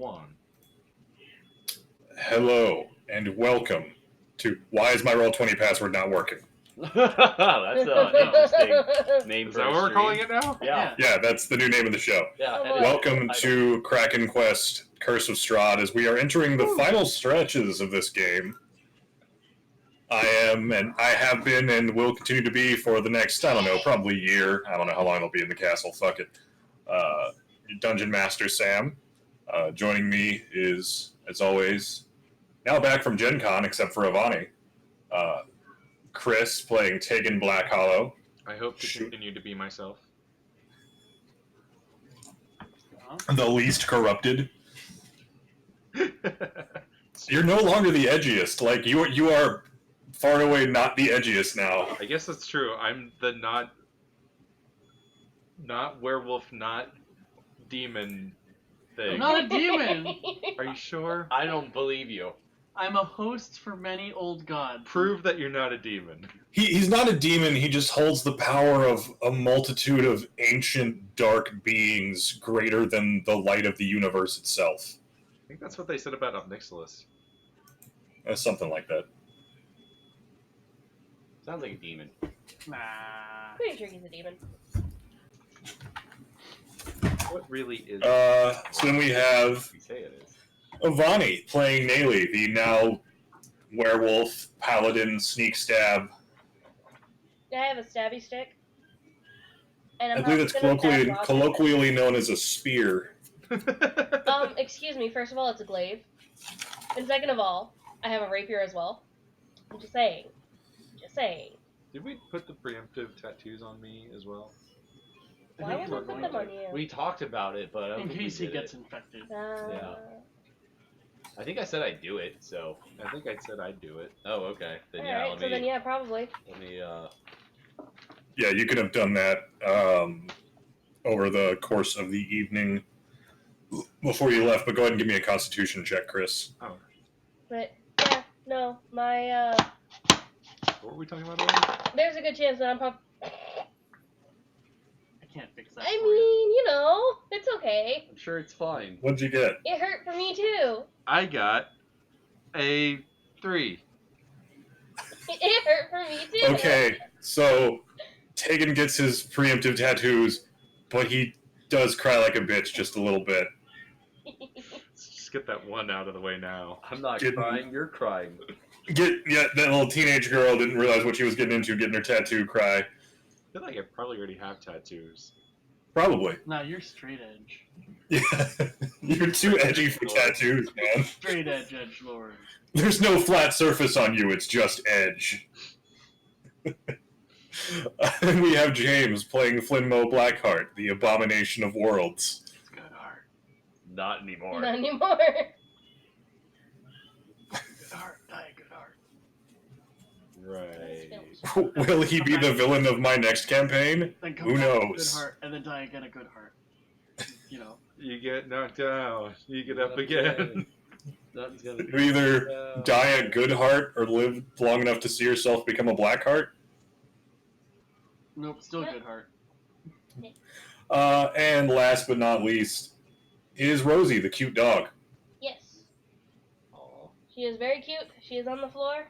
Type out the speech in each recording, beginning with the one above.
One. Hello and welcome to Why is my Roll20 password not working? That's an interesting name Is for that a what we're stream. calling it now? Yeah. Yeah, that's the new name of the show. Yeah. Oh, and it's Welcome the title. to Kraken Quest Curse of Strahd as we are entering the final stretches of this game. I am, and I have been, and will continue to be for the next, I don't know, probably year. I don't know how long I'll be in the castle. Fuck it. Dungeon Master Sam. Joining me is, as always, now back from Gen Con, except for Avani. Chris playing Tegan Black Hollow. I hope to continue to be myself. The least corrupted. You're no longer the edgiest. Like, you are far and away not the edgiest now. I guess that's true. I'm the not werewolf, not demon thing. I'm not a demon. Are you sure? I don't believe you. I'm a host for many old gods. Prove that you're not a demon. He's not a demon, he just holds the power of a multitude of ancient dark beings greater than the light of the universe itself. I think that's what they said about Obnixilis. Something like that. Sounds like a demon. Nah. Pretty sure he's a demon. What really is So then we have You say it is. Avani playing Nayli, the now werewolf, paladin, sneak stab. I have a stabby stick. And I believe it's colloquially known as a spear. Excuse me, first of all, it's a glaive. And second of all, I have a rapier as well. I'm just saying. Just saying. Did we put the preemptive tattoos on me as well? Why would we put them on you? We talked about it, but I don't In think we case he did gets it. infected. Yeah. I think I said I'd do it, so. I think I said I'd do it. Oh, okay. Then yeah, Alright, let so me. then yeah, probably. Let me. Yeah, you could have done that over the course of the evening before you left, but go ahead and give me a constitution check, Chris. Oh, But, yeah, no, my, what were we talking about earlier? there's a good chance that I'm probably... I can't fix that. I for you. mean, you know, it's okay. I'm sure it's fine. What'd you get? It hurt for me, too. I got a 3. It hurt for me, too. Okay, so Tegan gets his preemptive tattoos, but he does cry like a bitch just a little bit. Let's just get that one out of the way now. I'm not Didn't- crying. You're crying. Yeah, that little teenage girl didn't realize what she was getting into, getting her tattoo cry. I feel like I probably already have tattoos. Probably. Nah, you're straight edge. Yeah, you're too edgy for tattoos, man. Straight edge, edgelord. There's no flat surface on you, it's just edge. And we have James playing Flinmo Blackheart, the abomination of worlds. It's good art. Not anymore. Not anymore. Good heart, die good heart. Right. Will he be the villain of my next campaign? Then come Who back with a knows? good heart, and then die again a good heart. You know. You get knocked out. You get up again. Nothing's gonna You either die a good heart or live long enough to see yourself become a black heart. Nope, still good heart. And last but not least is Rosie, the cute dog. Yes. Aw. She is very cute. She is on the floor.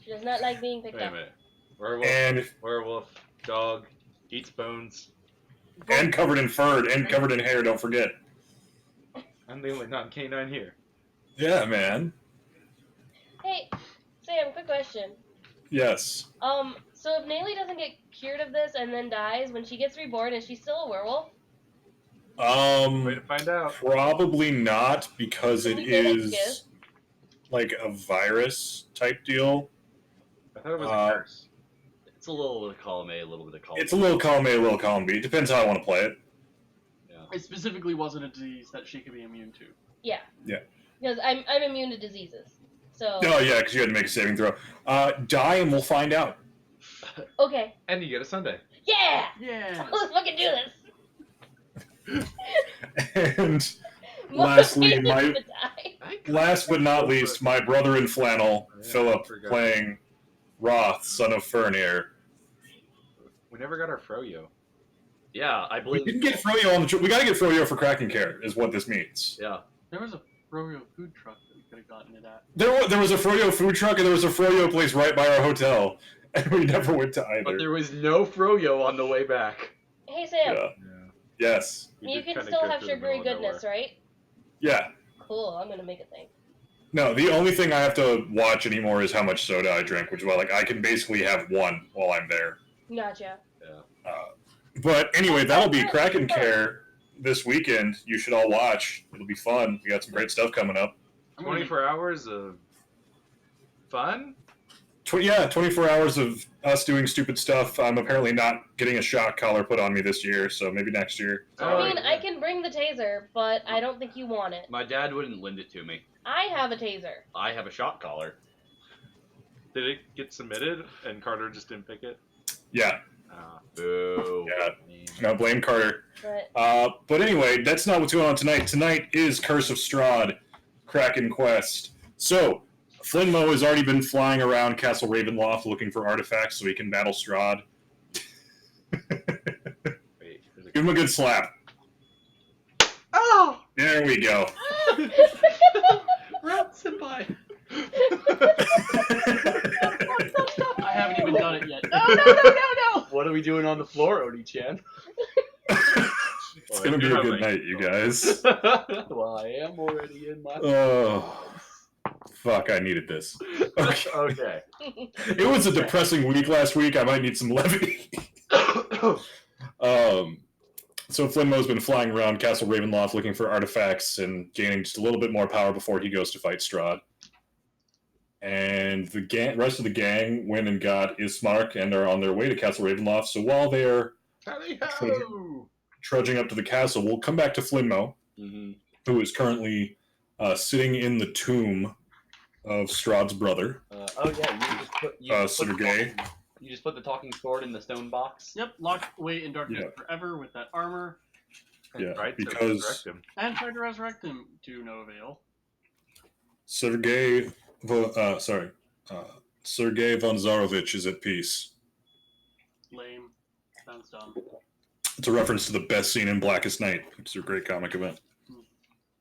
She does not like being picked Wait a up. minute. Werewolf, And werewolf, dog, eats bones. covered in fur and covered in hair, don't forget. I'm the only non-canine here. Yeah, man. Hey, Sam, quick question. Yes. So if Nayli doesn't get cured of this and then dies, when she gets reborn, is she still a werewolf? Way to find out. Probably not, because it Can we get it, is Giz? like a virus type deal. I thought it was Uh, a curse. It's a little bit of column A, a little bit of column It's a little column A, a little column B. It depends how I want to play it. It specifically wasn't a disease that she could be immune to. Yeah. Yeah. Because I'm immune to diseases. So Oh, yeah, because you had to make a saving throw. Die and we'll find out. okay. And you get a Sunday. Yeah! Yeah. Let's fucking do this. And lastly, Motivated my to die. last but not least, my brother in flannel, Yeah, Philip, I forgot. playing Roth, son of Fernir. We never got our Froyo. Yeah, I We believe. didn't get Froyo on the trip. We got to get Froyo for Kraken Care, is what this means. Yeah. There was a Froyo food truck that we could have gotten it at. There was a Froyo food truck and there was a Froyo place right by our hotel, and we never went to either. But there was no Froyo on the way back. Hey Sam, Yeah. Yes. We you did can kinda still go have through the sugary middle of goodness, nowhere. right? Yeah. Cool. I'm gonna make a thing. No, the only thing I have to watch anymore is how much soda I drink, which is why, like, I can basically have one while I'm there. Gotcha. But anyway, that'll be Kraken Care this weekend. You should all watch. It'll be fun. We got some great stuff coming up. 24 hours of fun? 24 hours of us doing stupid stuff. I'm apparently not getting a shock collar put on me this year, so maybe next year. I mean, yeah. I can bring the taser, but I don't think you want it. My dad wouldn't lend it to me. I have a taser. I have a shot collar. Did it get submitted and Carter just didn't pick it? Yeah. Boo. Yeah. No, blame Carter. But But anyway, that's not what's going on tonight. Tonight is Curse of Strahd, Kraken Quest. So, Flinmo has already been flying around Castle Ravenloft looking for artifacts so he can battle Strahd. Wait, there's a... Give him a good slap. Oh! There we go. Route Senpai. I haven't even done it yet. no! What are we doing on the floor, Oni-chan? It's going to be a good night, you guys. Well, I am already in my... Oh, fuck, I needed this. Okay. Okay. It was a depressing week last week. I might need some levity. So Flinmo's been flying around Castle Ravenloft looking for artifacts and gaining just a little bit more power before he goes to fight Strahd. And the rest of the gang went and got Ismark and are on their way to Castle Ravenloft. So while they're Tally-ho! trudging up to the castle, we'll come back to Flinmo, who is currently sitting in the tomb of Strahd's brother. Oh yeah, you just put the talking sword in the stone box. Yep, locked away in darkness Yeah. forever with that armor, Yeah, Right, to because resurrect him. and tried to resurrect him to no avail. Sergei Vanzarovich is at peace. Lame. Sounds dumb. It's a reference to the best scene in Blackest Night, which is a great comic event.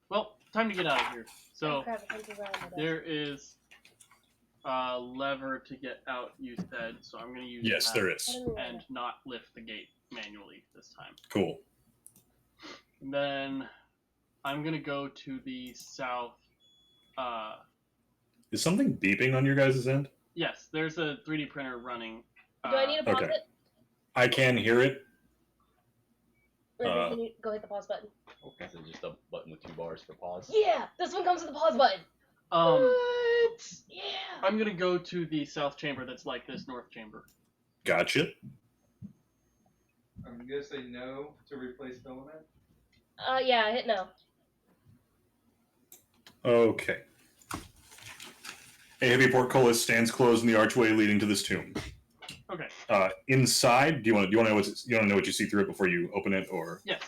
Well, time to get out of here. So, Crap, it comes around with us. there is a lever to get out, you said, so I'm going to use Yes, that there I is. don't know. and not lift the gate manually this time. Cool. And then I'm going to go to the south. Is something beeping on your guys' end? Yes, there's a 3D printer running. Do I need to pause Okay. it? I can hear it. Or can you go hit the pause button? Is it just a button with 2 bars for pause? Yeah! This one comes with the pause button! What? Yeah! I'm going to go to the south chamber that's like this north chamber. Gotcha. I'm gonna say no to replace filament. Yeah, hit no. Okay. A heavy portcullis stands closed in the archway leading to this tomb. Okay. Inside, do you want to know what you see through it before you open it, or? Yes.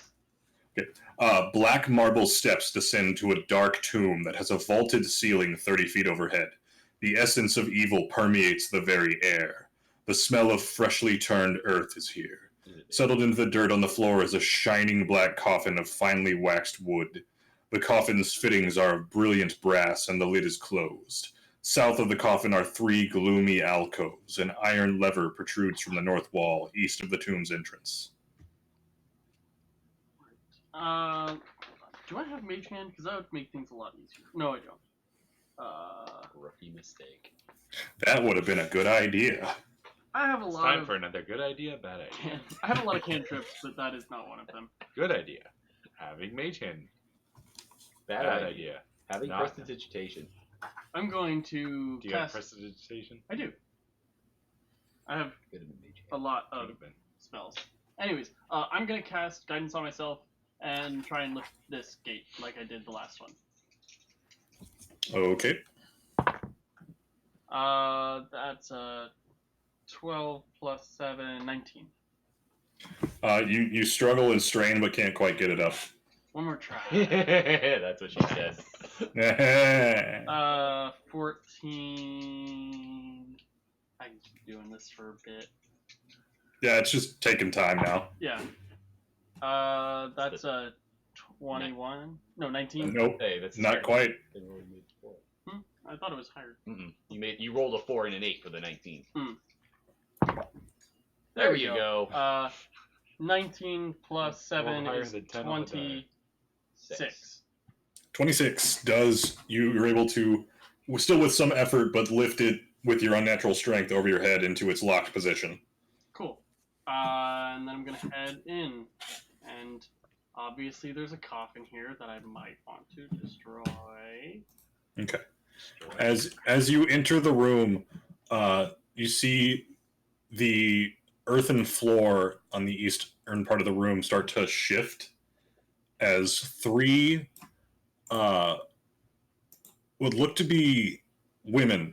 Black marble steps descend to a dark tomb that has a vaulted ceiling 30 feet overhead. The essence of evil permeates the very air. The smell of freshly turned earth is here. Settled into the dirt on the floor is a shining black coffin of finely waxed wood. The coffin's fittings are of brilliant brass and the lid is closed. South of the coffin are 3 gloomy alcoves. An iron lever protrudes from the north wall, east of the tomb's entrance. Do I have Mage Hand? Because that would make things a lot easier. No, I don't. Rookie mistake. That would have been a good idea. I have a It's lot time of for another good idea, bad idea. I have a lot of cantrips, but that is not one of them. Good idea. Having Mage Hand. Bad idea. Having Not- prestidigitation. I'm going to Do you have cast. prestidigitation? I do. I have Could have been mage a lot of Could have been. spells. Anyways, I'm gonna cast guidance on myself and try and lift this gate like I did the last one. Okay. That's 12 plus 7, 19. You struggle and strain, but can't quite get it up. One more try. That's what she said. 14. I can keep doing this for a bit. Yeah, it's just taking time now. Yeah. That's a 21. No, 19. Nope, Hey, that's not quite. I thought it was higher. You rolled a 4 and an 8 for the 19. There we you go. 19 plus 7 Rolled higher is than 10 on the die. 26. 26 does. You're able to, still with some effort, but lift it with your unnatural strength over your head into its locked position. Cool. And then I'm going to head in. And obviously there's a coffin here that I might want to destroy. Okay. As you enter the room, you see the earthen floor on the eastern part of the room start to shift as three would look to be women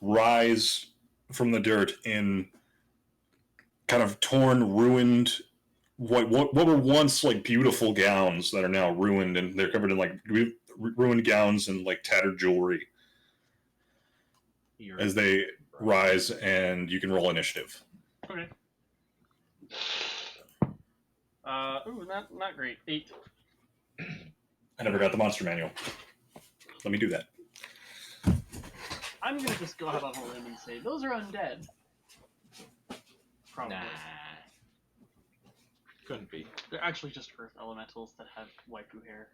rise from the dirt in kind of torn, ruined, what were once like beautiful gowns that are now ruined, and they're covered in like ruined gowns and like tattered jewelry. As they rise, and you can roll initiative. Okay. Not great. 8. I never got the monster manual. Let me do that. I'm gonna just go out on a limb and say those are undead. Probably. Nah. Couldn't be. They're actually just earth elementals that have waifu hair.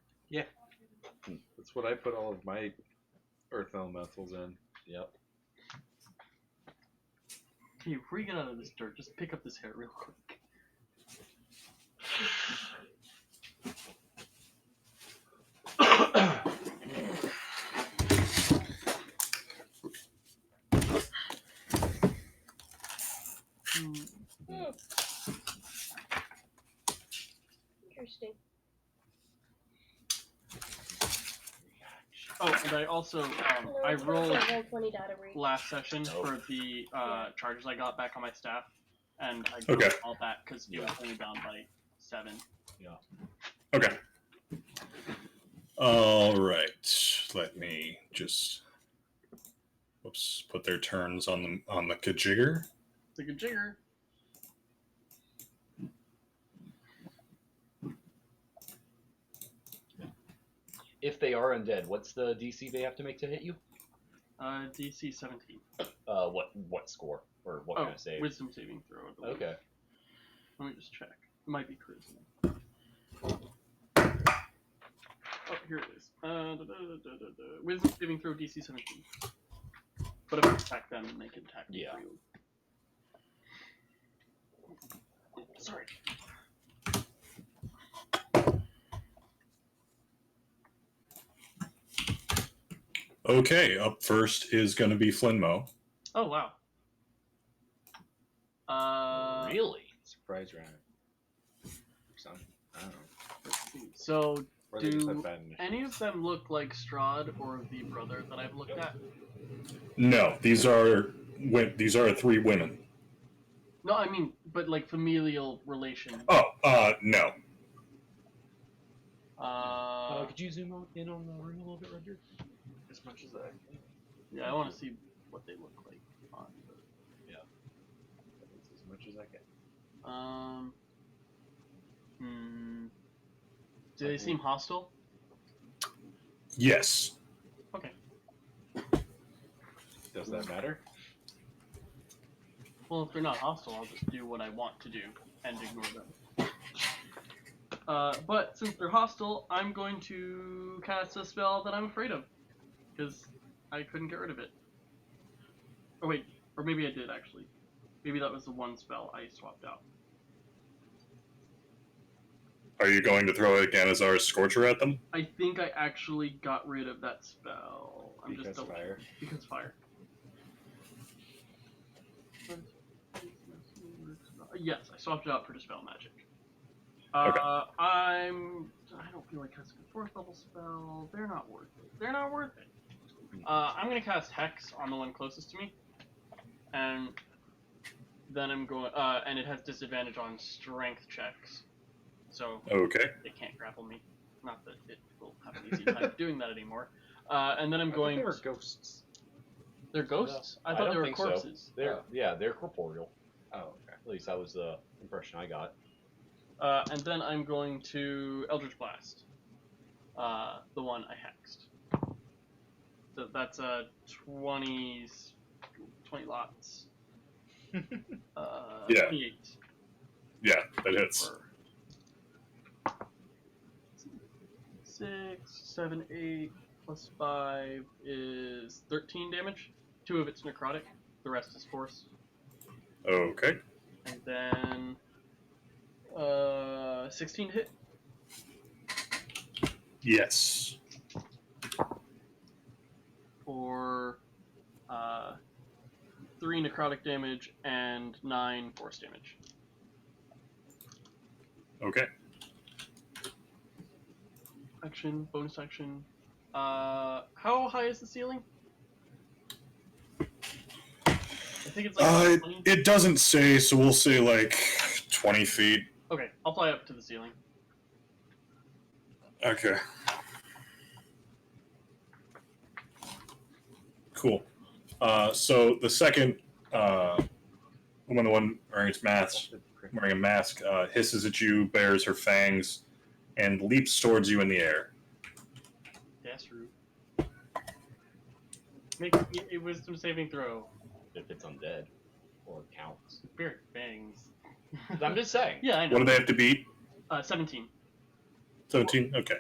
That's what I put all of my earth elementals in. Yep. Okay, before you get out of this dirt, just pick up this hair real quick. Interesting. Oh, and I also I rolled Roll 20 data read. last session Oh. for the charges I got back on my staff, and I Okay. got all back because it was only down by 7. Okay. All right. Let me just put their turns on the Kajigger. It's like a jigger. If they are undead, what's the DC they have to make to hit you? DC 17. What score or what kind of save? Wisdom saving throw. I believe. Okay. Let me just check. It might be charisma. Oh, here it is. Wisdom saving throw DC 17. But if I attack them, they can attack me. Yeah. For you. Sorry. Okay, up first is going to be Flinmo. Oh wow. Really? Surprise round. Something. I don't know. Let's see. So, Or they just do had bad initiative. any of them look like Strahd or the brother that I've looked at? No, these are three women. No, I mean, but like familial relation. Oh, no. Could you zoom in on the room a little bit, Roger? As much as I can. Yeah, I want to see what they look like. As much as I can. Do they seem hostile? Yes. Okay. Does that matter? Well, if they're not hostile, I'll just do what I want to do and ignore them. But since they're hostile, I'm going to cast a spell that I'm afraid of. Because I couldn't get rid of it. Oh wait, or maybe I did actually. Maybe that was the one spell I swapped out. Are you going to throw a Ganazar's Scorcher at them? I think I actually got rid of that spell. I'm Because just double fire. Because fire. Yes, I swapped it out for Dispel Magic. Okay. I don't feel like casting a 4th level spell. They're not worth it. They're not worth it. I'm gonna cast Hex on the one closest to me, and then I'm going. And it has disadvantage on Strength checks, so Okay. it can't grapple me. Not that it will have an easy time doing that anymore. And then I'm going. They were ghosts. They're ghosts. I I thought don't they were think so. corpses. They're corporeal. Oh, okay. At least that was the impression I got. And then I'm going to Eldritch Blast. The one I hexed. So that's 20 lots. Yeah. 28. Yeah, that hits. For 6, 7, 8 plus 5 is 13 damage. 2 of it's necrotic. The rest is force. Okay. And then 16 to hit. Yes. For 3 necrotic damage and 9 force damage. Okay. Action, bonus action. How high is the ceiling? I think it's like 20. It doesn't say, so we'll say like 20 feet. Okay, I'll fly up to the ceiling. Okay. Cool. So the second woman, the one wearing a mask, hisses at you, bares her fangs, and leaps towards you in the air. That's rude. Make a wisdom saving throw. If it's undead or counts. Beard fangs. I'm just saying. Yeah, I know. What do they have to beat? 17. 17? Okay.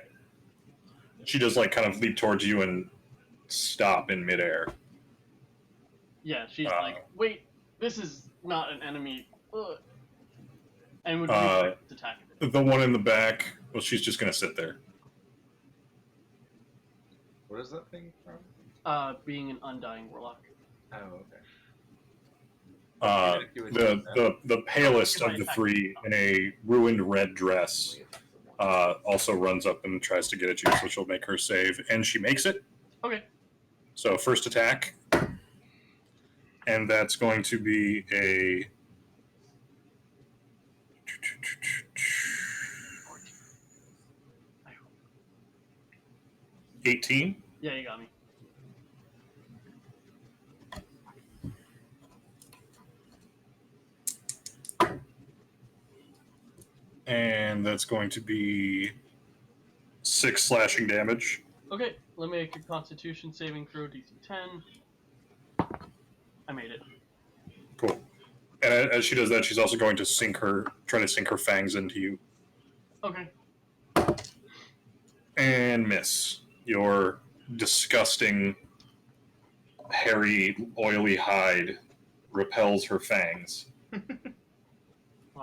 She does like kind of leap towards you and stop in midair. Yeah, she's like, wait, this is not an enemy. Ugh. And would attack it. The one in the back, well, she's just going to sit there. What is that thing from? Being an undying warlock. Oh, okay. The palest of the three in a ruined red dress also runs up and tries to get at you, so she'll make her save, and she makes it. Okay. So first attack, and that's going to be a 18. Yeah, you got me. And that's going to be 6 slashing damage. Okay, let me make a Constitution saving throw, DC 10. I made it. Cool. And as she does that, she's also going to try to sink her fangs into you. Okay. And miss. Your disgusting, hairy, oily hide repels her fangs.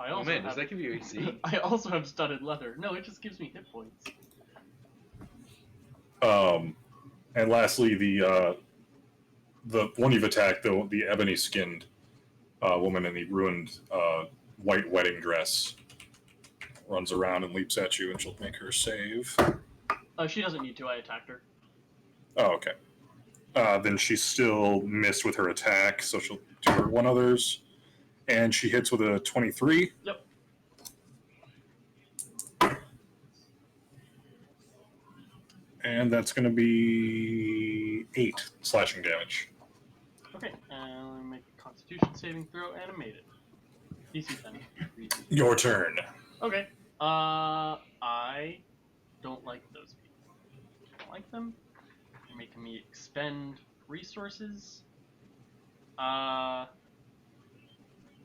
I Oh also man, does have, that give you AC? I also have studded leather. No, it just gives me hit points. And lastly, the one you've attacked, the ebony-skinned woman in the ruined white wedding dress, runs around and leaps at you, and she'll make her save. She doesn't need to. I attacked her. Oh, okay. Then she's still missed with her attack, so she'll do her one others. And she hits with a 23. Yep. And that's going to be 8 slashing damage. Okay, and let me make a Constitution saving throw, and I made it. DC 10. Your turn. Okay. I don't like those people. I don't like them. They're making me expend resources.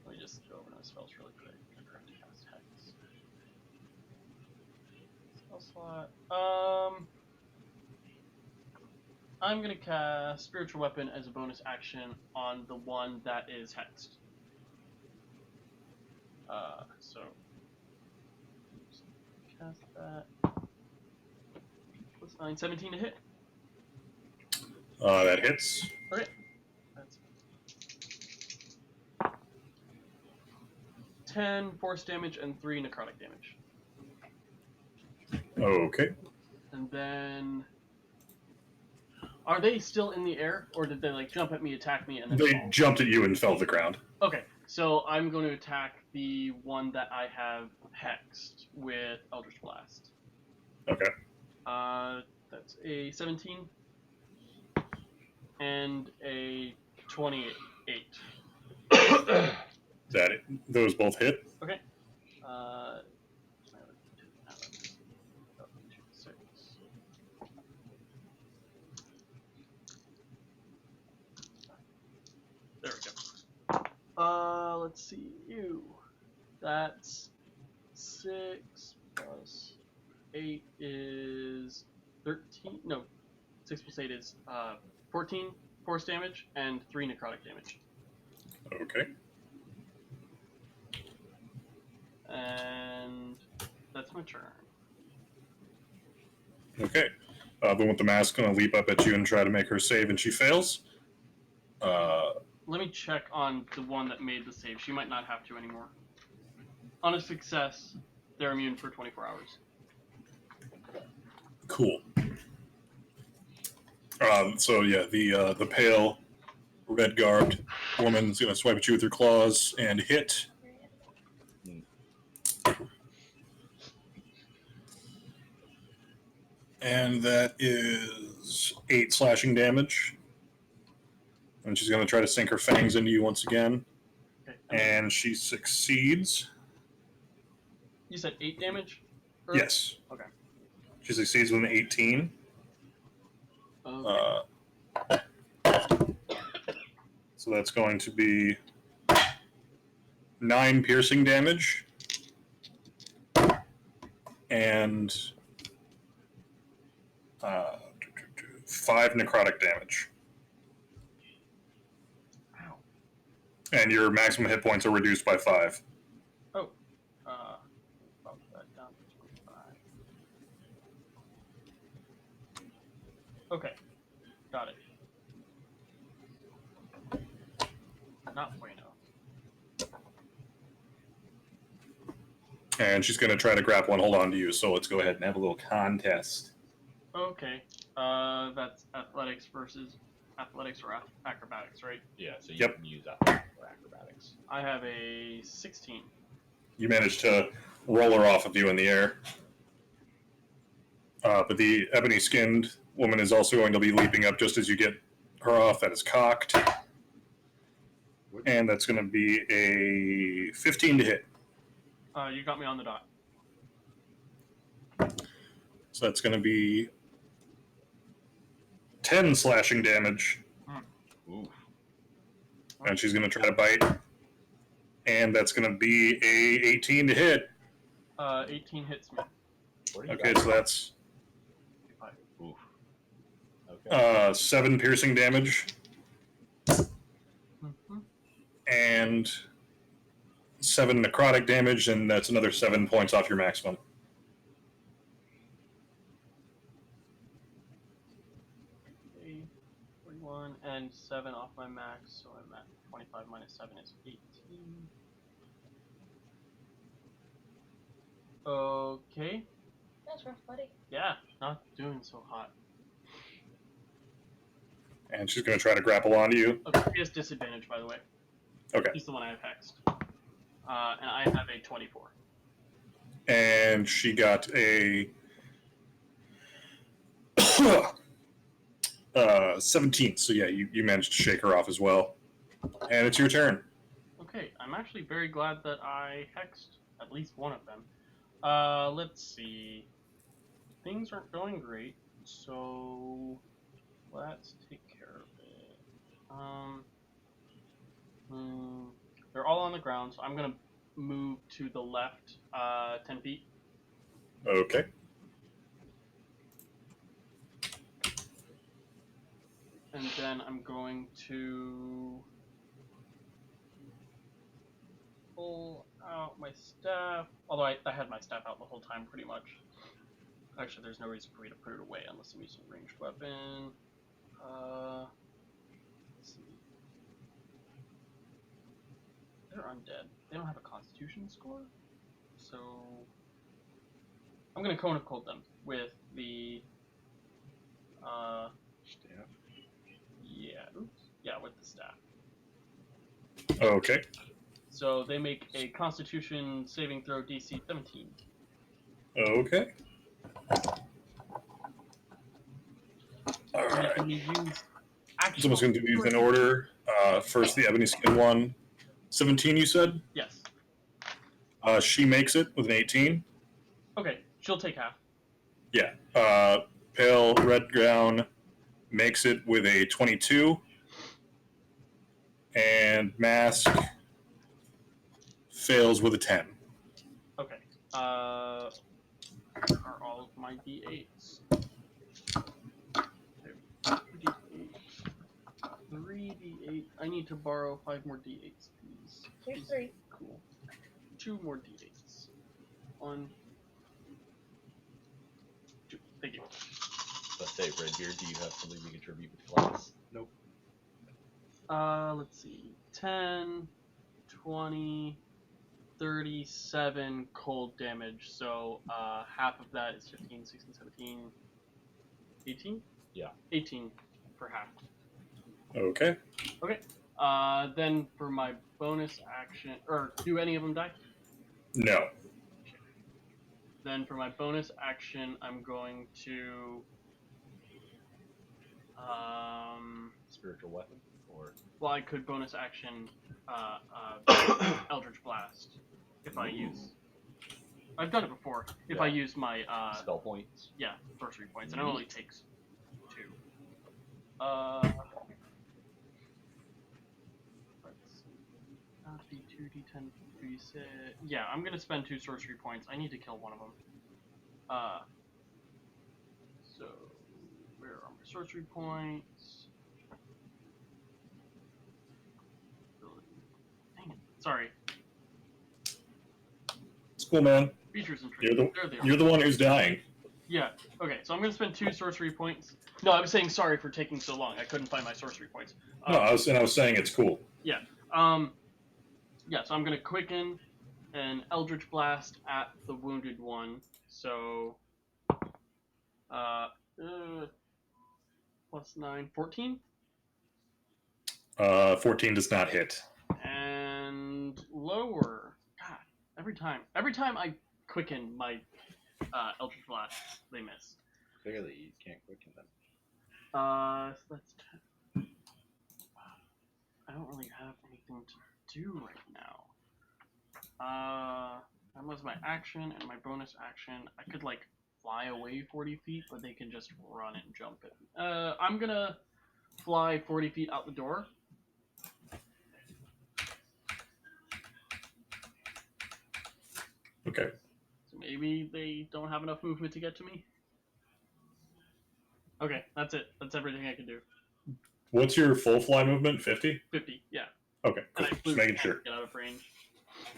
Let me just go over my spells really quick. I forgot to cast Hex. Spell slot. I'm gonna cast Spiritual Weapon as a bonus action on the one that is hexed. So cast that. Plus 9, 17 to hit. That hits. Okay. That's 10 force damage and 3 necrotic damage. Okay. And then, are they still in the air, or did they like jump at me, attack me, and then They fall? jumped at you and fell to the ground. Okay, so I'm going to attack the one that I have hexed with Eldritch Blast. Okay. That's a 17 and a 28. Those both hit. Okay. Let's see. Ew. That's 6 plus 8 is 13. No, 6 plus 8 is 14 force damage and 3 necrotic damage. Okay. And that's my turn. Okay. The one with the mask going to leap up at you and try to make her save, and she fails. Let me check on the one that made the save. She might not have to anymore. On a success, they're immune for 24 hours. Cool. So yeah, the pale, red-garbed woman's going to swipe at you with her claws and hit. And that is 8 slashing damage. And she's going to try to sink her fangs into you once again. Okay. And she succeeds. You said 8 damage? Or- Yes. Okay. She succeeds with an 18. Okay. So that's going to be 9 piercing damage. And 5 necrotic damage. Ow. And your maximum hit points are reduced by 5. Oh. Bump that down to 25. Okay. Got it. Not bueno. And she's going to try to grapple and hold on to you, so let's go ahead and have a little contest. Okay. That's athletics versus athletics or acrobatics, right? Yeah, so you Yep. can use that for acrobatics. I have a 16. You manage to roll her off of you in the air. But the ebony-skinned woman is also going to be leaping up just as you get her off. That is cocked. And that's going to be a 15 to hit. You got me on the dot. So that's going to be 10 slashing damage. Ooh. And she's going to try to bite. And that's going to be a 18 to hit. 18 hits me. What are you Okay, guys- so that's Oof. Okay. 7 piercing damage. Mm-hmm. And 7 necrotic damage, and that's another 7 points off your maximum. Okay, 41 and 7 off my max, so I'm at 25 minus 7 is 18. Okay. That's rough, buddy. Yeah, not doing so hot. And she's going to try to grapple onto you. Okay, he has disadvantage, by the way. Okay. He's the one I have hexed. And I have a 24. And she got a 17. So yeah, you managed to shake her off as well. And it's your turn. Okay, I'm actually very glad that I hexed at least one of them. Let's see. Things aren't going great, so let's take care of it. They're all on the ground, so I'm gonna move to the left 10 feet. Okay. And then I'm going to pull out my staff. Although I had my staff out the whole time, pretty much. Actually, there's no reason for me to put it away unless I'm using a ranged weapon. Let's see. They're undead. They don't have a constitution score. So I'm going to cone of cold them with the Staff. yeah, with the staff. Okay. So they make a Constitution saving throw DC 17. Okay. All right. And you use Someone's going to do these in order. First, the ebony skin one. 17, you said? Yes. She makes it with an 18. Okay, she'll take half. Yeah. Pale red gown makes it with a 22. And mask fails with a 10. Okay. Are all of my d8s? 3d8. I need to borrow 5 more d8s, please. Here's Please. 3. Cool. 2 more d8s. 1, 2. Thank you. Let's say, Redbeard, do you have something to contribute with class? Let's see. 10, 20, 37 cold damage. So, half of that is 15, 16, 17, 18? Yeah. 18 for half. Okay. Okay. Then for my bonus action, or do any of them die? No. Then for my bonus action, I'm going to, Spiritual weapon? Or well, I could bonus action, Eldritch Blast if I use. I've done it before. If I use my spell points? yeah, sorcery points, and it only takes 2. Let's see. That'd be 2d10, 3d6. Yeah, I'm gonna spend 2 sorcery points. I need to kill one of them. So where are my sorcery points? Dang it. Sorry. It's cool, man. Features and You're traits. the, There they are. you're the one who's dying. Yeah. Okay, so I'm gonna spend 2 sorcery points. No, I was saying sorry for taking so long. I couldn't find my sorcery points. No, I was saying it's cool. Yeah, so I'm gonna quicken an Eldritch Blast at the wounded one. So, plus 9, 14? 14 does not hit. And lower. God, every time I quicken my Eldritch Blast, they miss. Clearly, you can't quicken them. So that's 10. I don't really have anything to do right now. That was my action and my bonus action. I could like fly away 40 feet, but they can just run and jump it. I'm gonna fly 40 feet out the door. Okay. So maybe they don't have enough movement to get to me. Okay, that's it. That's everything I can do. What's your full fly movement? 50? 50, yeah. Okay, And cool. I Just flew making 10 sure. to get out of range.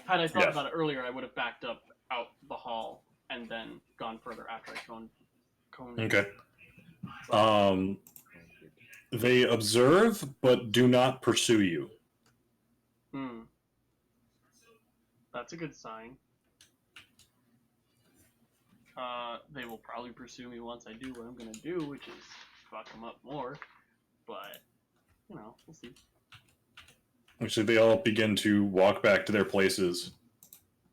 Had I thought Yeah. about it earlier, I would have backed up out the hall and then gone further after I cone. Okay. They observe but do not pursue you. That's a good sign. They will probably pursue me once I do what I'm gonna do, which is fuck them up more. But, you know, we'll see. Actually, they all begin to walk back to their places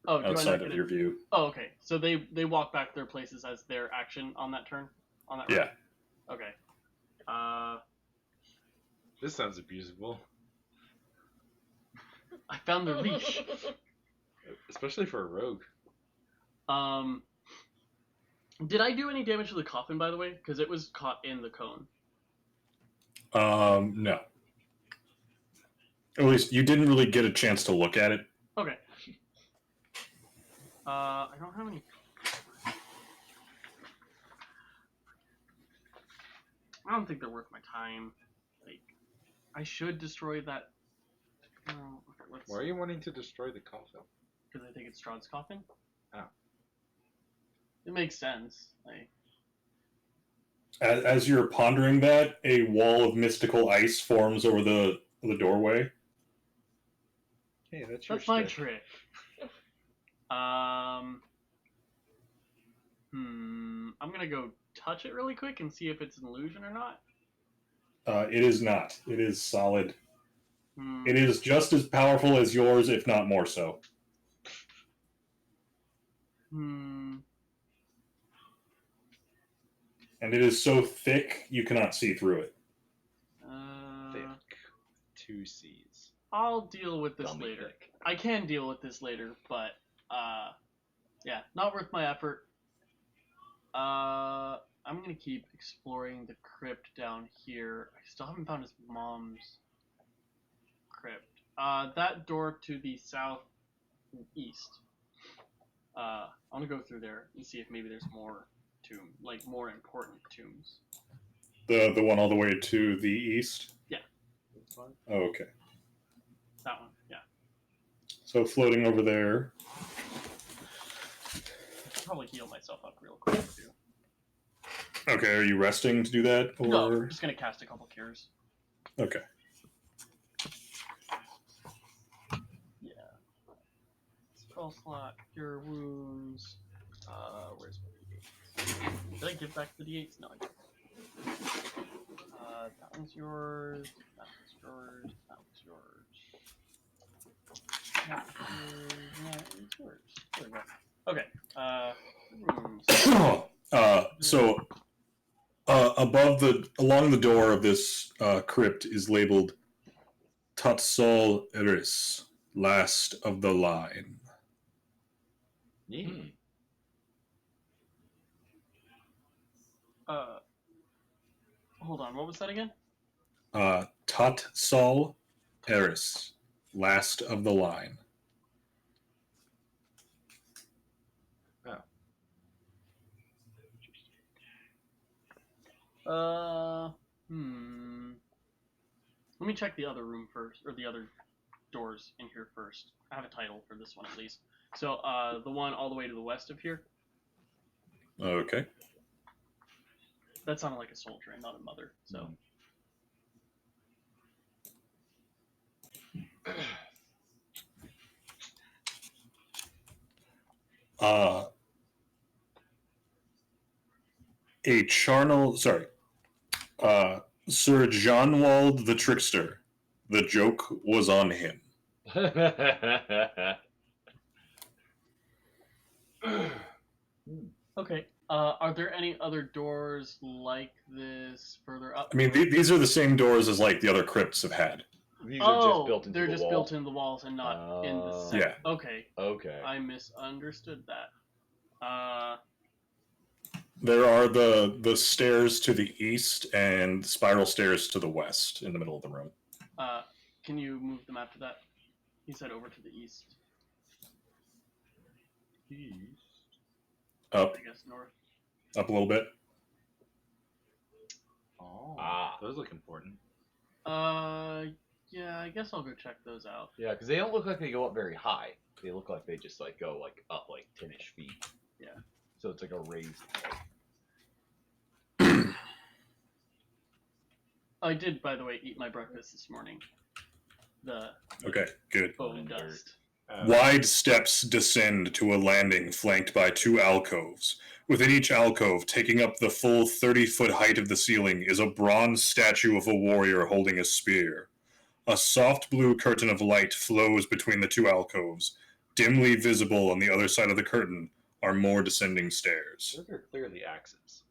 Oh, do I not outside get of it? your view. Oh, okay. So they walk back to their places as their action on that turn? On that Yeah. round? Okay. This sounds abusable, I found the leash. especially for a rogue. Did I do any damage to the coffin, by the way? Because it was caught in the cone. No. At least you didn't really get a chance to look at it. Okay. I don't have any. I don't think they're worth my time. Like, I should destroy that. No, okay, let's. Why are you wanting to destroy the coffin? Because I think it's Strahd's coffin. Oh. It makes sense. Like, As you're pondering that, a wall of mystical ice forms over the doorway. Hey, that's your that's my stick. trick. I'm gonna go touch it really quick and see if it's an illusion or not. It is not. It is solid. Hmm. It is just as powerful as yours, if not more so. And it is so thick you cannot see through it. Thick. 2 C's. I'll deal with this Dummy later. thick. I can deal with this later, but yeah, not worth my effort. I'm gonna keep exploring the crypt down here. I still haven't found his mom's crypt. That door to the south east. I want to go through there and see if maybe there's more more important tombs. The one all the way to the east? Yeah. Oh, okay. That one, yeah. So floating over there. I'll probably heal myself up real quick too. Okay, are you resting to do that? Or... No, I'm just gonna cast a couple cures. Okay. Yeah. Spell slot, cure wounds. Where's my D8s? Did I give back the D8s? No, I didn't. That one's yours. That one's yours. That one's yours. That is yours. There we go. Okay. Rooms. So along the door of this crypt is labeled Tatsal Eris, last of the line. Hmm. Hold on. What was that again? Tatsal Eris, last of the line. Let me check the other room first, or the other doors in here first. I have a title for this one at least. So, the one all the way to the west of here. Okay. That sounded like a soul train, not a mother. So. Sir Johnwald the Trickster. The joke was on him. Okay. Are there any other doors like this further up? I mean, these are the same doors as like the other crypts have had. These are just built into they're the just wall. built into the walls and not in the center. Yeah. Okay. Okay. I misunderstood that. There are the stairs to the east and spiral stairs to the west in the middle of the room. Can you move the map to that? He said over to the east. East. Up, I guess north. up a little bit. Oh, Ah. those look important. Yeah, I guess I'll go check those out. Yeah, because they don't look like they go up very high. They look like they just like go like up like 10-ish feet. Yeah. So it's like a raised. I did, by the way, eat my breakfast this morning. The Okay, good. bone dust. Wide steps descend to a landing flanked by two alcoves. Within each alcove, taking up the full 30-foot height of the ceiling, is a bronze statue of a warrior holding a spear. A soft blue curtain of light flows between the two alcoves. Dimly visible on the other side of the curtain are more descending stairs. Those are clearly axes.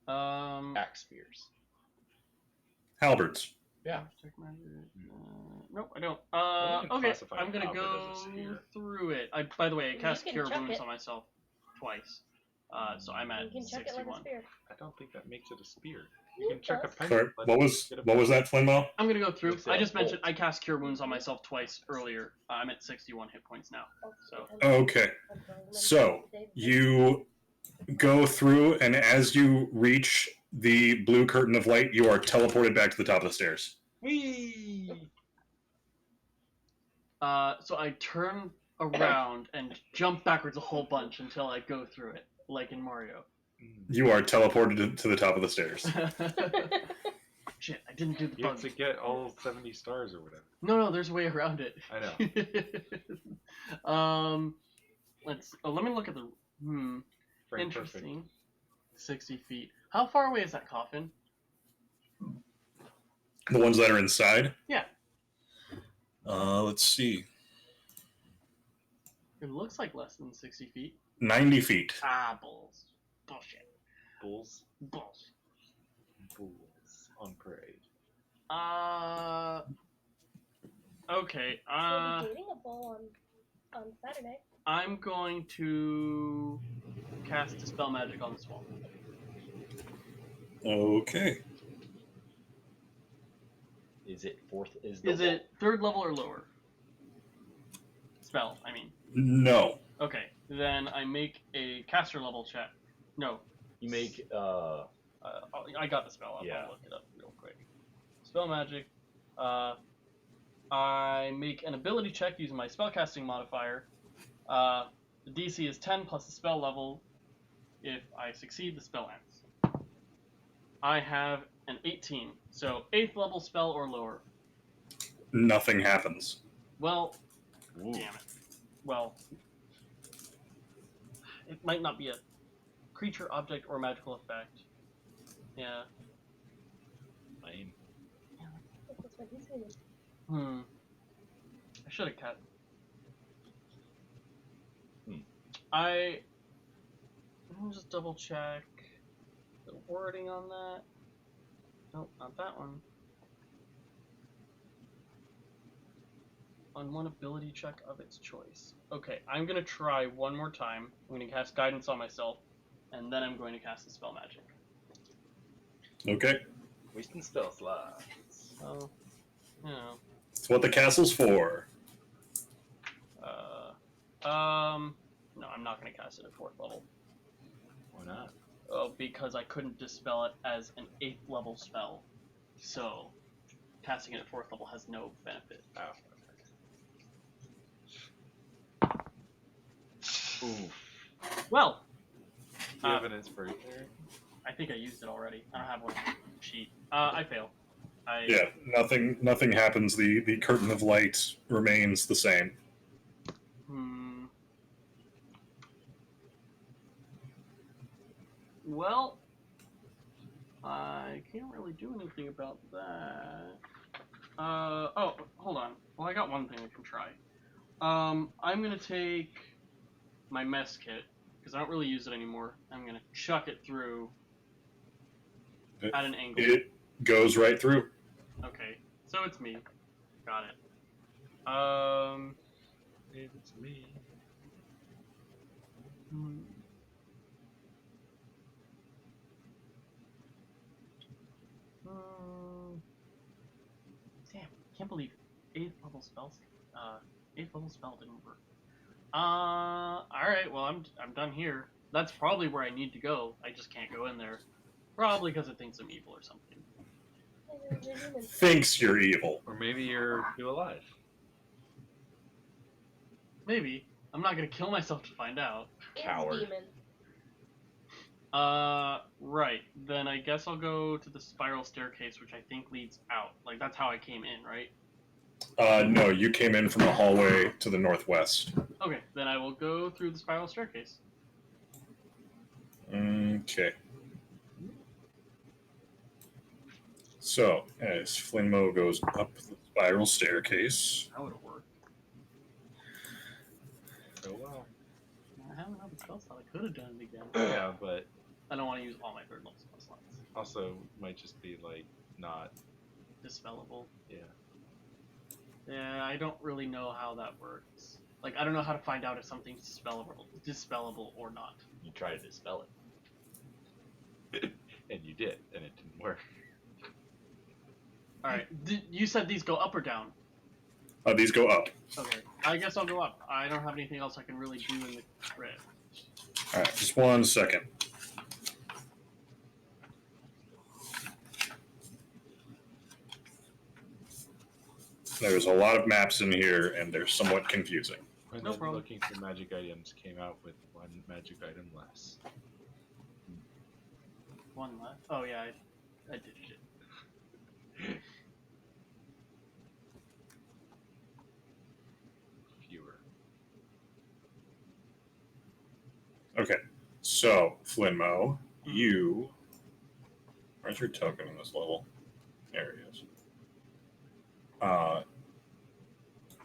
Axe spears. Halberds. Yeah. Nope, I don't. can Okay, classify I'm gonna halberd go as a spear. through it. By the way, I You cast can Cure chuck Wounds it. on myself twice. So I'm You at can chuck it like a 61. spear. I don't think that makes it a spear. You You can chuck a does. penny. Sorry, what was that, Flinmo? I'm gonna go through. Makes it I a just mentioned bolt. I cast Cure Wounds on myself twice earlier. I'm at 61 hit points now. So Okay, so you go through, and as you reach the blue curtain of light, you are teleported back to the top of the stairs. Whee! so I turn around and jump backwards a whole bunch until I go through it, like in Mario. You are teleported to the top of the stairs. Shit, I didn't do the You have bug. to get all 70 stars or whatever. No, there's a way around it. I know. Let me look at the. Frame Interesting. 60 feet. How far away is that coffin? The ones that are inside? Yeah. Let's see. It looks like less than 60 feet. 90 feet. Ah, bulls. Bullshit. Bulls. Bulls. Bulls on parade. Okay. We'll be dating a bull on Saturday. I'm going to cast Dispel Magic on this wall. Okay. Is it fourth? Is it third level or lower? spell, I mean. No. Okay, then I make a caster level check. No, You make I got the spell up. Yeah. I'll look it up real quick. Spell magic. I make an ability check using my spellcasting modifier. The DC is 10 plus the spell level. If I succeed, the spell ends. I have an 18, so 8th level spell or lower. Nothing happens. Well, Ooh. damn it. Well, it might not be a creature, object, or magical effect. Yeah. Lame. That's what he's saying. I should have cut. Hmm. Let me just double check the wording on that. Nope, not that one. On one ability check of its choice. Okay, I'm gonna try one more time. I'm gonna cast guidance on myself, and then I'm going to cast the spell magic. Okay. Wasting spell slots. So, you know, That's what the castle's for. no, I'm not gonna cast it at 4th level. Why not? Oh, because I couldn't dispel it as an 8th level spell. So, casting it at 4th level has no benefit. Oh. Ooh. Well, Do you have an inspiration? I think I used it already. I don't have one on the sheet. I fail. Yeah, nothing happens. The curtain of light remains the same. Well, I can't really do anything about that. Oh, hold on. Well, I got one thing I can try. I'm gonna take my mess kit, because I don't really use it anymore. I'm gonna chuck it through at an angle. It goes right through. Okay, so it's me. Got it. It's me. Damn, can't believe 8th level spells. 8th level spell didn't work. Alright, well, I'm done here. That's probably where I need to go. I just can't go in there. Probably because it thinks I'm evil or something. Thinks you're evil. Or maybe you're still alive. Maybe. I'm not gonna kill myself to find out. It's Coward. demon. Right. Then I guess I'll go to the spiral staircase, which I think leads out. Like, that's how I came in, right? No, you came in from the hallway to the northwest. Okay, then I will go through the spiral staircase. Okay. So, as Flinmo goes up the spiral staircase, That would have worked. Oh well. I haven't had the spell slot. I could have done it again. Yeah, but I don't want to use all my 3rd level spell slots. also might just be like not. Dispellable. Yeah. Yeah, I don't really know how that works. Like, I don't know how to find out if something's dispellable or not. You try to dispel it. And you did, and it didn't work. Alright, you said these go up or down? these go up. Okay, I guess I'll go up. I don't have anything else I can really do in the crit. All right, just 1 second. There's a lot of maps in here, and they're somewhat confusing. And No then problem. looking for magic items came out with 1 magic item less. One left. Oh yeah, I did shit. Fewer. Okay, so Flinmo, you. Where's your token in this level? There he is.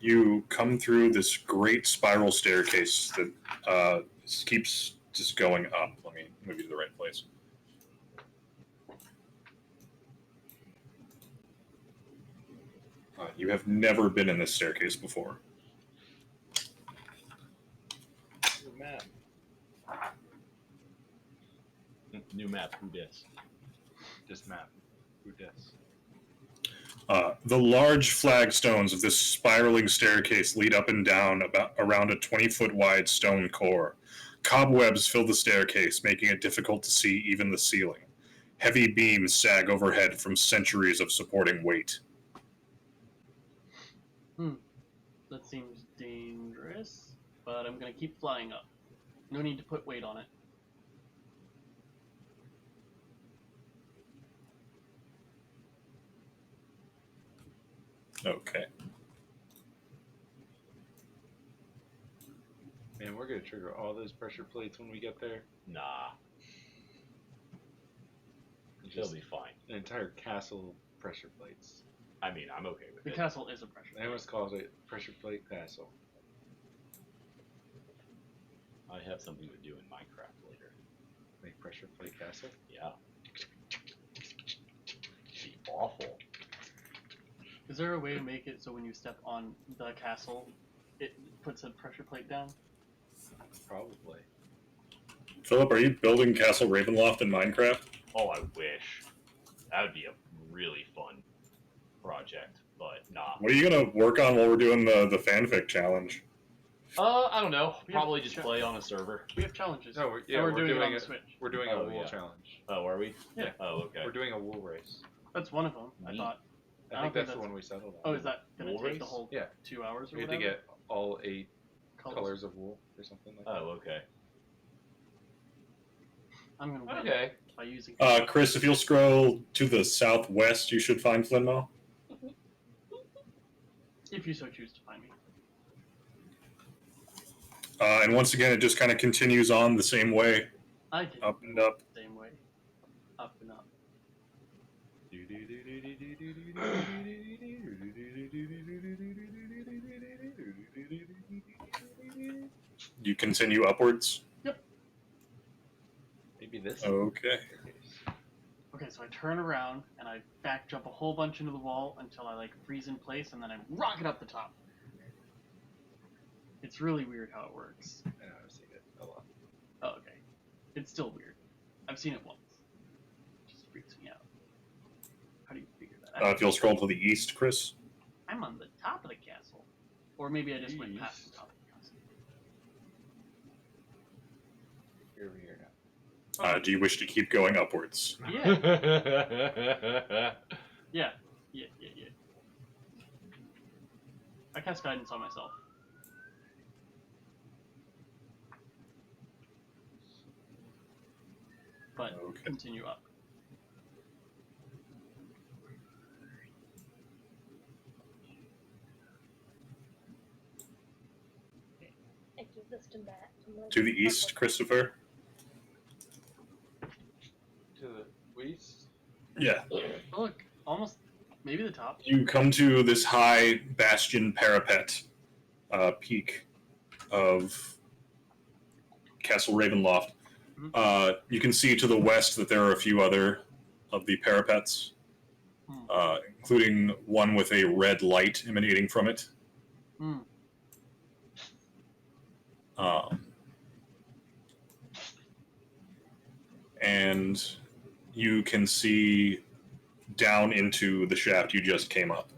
You come through this great spiral staircase that keeps just going up. Let me move you to the right place. You have never been in this staircase before. New map. New map. Who dis? Just map. Who dis? The large flagstones of this spiraling staircase lead up and down around a 20-foot wide stone core. Cobwebs fill the staircase, making it difficult to see even the ceiling. Heavy beams sag overhead from centuries of supporting weight. That seems dangerous, but I'm gonna keep flying up. No need to put weight on it. Okay. Man, we're gonna trigger all those pressure plates when we get there. Nah. It'll be fine. An entire castle pressure plates. I mean, I'm okay with The it. castle is a pressure They plate. must call it pressure plate castle. I have something to do in Minecraft later. Make pressure plate castle. Yeah. Be awful. Is there a way to make it so when you step on the castle, it puts a pressure plate down? Probably. Philip, are you building Castle Ravenloft in Minecraft? Oh, I wish. That would be a really fun project, but nah. What are you going to work on while we're doing the fanfic challenge? I don't know. We have Probably just cha- play on a server. We have challenges. No, And we're doing it on the it. Switch. We're doing Oh, a wool yeah. challenge. Oh, are we? Yeah. Oh, okay. We're doing a wool race. That's one of them, I Neat. thought. I I think don't think that's the that's- one we settled on. Oh, is that gonna Wool take the race? whole Yeah. 2 hours or We had to whatever? get all 8 colors of wool or something like that. Oh, okay. I'm gonna win Okay. by using. Chris, if you'll scroll to the southwest, you should find Flinmo. If you so choose to find me. And once again, it just kind of continues on the same way, I did up and up. the same way. Up and up. You continue upwards. Maybe this. Okay. Okay, so I turn around and I back jump a whole bunch into the wall until I like freeze in place and then I rocket up the top. It's really weird how it works. I know, I've seen it a lot. Oh, okay. It's still weird. I've seen it once. It just freaks me out. How do you figure that out? If you'll scroll to the east, Chris. I'm on the top of the castle. Or maybe I just went past the top of the castle. Here we are now. Do you wish to keep going upwards? Yeah, yeah. I cast guidance on myself. But Okay. continue up. I give this to Matt. To the east, Christopher. To the east. Yeah. Oh, look, almost, maybe the top. You come to this high bastion parapet peak of Castle Ravenloft. You can see to the west that there are a few other of the parapets, including one with a red light emanating from it. Hmm. And you can see down into the shaft you just came up.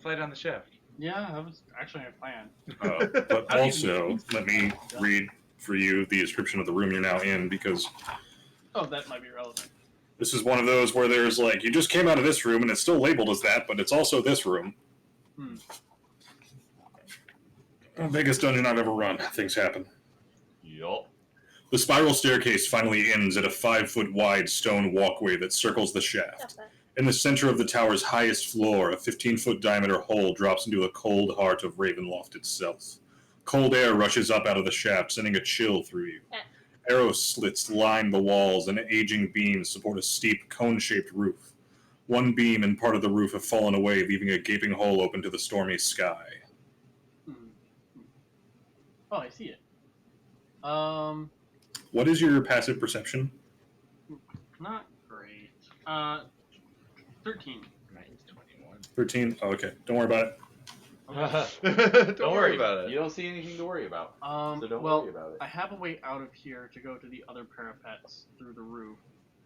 Fly down the shaft. Yeah, that was actually my plan. But also, let me read for you the description of the room you're now in, because Oh, that might be relevant. this is one of those where there's like, you just came out of this room and it's still labeled as that, but it's also this room. Biggest dungeon I've ever run. Things happen. Yup. The spiral staircase finally ends at a 5-foot wide stone walkway that circles the shaft. In the center of the tower's highest floor, a 15-foot diameter hole drops into the cold heart of Ravenloft itself. Cold air rushes up out of the shaft, sending a chill through you. Arrow slits line the walls, and aging beams support a steep, cone-shaped roof. One beam and part of the roof have fallen away, leaving a gaping hole open to the stormy sky. Oh, I see it. What is your passive perception? Not great. 13. Mine's 21. 13? Oh, okay. Don't worry about it. Don't worry about it. You don't see anything to worry about. So don't Well, worry about it. I have a way out of here to go to the other parapets through the roof.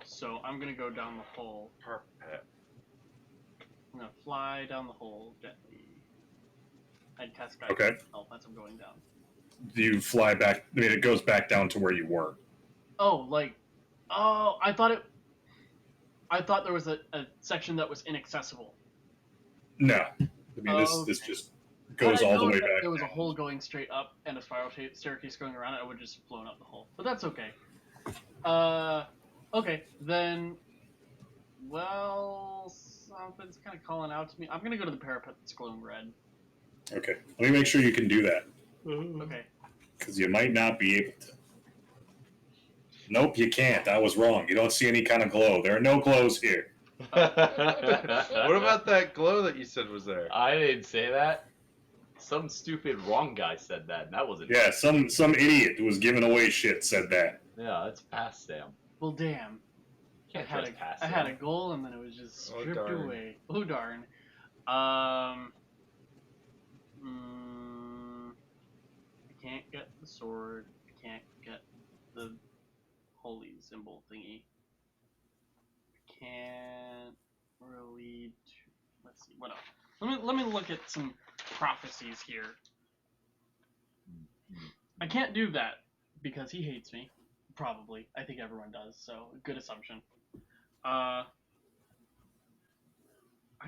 So I'm gonna go down the hole. Parpet. I'm gonna fly down the hole gently. I'd cast guidance. Okay. Oh, that's I'm going down. You fly back. I mean, it goes back down to where you were. Oh, I thought there was a section that was inaccessible. No. I mean, this Okay. just goes all the way back. There was a down. hole going straight up and a spiral staircase going around it. I would have just flown up the hole, but that's okay. Okay then. Well, something's kind of calling out to me. I'm gonna go to the parapet that's glowing red. Okay. Let me make sure you can do that. Okay. Because you might not be able to. Nope, you can't. I was wrong. You don't see any kind of glow. There are no glows here. What about that glow that you said was there? I didn't say that. Some stupid wrong guy said that, and that wasn't. Yeah, some idiot who was giving away shit said that. Yeah, that's past Sam. Well, damn. Can't I trust past had a Sam. goal and then it was just Oh, stripped darn. away. Oh darn. I can't get the sword. I can't get the holy symbol thingy. I can't really. Let's see what else. Let me look at some prophecies here. I can't do that because he hates me. Probably. I think everyone does. So good assumption. I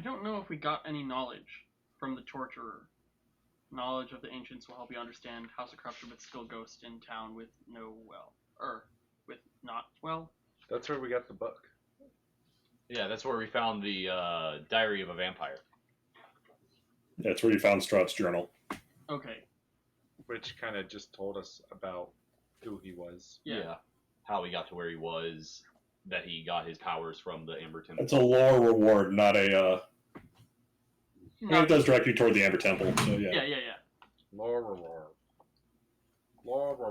don't know if we got any knowledge from the torturer. Knowledge of the ancients will help you understand House of Corruption, but still ghost in town with no well. With not well. That's where we got the book. Yeah, that's where we found the Diary of a Vampire. That's where you found Strahd's journal. Okay. Which kind of just told us about who he was. Yeah. How he got to where he was, that he got his powers from the Amber Temple. It's a lore reward, not a. No, It does direct you toward the Amber Temple, so yeah. yeah. Laura.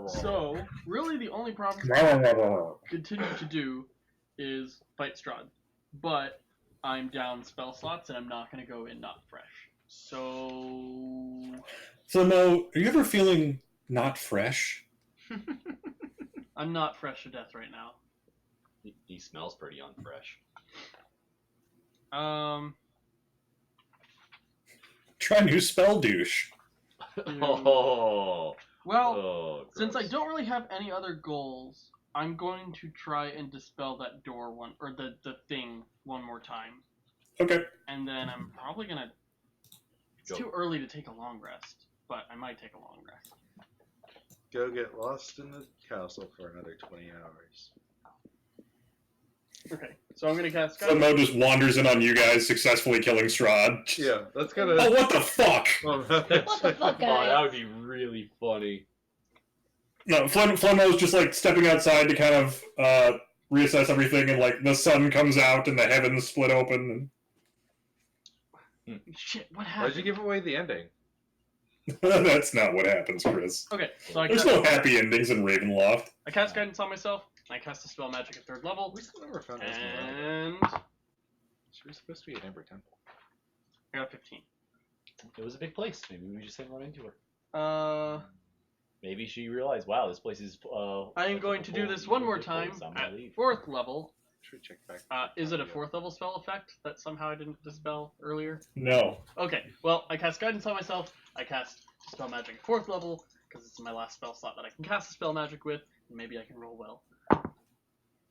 So, really the only problem continue to do is fight Strahd. But I'm down spell slots and I'm not going to go in not fresh. So... So, Mo, are you ever feeling not fresh? I'm not fresh to death right now. He smells pretty unfresh. Try new spell douche. Oh. Well, Oh, since I gross. don't really have any other goals, I'm going to try and dispel that door the thing one more time. Okay. And then I'm probably going to... It's Go. too early to take a long rest, but I might take a long rest. Go get lost in the castle for another 20 hours. Okay, so I'm going to cast... So Mo just wanders in on you guys, successfully killing Strahd. Yeah, that's kind Oh, of. what the fuck? What the fuck, Oh, that guys? would be really funny. No, Mo's just like stepping outside to kind of reassess everything, and like the sun comes out and the heavens split open. Shit, what happened? Why'd you give away the ending? And... That's not what happens, Chris. Okay, so There's no happy endings in Ravenloft. I cast guidance on myself. I cast a spell magic at 3rd level, We still never found this one. and She was supposed to be at Amber Temple. I got 15. It was a big place. Maybe we just didn't run into her. Maybe she realized, wow, this place is. I am going to do this one more time at 4th level. Should we check back? Is it a 4th level spell effect that somehow I didn't dispel earlier? No. Okay, well, I cast guidance on myself. I cast spell magic at 4th level because it's my last spell slot that I can cast a spell magic with, and maybe I can roll well.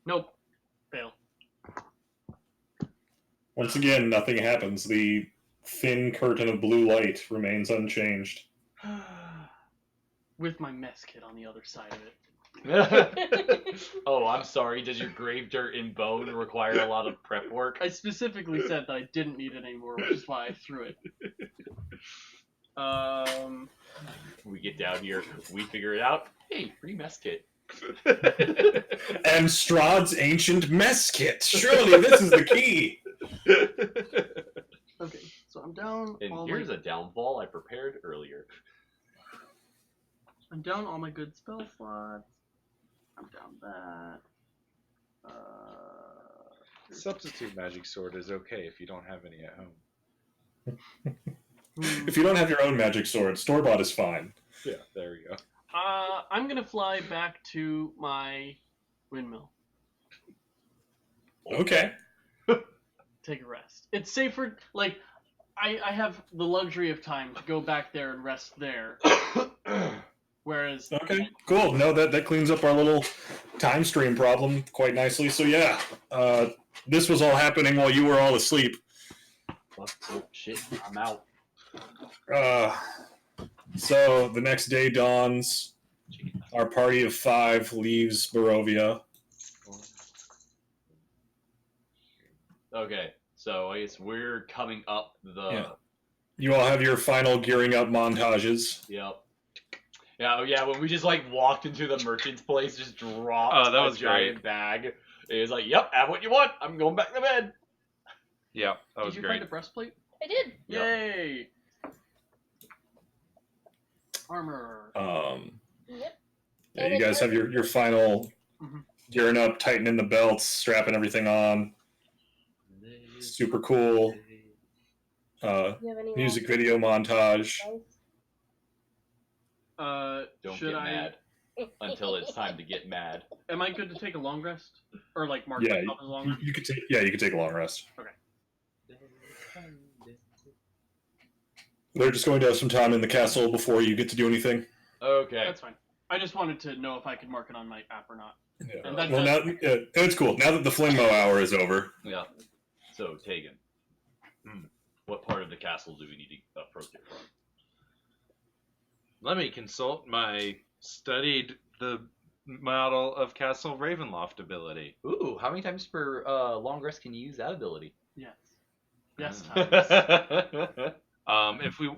Nope, fail. Once again, nothing happens. The thin curtain of blue light remains unchanged. With my mess kit on the other side of it. Oh, I'm sorry. Does your grave dirt and bone require a lot of prep work? I specifically said that I didn't need it anymore, which is why I threw it. We get down here, we figure it out. Hey, free mess kit. And Strahd's ancient mess kit. Surely this is the key. Okay, so I'm down And all here's my, a downfall I prepared earlier. I'm down all my good spell slots. I'm down that. Substitute magic sword is okay if you don't have any at home. If you don't have your own magic sword, store-bought is fine. Yeah, there we go. I'm gonna fly back to my windmill. Okay. Take a rest. It's safer. Like, I have the luxury of time to go back there and rest there. Whereas, Okay, cool. No, that cleans up our little time stream problem quite nicely. So yeah, this was all happening while you were all asleep. Fuck, oh, shit, I'm out. So the next day dawns. Our party of 5 leaves Barovia. Okay, so I guess we're coming up the... Yeah. You all have your final gearing up montages. Yep. Yeah, when we just like walked into the merchant's place, just dropped that was a giant bag. It was like, yep, have what you want. I'm going back to bed. Yeah, that was did you great. find a breastplate? I did. Yep. Yay! Armor. Yep. Yeah, you guys have your final gearing up, tightening the belts, strapping everything on. Super cool. Do you have any Music last video montage. Don't should get I? mad until it's time to get mad. Am I good to take a long rest, or like mark Yeah, myself as a long rest? you could take a long rest. Okay. They're just going to have some time in the castle before you get to do anything. Okay. That's fine. I just wanted to know if I could mark it on my app or not. Yeah. And that Well, now it's cool. Now that the Flinmo hour is over. Yeah. So, Tegan, what part of the castle do we need to approach it from? Let me consult my studied the model of Castle Ravenloft ability. Ooh, how many times per long rest can you use that ability? Yes. Yes. If we,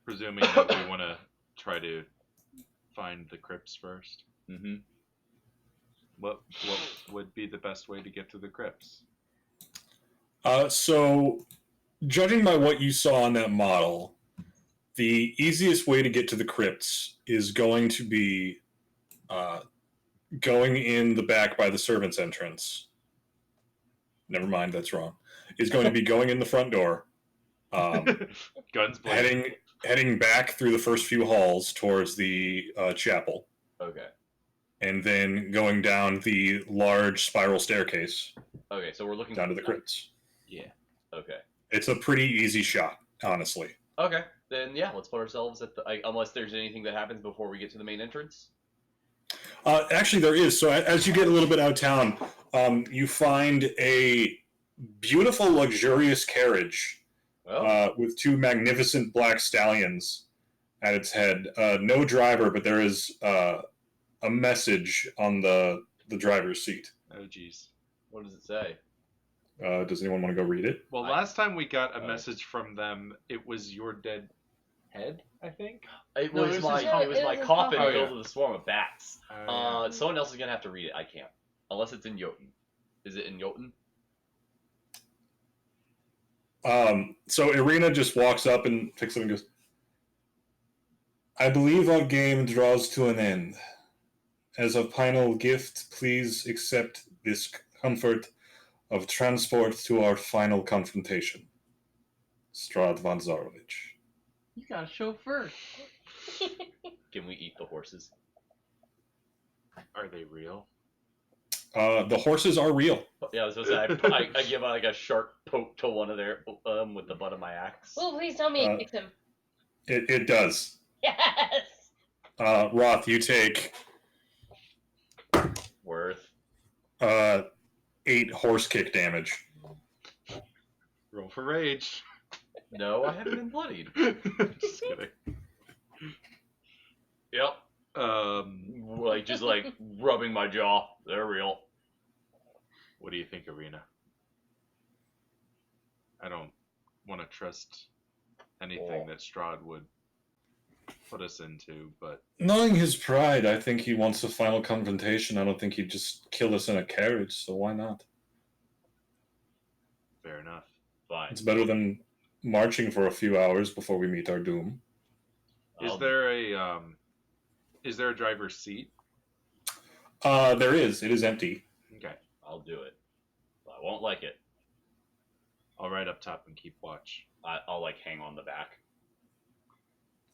presuming that we want to try to find the crypts first, Mm-hmm. what would be the best way to get to the crypts? So, judging by what you saw on that model, the easiest way to get to the crypts is going to be going in the back by the servants' entrance. Never mind, that's wrong. Is going to be going in the front door, Guns blazing. heading back through the first few halls towards the chapel, Okay. and then going down the large spiral staircase Okay, so we're looking down to the crypts. Yeah. Okay. It's a pretty easy shot, honestly. Okay. Then yeah, let's put ourselves at the unless there's anything that happens before we get to the main entrance. Actually, there is. So as you get a little bit out of town, you find a beautiful, luxurious carriage with 2 magnificent black stallions at its head. No driver, but there is a message on the driver's seat. Oh, geez. What does it say? Does anyone want to go read it? Well, last time we got a message from them, it was your dead head, I think. It No, was it was my his- it was it my was his coffin coffin. filled with a swarm of bats. Oh, Someone else is gonna have to read it. I can't, unless it's in Jotun. Is it in Jotun? So Irina just walks up and picks it and goes, I believe our game draws to an end. As a final gift, please accept this comfort of transport to our final confrontation. Strahd von Zarovich. You got a chauffeur. Can we eat the horses? Are they real? The horses are real. Yeah, I was supposed to say, I give like a sharp poke to one of their with the butt of my axe. Oh, please tell me it kicks him. It does. Yes. Roth, you take Worth. 8 horse kick damage. Roll for rage. No, I haven't been bloodied. Just kidding. Yep. Like just like rubbing my jaw. They're real. What do you think, Irina? I don't want to trust anything that Strahd would put us into, but Knowing his pride, I think he wants a final confrontation. I don't think he'd just kill us in a carriage, so why not? fair enough. Fine. It's better than marching for a few hours before we meet our doom. Is there a driver's seat? There is. It is empty. Okay. I'll do it. But I won't like it. I'll ride up top and keep watch. I'll like hang on the back.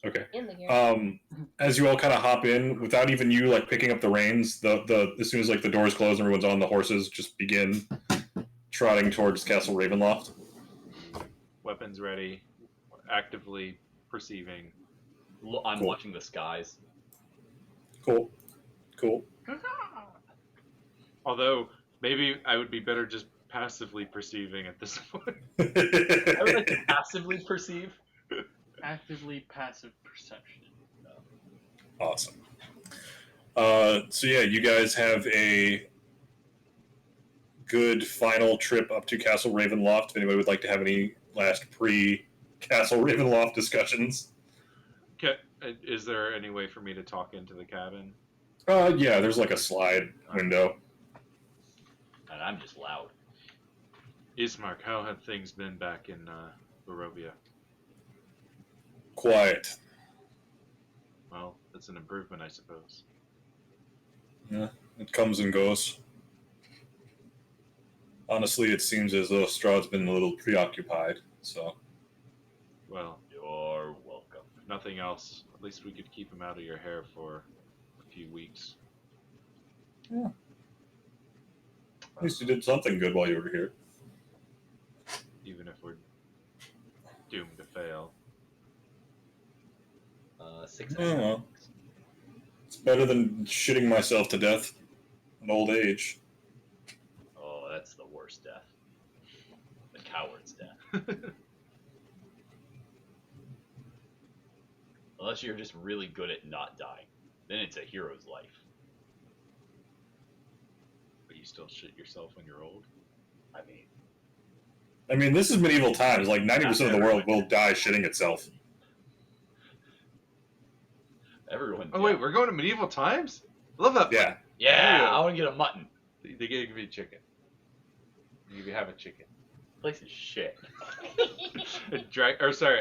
Okay. In the gear. As you all kind of hop in, without even you like picking up the reins, the as soon as like the doors close and everyone's on, the horses just begin trotting towards Castle Ravenloft. Weapons ready, actively perceiving. I'm Cool. watching the skies. Cool. Although maybe I would be better just passively perceiving at this point. I would like to passively perceive. Actively passive perception. Awesome. So yeah, you guys have a good final trip up to Castle Ravenloft. If anybody would like to have any last pre-Castle Ravenloft discussions. Okay. Is there any way for me to talk into the cabin? Yeah, there's like a slide window. And I'm just loud. Ismark, how have things been back in Barovia? Quiet. Well, that's an improvement, I suppose. Yeah, it comes and goes. Honestly, it seems as though Strahd's been a little preoccupied, so... Well, You're welcome. if nothing else, at least we could keep him out of your hair for a few weeks. Yeah. At least you did something good while you were here. Even if we're doomed to fail. 6 Oh, well. It's better than shitting myself to death in old age. Oh, that's the worst death. The coward's death. Unless you're just really good at not dying. Then it's a hero's life. But you still shit yourself when you're old? I mean, this is medieval times. Like, 90% of the world will die shitting itself. Everyone. Oh, wait, we're going to medieval times? I love that. Yeah. Yeah, I want to get a mutton. They gave me chicken. You have a chicken. Place is shit.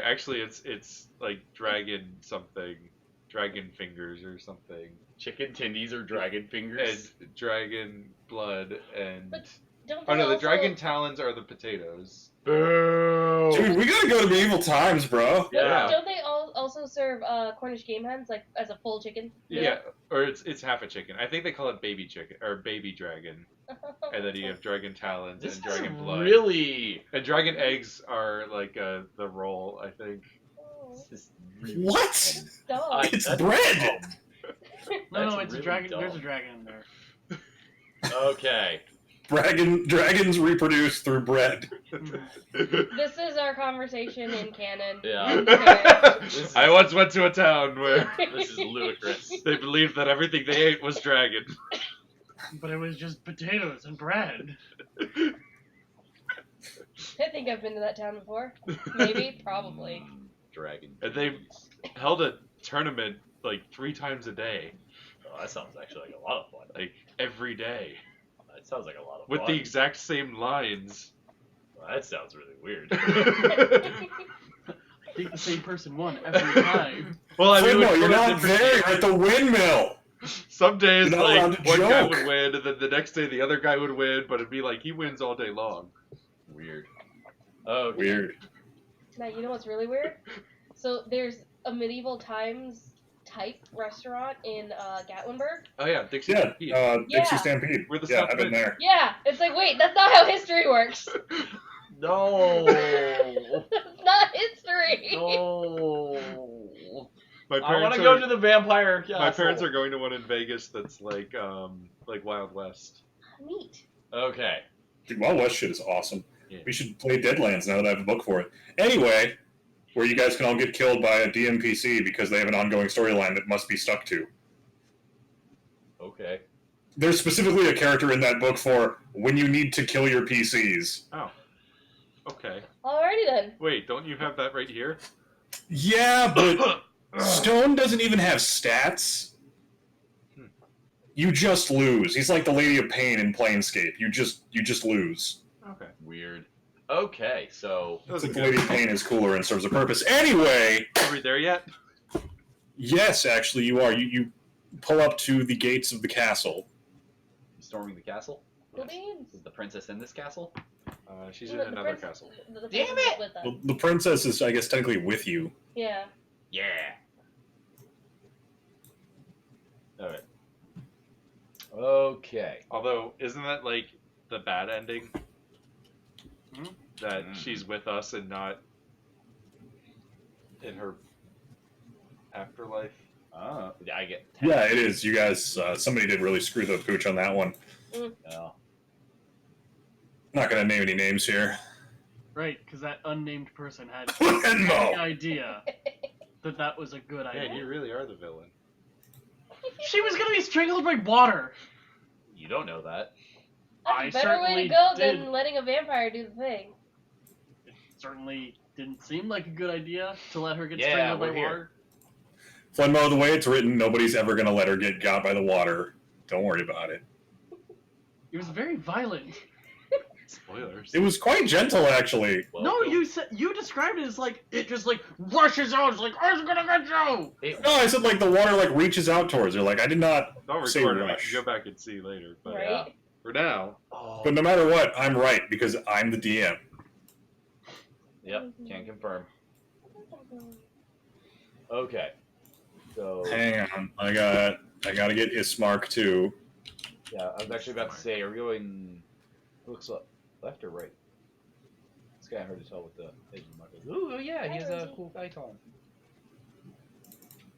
Actually, it's like dragon something, dragon fingers or something, Chicken tendies or dragon fingers. and dragon blood and. But don't Oh they no, the also- dragon talons are the potatoes. Boo! Dude, we gotta go to medieval times, bro. Yeah. Don't they also serve Cornish game hens like as a full chicken? Yeah, or it's half a chicken. I think they call it baby chicken or baby dragon, and then you have dragon talons This and is dragon blood. really. And dragon eggs are like the roll, I think. This is really What? dumb. Dog. It's That's bread. dumb. No, That's it's a really dragon. dumb. There's a dragon in there. Okay. Dragons reproduce through bread. This is our conversation in canon. Yeah. Okay. I once went to a town where This is ludicrous. they believed that everything they ate was dragon. But it was just potatoes and bread. I think I've been to that town before. Maybe, probably. Dragon. And they held a tournament like 3 times a day, Oh, that sounds actually like a lot of fun. like every day, That sounds like a lot of with fun. the exact same lines. Well, that sounds really weird. I think the same person won every time. Well, I mean, no, we you're put it not different- there. You're at the windmill. Some days, You're not like allowed to one guy joke. would win, and then the next day the other guy would win, but it'd be like he wins all day long. Weird. Oh, Weird. Now, you know what's really weird? So, there's a medieval times type restaurant in Gatlinburg. Oh yeah, Dixie Yeah, Stampede. Dixie Yeah. Stampede. We're the Yeah, South I've been Bend. there. Yeah, it's like, wait, that's not how history works. No. That's not history. No. My I want parents to are go to the vampire castle. my parents are going to one in Vegas that's like Wild West. Neat. Okay. Dude, Wild West shit is awesome. Yeah. We should play Deadlands now that I have a book for it. Anyway, where you guys can all get killed by a DMPC because they have an ongoing storyline that must be stuck to. Okay. There's specifically a character in that book for when you need to kill your PCs. Oh, okay. Alrighty then. Wait, don't you have that right here? Yeah, but Stone doesn't even have stats. You just lose. He's like the Lady of Pain in Planescape. You just lose. Okay. Weird. Okay, so That was It's a like the good. Lady of Pain is cooler and serves a purpose. Anyway, Are we there yet? yes, actually, you are. You pull up to the gates of the castle. storming the castle. Cool beans. Is the princess in this castle? She's The in another prince- castle. the Damn prince is it! with us. Well, the princess is, I guess, technically with you. Yeah. Yeah. Okay. Although, isn't that like the bad ending? Hmm? That she's with us and not in her afterlife? I get 10. Yeah, it is. You guys, somebody did really screw the pooch on that one. Yeah. Not going to name any names here. Right, because that unnamed person had Venmo! no idea that was a good idea. Man, you really are the villain. She was gonna be strangled by water. You don't know that. That's a I better way certainly to go did. than letting a vampire do the thing. It certainly didn't seem like a good idea to let her get Yeah, strangled by we're here. water. Flenmo, the way it's written, nobody's ever going to let her get got by the water. Don't worry about it. It was very violent. Spoilers. It was quite gentle, actually. No, you said you described it as like it just like rushes out. It's like I was gonna get you. No, I said like the water like reaches out towards her. Like I did not Don't say record it. We rush. can go back and see later. But Right? for now, But no matter what, I'm right because I'm the DM. Yep, can confirm. Okay. So Hang on, I gotta get Ismark too. yeah, I was actually about to say, are we going? Looks like left or right? It's kind of hard to tell with the edge of the marker. Ooh, yeah, he has a cool icon.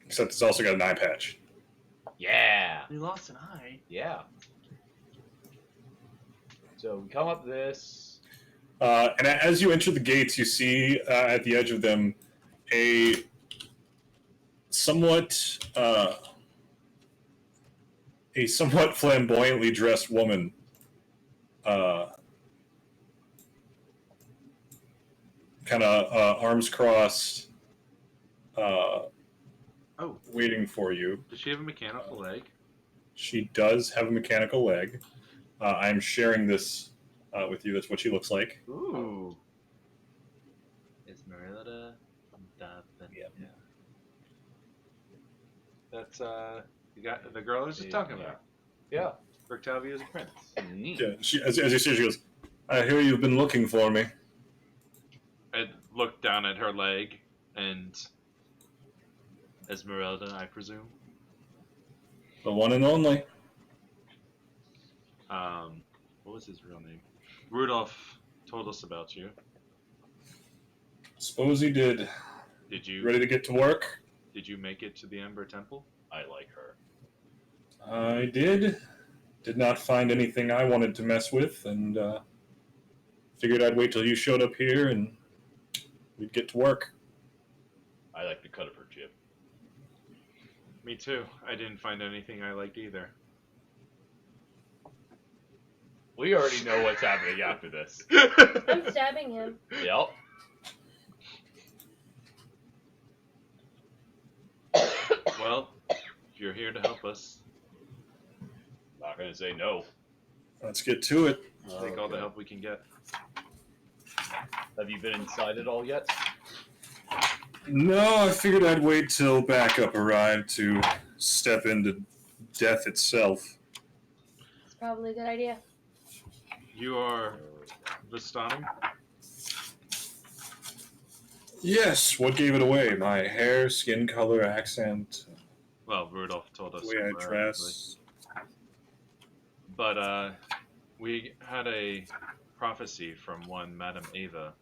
Except it's also got an eye patch. Yeah, He lost an eye. yeah. So we come up this. And as you enter the gates, you see at the edge of them a somewhat flamboyantly dressed woman. Kind of arms crossed, waiting for you. does she have a mechanical leg? She does have a mechanical leg. I'm sharing this with you. That's what she looks like. Ooh. Esmeralda. Yep. Yeah. That's you got the girl I was just talking about. Yeah. Octavia's prince. Neat. Yeah, she, as you see, she goes, I hear you've been looking for me. I looked down at her leg and Esmeralda, I presume. The one and only. What was his real name? Rudolph told us about you. Suppose he did. Did you Ready to get to work? Did you make it to the Ember Temple? I like her. I did. Did not find anything I wanted to mess with, and figured I'd wait till you showed up here and we'd get to work. I like the cut of her jib. Me too. I didn't find anything I liked either. We already know what's happening after this. I'm stabbing him. Yep. Well, if you're here to help us, Not gonna say no. Let's get to it. take all the help we can get. Have you been inside it all yet? No, I figured I'd wait till backup arrived to step into death itself. It's probably a good idea. You are Vistani? Yes, what gave it away? My hair, skin color, accent, Well, Rudolph told us. the way I you were, actually. dress. But we had a prophecy from one Madame Ava.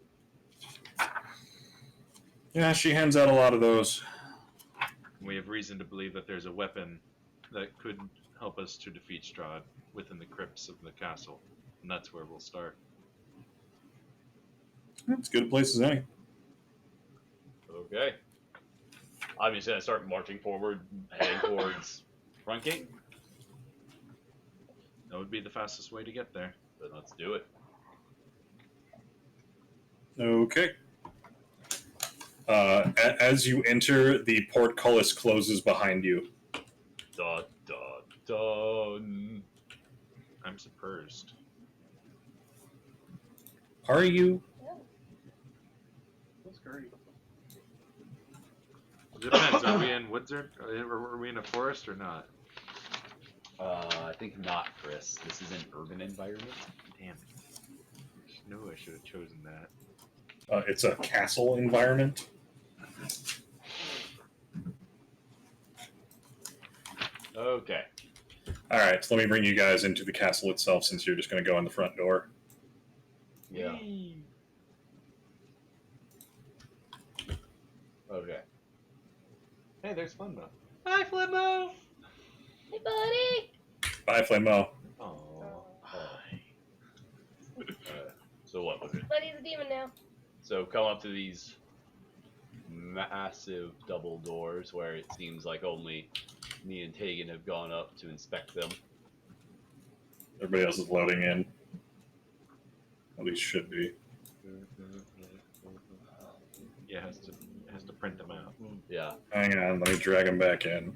Yeah, she hands out a lot of those. We have reason to believe that there's a weapon that could help us to defeat Strahd within the crypts of the castle, and that's where we'll start. It's as good a place as any. Okay. Obviously, I start marching forward, heading towards front gate. That would be the fastest way to get there. Then let's do it. Okay. As you enter, the portcullis closes behind you. Dun, dun, dun. I'm surprised. Are you? That's great. It depends. Are we in woods or are we in a forest or not? I think not, Chris. This is an urban environment. Damn it. I knew I should have chosen that. It's a castle environment. Okay. All right, so let me bring you guys into the castle itself since you're just going to go in the front door. Yeah. Okay. Hey, there's Flemmo. Hi, Flemmo! Hey, buddy. Bye, Flammo. Oh. So what was it? Buddy's a demon now. So come up to these massive double doors where it seems like only me and Tegan have gone up to inspect them. Everybody else is loading in. At least should be. Yeah, has to print them out. Yeah. Hang on, let me drag them back in.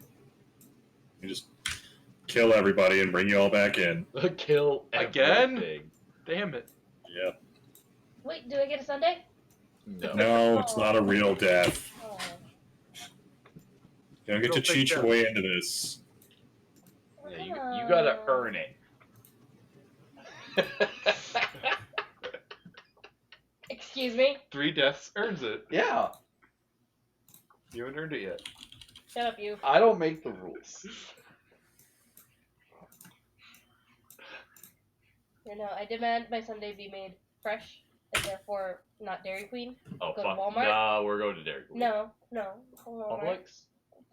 You just kill everybody and bring you all back in. Kill Again? everything. Damn it. Yeah. Wait, do I get a Sunday? No. No, it's not a real death. Oh. You don't get to cheat your way into this. Yeah, you gotta earn it. Excuse me? 3 deaths earns it. Yeah. You haven't earned it yet. Shut up, you. I don't make the rules. No, I demand my Sunday be made fresh, and therefore not Dairy Queen. Oh, Go to fuck. Walmart? Nah, we're going to Dairy Queen. No, Walmart. Publix?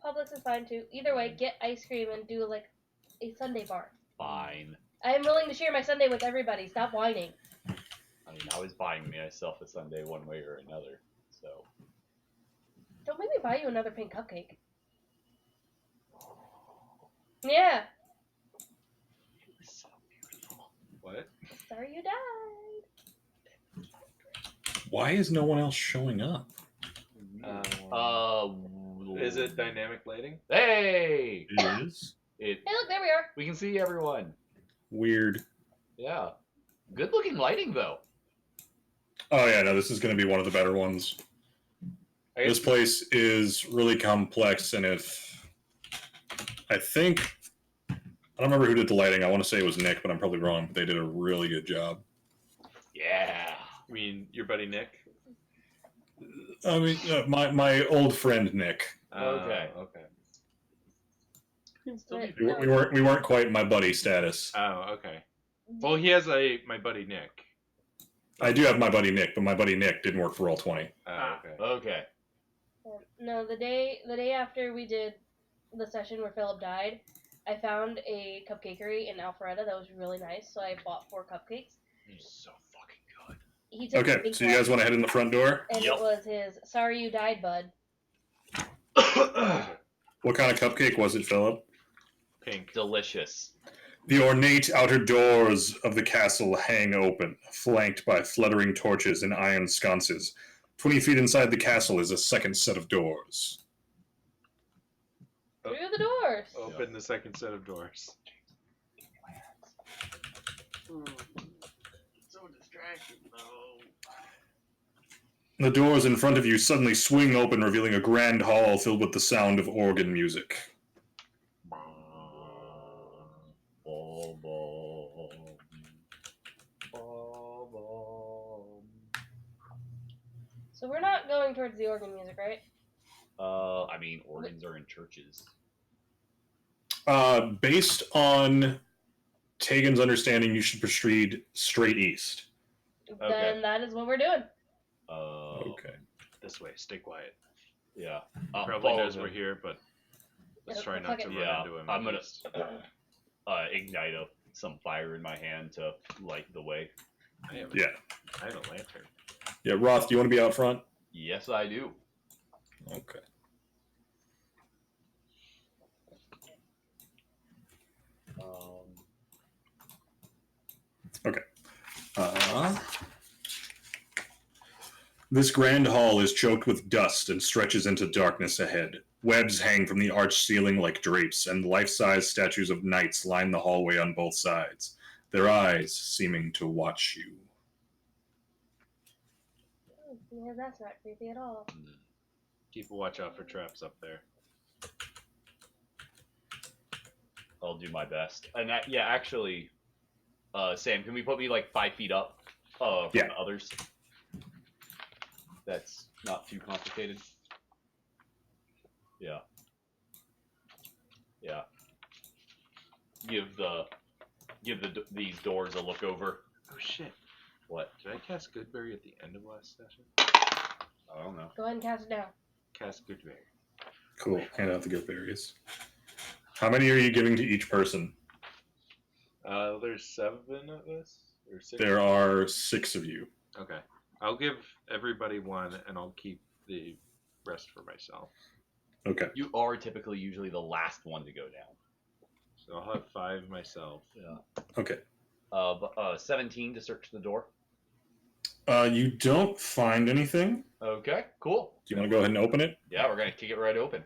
Publix is fine too. Either way, get ice cream and do like a Sunday bar. Fine. I am willing to share my Sunday with everybody. Stop whining. I mean, I was buying myself a Sunday one way or another, so. Don't make me buy you another pink cupcake. Yeah. So beautiful. What? Sorry you died. Why is no one else showing up? Is it dynamic lighting? Hey! It is? It. Hey, look, there we are. We can see everyone. Weird. Yeah. Good looking lighting, though. Oh, yeah, no, this is going to be one of the better ones. I guess This place is really complex, and I think, I don't remember who did the lighting. I want to say it was Nick, but I'm probably wrong. But they did a really good job. Yeah. You mean your buddy Nick? I mean, my old friend Nick. Okay. Okay. Wait, We weren't quite my buddy status. Oh, okay. Well, he has my buddy Nick. I do have my buddy Nick, but my buddy Nick didn't work for Roll20. Oh, okay. Okay. No, the day after we did the session where Philip died, I found a cupcakery in Alpharetta that was really nice, so I bought 4 cupcakes. So fucking good. He took the Okay, pink so you guys want to head in the front door? and Yep. it was his "Sorry you died, bud." What kind of cupcake was it, Philip? Pink. Delicious. The ornate outer doors of the castle hang open, flanked by fluttering torches and iron sconces. 20 feet inside the castle is a second set of doors. Oh. Through the doors. Open the second set of doors. So distracted, though. The doors in front of you suddenly swing open, revealing a grand hall filled with the sound of organ music. So we're not going towards the organ music, right? I mean, organs are in churches. Based on Tegan's understanding, you should proceed straight east. Then that is what we're doing. Okay. This way. Stay quiet. Yeah. Probably follow knows them. we're here, but let's Yeah, try not fuck to it. run Yeah, into him. I'm gonna Just- ignite some fire in my hand to light the way. I have Yeah. I have a lantern. Yeah, Roth, do you want to be out front? Yes, I do. Okay. Okay. This grand hall is choked with dust and stretches into darkness ahead. Webs hang from the arched ceiling like drapes, and life-size statues of knights line the hallway on both sides, their eyes seeming to watch you. Yeah, that's not creepy at all. Keep a watch out for traps up there. I'll do my best. And that, yeah, actually, Sam, can we put me like 5 feet up from Yeah. the others? That's not too complicated. Yeah. Yeah. these doors a look over. Oh shit! What? Did I cast Goodberry at the end of last session? I don't know. Go ahead and cast it down. Cast Goodberry. Cool. Hand out the good berries. How many are you giving to each person? There's 7 of us or 6. There are 6 of you. Okay, I'll give everybody one, and I'll keep the rest for myself. Okay. You are typically usually the last one to go down. So I'll have 5 myself. Yeah. Okay. 17 to search the door. You don't find anything. Okay, cool. Do you want to go ahead and open it? Yeah, we're gonna kick it right open.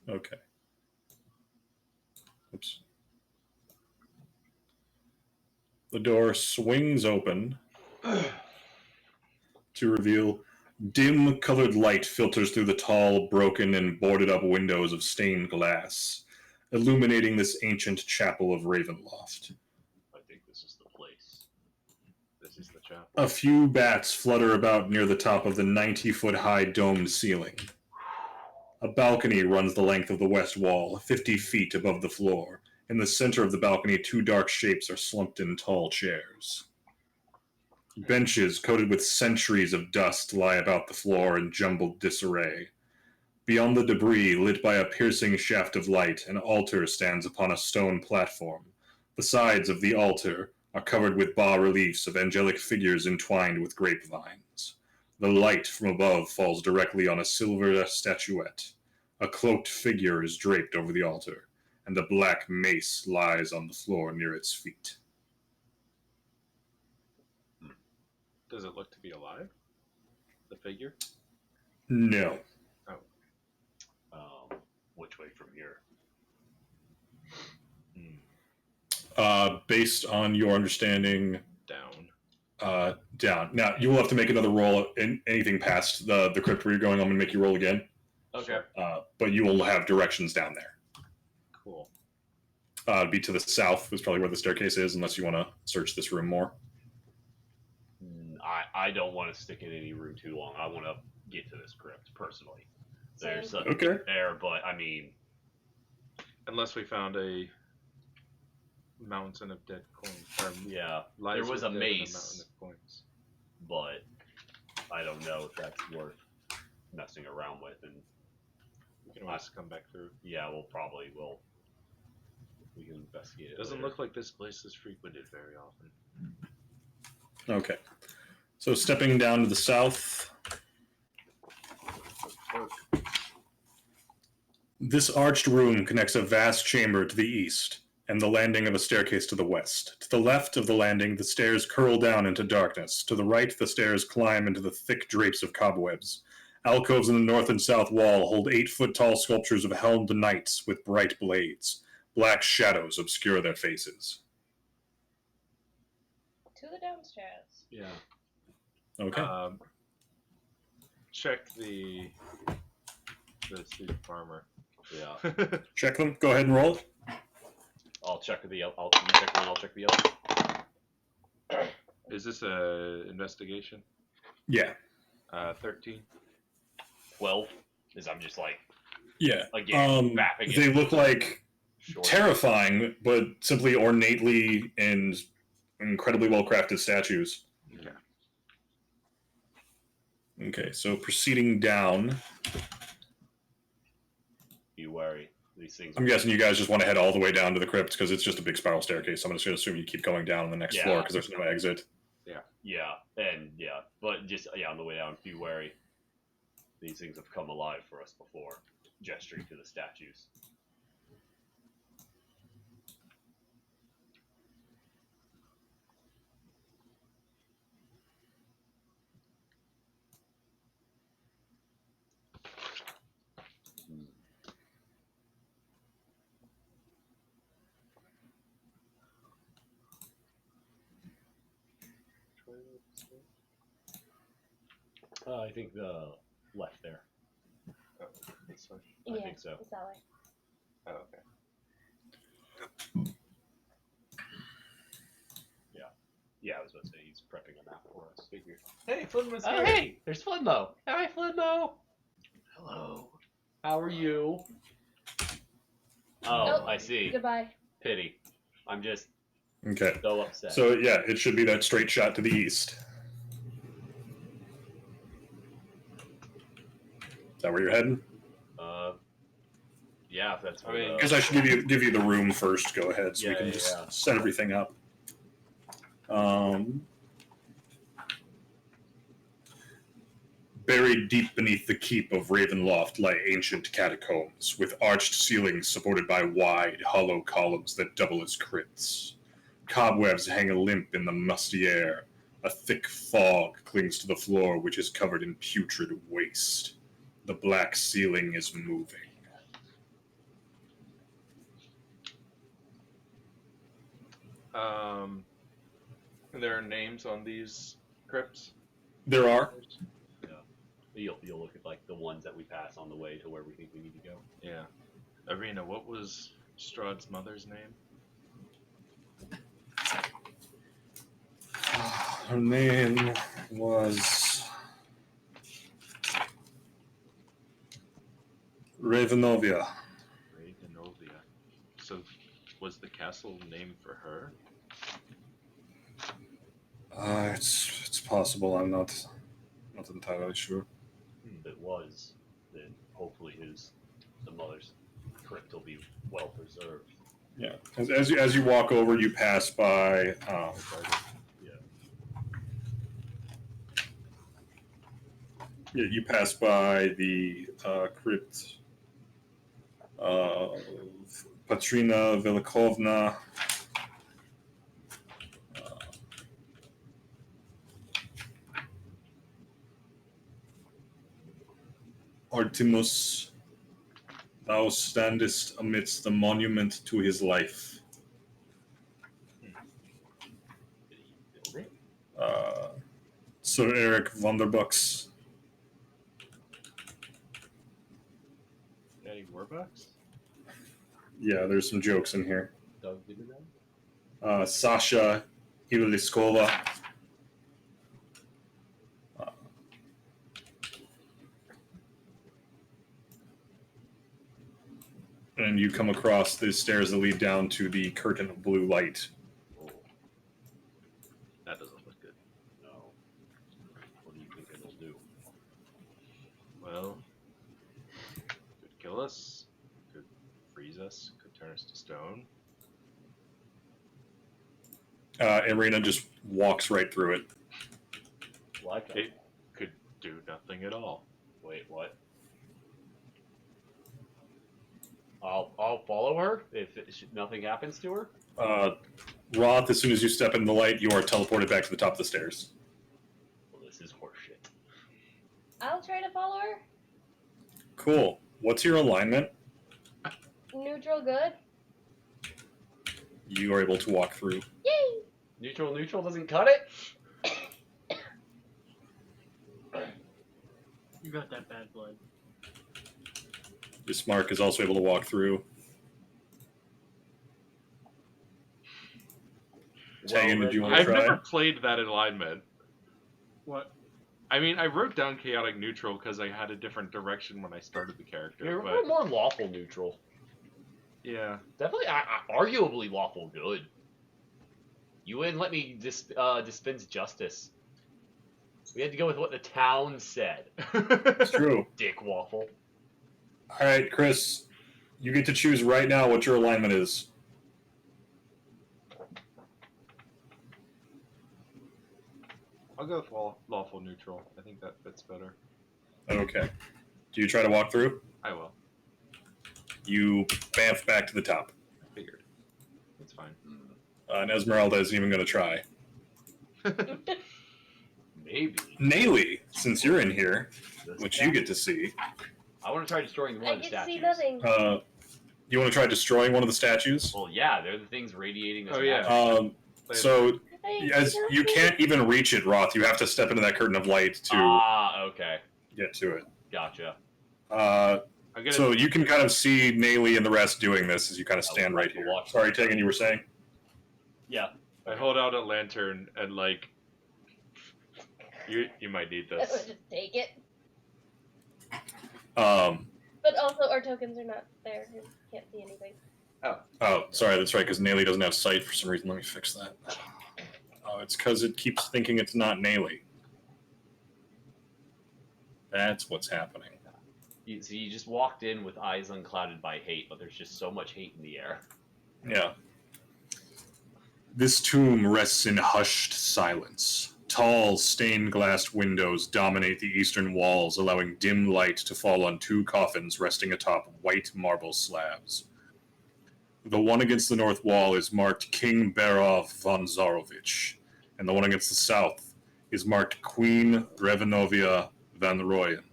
Okay. Oops. The door swings open to reveal dim colored light filters through the tall, broken, and boarded up windows of stained glass, illuminating this ancient chapel of Ravenloft. I think this is the place. This is the chapel. A few bats flutter about near the top of the 90-foot-high domed ceiling. A balcony runs the length of the west wall, 50 feet above the floor. In the center of the balcony, 2 dark shapes are slumped in tall chairs. Benches coated with centuries of dust lie about the floor in jumbled disarray. Beyond the debris, lit by a piercing shaft of light, an altar stands upon a stone platform. The sides of the altar are covered with bas-reliefs of angelic figures entwined with grapevines. The light from above falls directly on a silver statuette. A cloaked figure is draped over the altar, and a black mace lies on the floor near its feet. Does it look to be alive? The figure? No. Which way from here? Based on your understanding, Down. down. Now, you will have to make another roll in anything past the crypt where you're going. I'm going to make you roll again. Okay. But you will have directions down there. Cool. It'd be to the south is probably where the staircase is, unless you want to search this room more. I don't want to stick in any room too long. I want to get to this crypt personally. There's a Okay. there, but I mean, Unless we found a mountain of dead coins. yeah, Lies there was a within mountain mace, of coins. but I don't know if that's worth messing around with. And We can always come back through. yeah, we can investigate it. Doesn't later. look like this place is frequented very often. Okay. So stepping down to the south, this arched room connects a vast chamber to the east and the landing of a staircase to the west. To the left of the landing, the stairs curl down into darkness. To the right, the stairs climb into the thick drapes of cobwebs. Alcoves in the north and south wall hold 8-foot-tall sculptures of helmed knights with bright blades. Black shadows obscure their faces. To the downstairs. Yeah. Okay. Check the suit farmer. Yeah, Check them. Go ahead and roll it. I'll check the. You check one. I'll check the other. Is this a investigation? Yeah. 13. 12. Is I'm just like Yeah. again mapping it. They look like Short. terrifying, but simply ornately and incredibly well-crafted statues. Okay. Okay, so proceeding down, Be wary. These things. I'm guessing you guys just want to head all the way down to the crypt because it's just a big spiral staircase. So I'm just going to assume you keep going down on the next Yeah. floor because there's no exit. But just on the way down, be wary. These things have come alive for us before, gesturing to the statues. I think the left there. Oh, this one. I Yeah, think so. it's that way. Oh, okay. Yeah, I was about to say he's prepping a map for us. Figured. Hey, Flinmo's Oh, here. hey! There's Flinmo! Hi, Flinmo! Hello. How are you? Oh, I see. Goodbye. Pity. I'm just Okay. so upset. So yeah, it should be that straight shot to the east. Is that where you're heading? Yeah, if that's I where mean, I guess I should give you the room first. Go ahead, so we Yeah, can yeah, just yeah. set everything up. Buried deep beneath the keep of Ravenloft lie ancient catacombs, with arched ceilings supported by wide, hollow columns that double as crypts. Cobwebs hang limp in the musty air. A thick fog clings to the floor, which is covered in putrid waste. The black ceiling is moving. There are names on these crypts. There are. You'll look at like the ones that we pass on the way to where we think we need to go. Yeah. Arena, what was Strahd's mother's name? Her name was Ravenovia. Ravenovia. So, was the castle named for her? It's possible. I'm not entirely sure. If it was, then hopefully the mother's crypt will be well preserved. Yeah. As you walk over, you pass by. Yeah, you pass by the crypt of Patrina Velikovna. Artemus, thou standest amidst the monument to his life. Did he build it? Sir Eric Vonderbucks. Daddy Warbucks? Yeah, there's some jokes in here. Doug Dividend? Sasha Iveliskova. And you come across the stairs that lead down to the curtain of blue light. Oh, That doesn't look good. no. What do you think it'll do? Well, could kill us, could freeze us, could turn us to stone. Irina just walks right through it. Like It could do nothing at all. Wait, what? I'll follow her if nothing happens to her. Roth, as soon as you step in the light, you are teleported back to the top of the stairs. Well, this is horseshit. I'll try to follow her. Cool. What's your alignment? Neutral good. You are able to walk through. Yay! Neutral doesn't cut it. You got that bad blood. Bismarck is also able to walk through. Tegan, did you want to I've try? never played that alignment. What? I mean, I wrote down chaotic neutral because I had a different direction when I started the character. You're but more lawful neutral. yeah, Definitely, arguably lawful good. You wouldn't let me dispense justice. We had to go with what the town said. It's true. Dick waffle. All right, Chris, you get to choose right now what your alignment is. I'll go with lawful neutral. I think that fits better. Okay. Do you try to walk through? I will. You bamf back to the top. I figured. It's fine. And Esmeralda isn't even going to try. Maybe. Nayli, since you're in here, This which guy- you get to see, I want to try destroying one I of the get to statues. see nothing. you want to try destroying one of the statues? Well, yeah, they're the things radiating. This Oh, yeah. magic. So, I as don't you think- can't even reach it, Roth. You have to step into that curtain of light to Okay. get to it. Gotcha. I'm gonna. So you can kind of see Nayli and the rest doing this as you kind of stand right here. Watch. Sorry, Tegan, you were saying? Yeah. I hold out a lantern and like. You might need I would this. just take it. Um, But also, our tokens are not there. You can't see anything. Oh, sorry, that's right, because Naily doesn't have sight for some reason. Let me fix that. Oh, it's because it keeps thinking it's not Naily. That's what's happening. So you just walked in with eyes unclouded by hate, but there's just so much hate in the air. Yeah. This tomb rests in hushed silence. Tall, stained-glass windows dominate the eastern walls, allowing dim light to fall on two coffins resting atop white marble slabs. The one against the north wall is marked King Berov von Zarovich, and the one against the south is marked Queen Revenovia van Royen.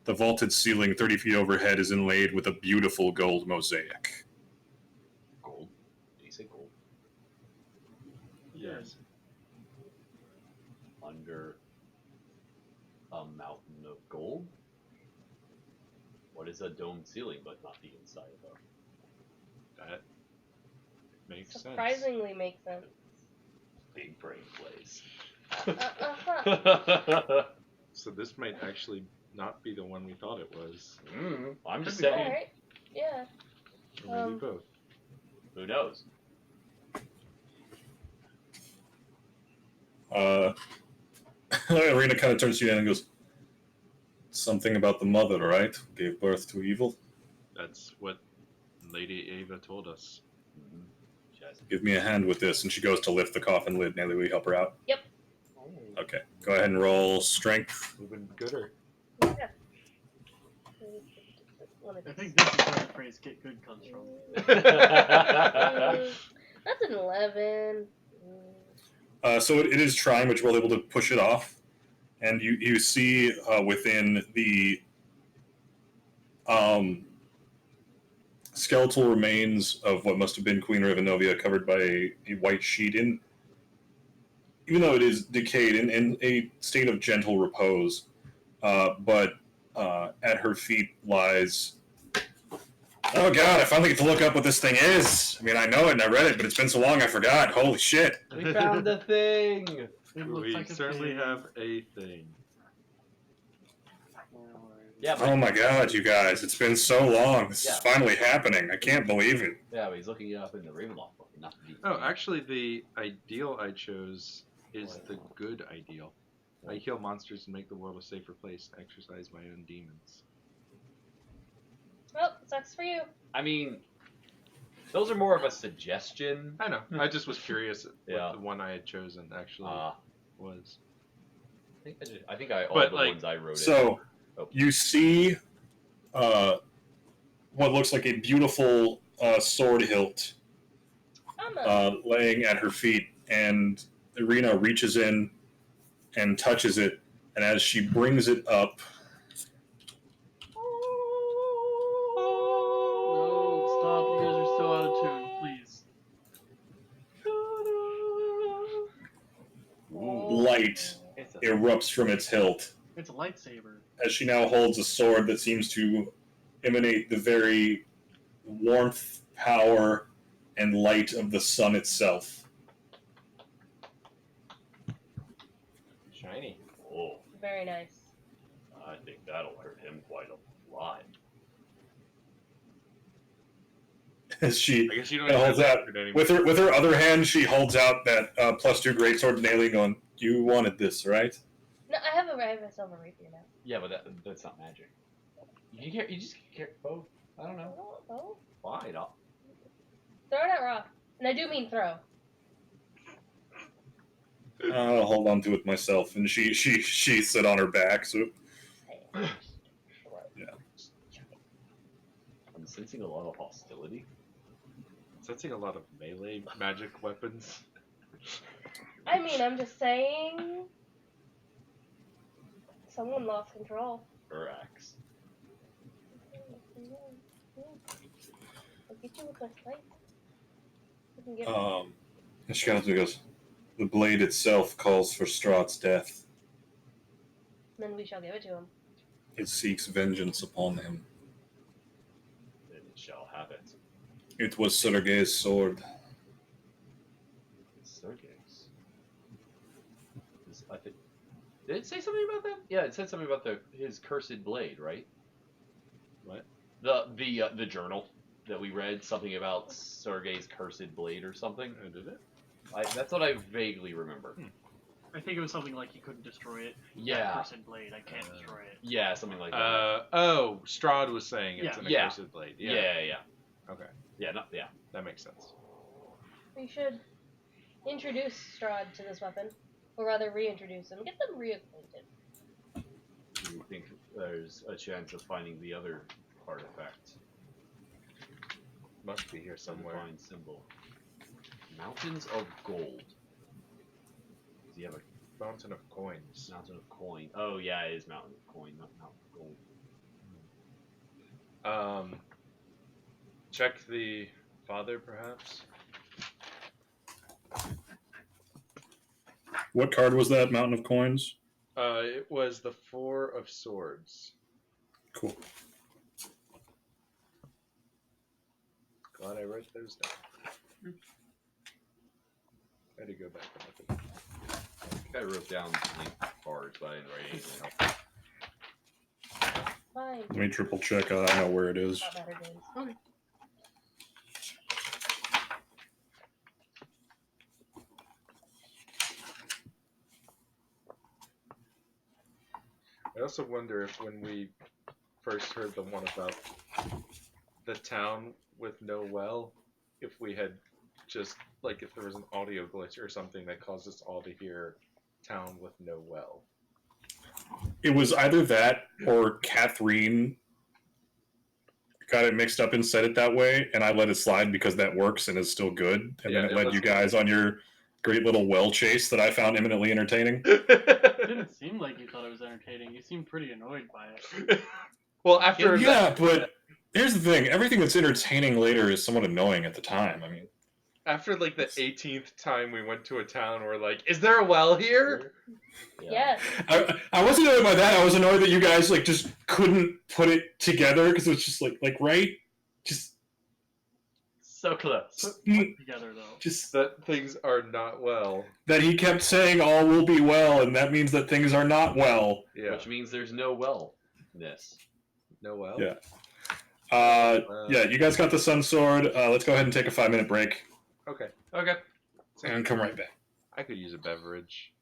The vaulted ceiling 30 feet overhead is inlaid with a beautiful gold mosaic. Gold? Did you say gold? Yes. Under a mountain of gold? What is a domed ceiling but not the inside of a That makes sense. Surprisingly makes sense. big brain place? So this might actually not be the one we thought it was. I'm just Could be saying. Alright. Yeah. Or maybe both. Who knows? Irina kind of turns to you and goes, something about the mother, right? Gave birth to evil? That's what Lady Ava told us. Give me a hand with this. And she goes to lift the coffin lid. Nelly, will you help her out? Yep. Okay. Go ahead and roll strength. Even gooder. Yeah. I think this is where the phrase "get good" comes from. That's an 11. So it is trying, but you're able to push it off. And you see within the skeletal remains of what must have been Queen Ravenovia covered by a white sheet, even though it is decayed, in a state of gentle repose. But at her feet lies... Oh god, I finally get to look up what this thing is. I mean, I know it and I read it, but it's been so long I forgot. Holy shit. We found the thing! It looks We like a certainly thing. have a thing. Yeah, but, Oh my god, you guys, it's been so long. This is finally happening. I can't believe it. yeah, but he's looking it up in the Ravenloft book, not the Oh, actually, the ideal I chose is the good ideal. I heal monsters and make the world a safer place and exercise my own demons. Well, sucks for you. I mean, those are more of a suggestion. I know. I just was curious Yeah. what the one I had chosen actually was. I think all But, the like, ones I wrote. So, Oh. you see what looks like a beautiful sword hilt laying at her feet, and Irina reaches in and touches it, and as she brings it up... No, stop! You guys are so out of tune. Please. light erupts from its hilt, It's a lightsaber. as she now holds a sword that seems to emanate the very warmth, power, and light of the sun itself. Shiny. Oh, Very nice. I think that'll hurt him quite a lot. As she I guess you don't holds have out that anymore. with her other hand, she holds out that +2 greatsword, nailing, going, "You wanted this, right?" No, I have a silver rapier now. Yeah, but that's not magic. You just care both. I don't know. Oh, Why not? throw it at Rock. And I do mean throw. I'll hold on to it myself, and she sheaths it on her back. So I'm sensing a lot of hostility. Sensing a lot of melee magic weapons. I mean, I'm just saying. Someone lost control. Her axe. I'll get you with my slice. You can get and she kind of goes, "The blade itself calls for Strahd's death. then we shall give it to him. It seeks vengeance upon him. Then it shall have it. It was Sergei's sword. Sergei's. I think. Did it say something about that? Yeah, it said something about his cursed blade, right? What? The journal. that we read something about Sergei's cursed blade or something. Oh, did it? That's what I vaguely remember. I think it was something like you couldn't destroy it. Yeah. That cursed blade, I can't destroy it. Yeah, something like that. Oh, Strahd was saying it's an Yeah. accursed blade. Yeah. Okay, Yeah. that makes sense. We should introduce Strahd to this weapon, or rather reintroduce him, get them reacquainted. Do you think there's a chance of finding the other artifact? Must be here somewhere. Undefined symbol. Mountains of gold. Does he have a Mountain of coins. mountain of coin? Oh yeah, it is mountain of coin, not mountain of gold. Check the father, perhaps. What card was that? Mountain of Coins? It was the Four of Swords. Cool. Glad I wrote those down. I had to go back and look at them. I think I wrote down link cards, but I didn't write anything else. Fine. Let me triple check. I know where it is. Not better days. I also wonder if when we first heard the one about the town with no well, if we had just, like, if there was an audio glitch or something that caused us all to hear town with no well. It was either that or Catherine got it mixed up and said it that way, and I let it slide because that works and is still good. And Yeah, then it it led was you good. guys on your great little well chase that I found eminently entertaining. It didn't seem like you thought it was entertaining. You seemed pretty annoyed by it. Well, after Yeah, but here's the thing. Everything that's entertaining later is somewhat annoying at the time. I mean, after like the 18th time we went to a town, we're like, "Is there a well here?" Yes. I wasn't annoyed by that. I was annoyed that you guys like just couldn't put it together because it was just like right, just So close. Together though. just That things are not well. that he kept saying all will be well, and that means that things are not well. Yeah. Which means there's no wellness. No well. Yeah. Yeah, you guys got the Sun Sword. Let's go ahead and take a 5-minute break Okay. and come right back. I could use a beverage.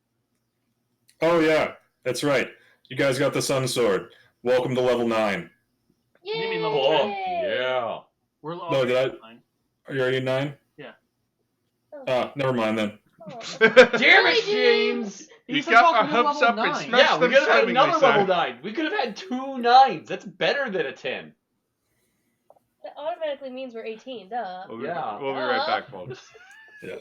Oh yeah, that's right. You guys got the Sun Sword. Welcome to level 9. Yay! You mean level Oh, 10? yeah. We're No, already did I- at 9. Are you already 9? Yeah. Never mind then. Oh, Damn it, James! You said got welcome our to hopes level up and 9. smashed Yeah, we them could have had swimmingly, another sir. level 9. We could have had 2 9s. That's better than a 10. that automatically means we're 18, duh. We'll Yeah. be right back, folks. Yeah.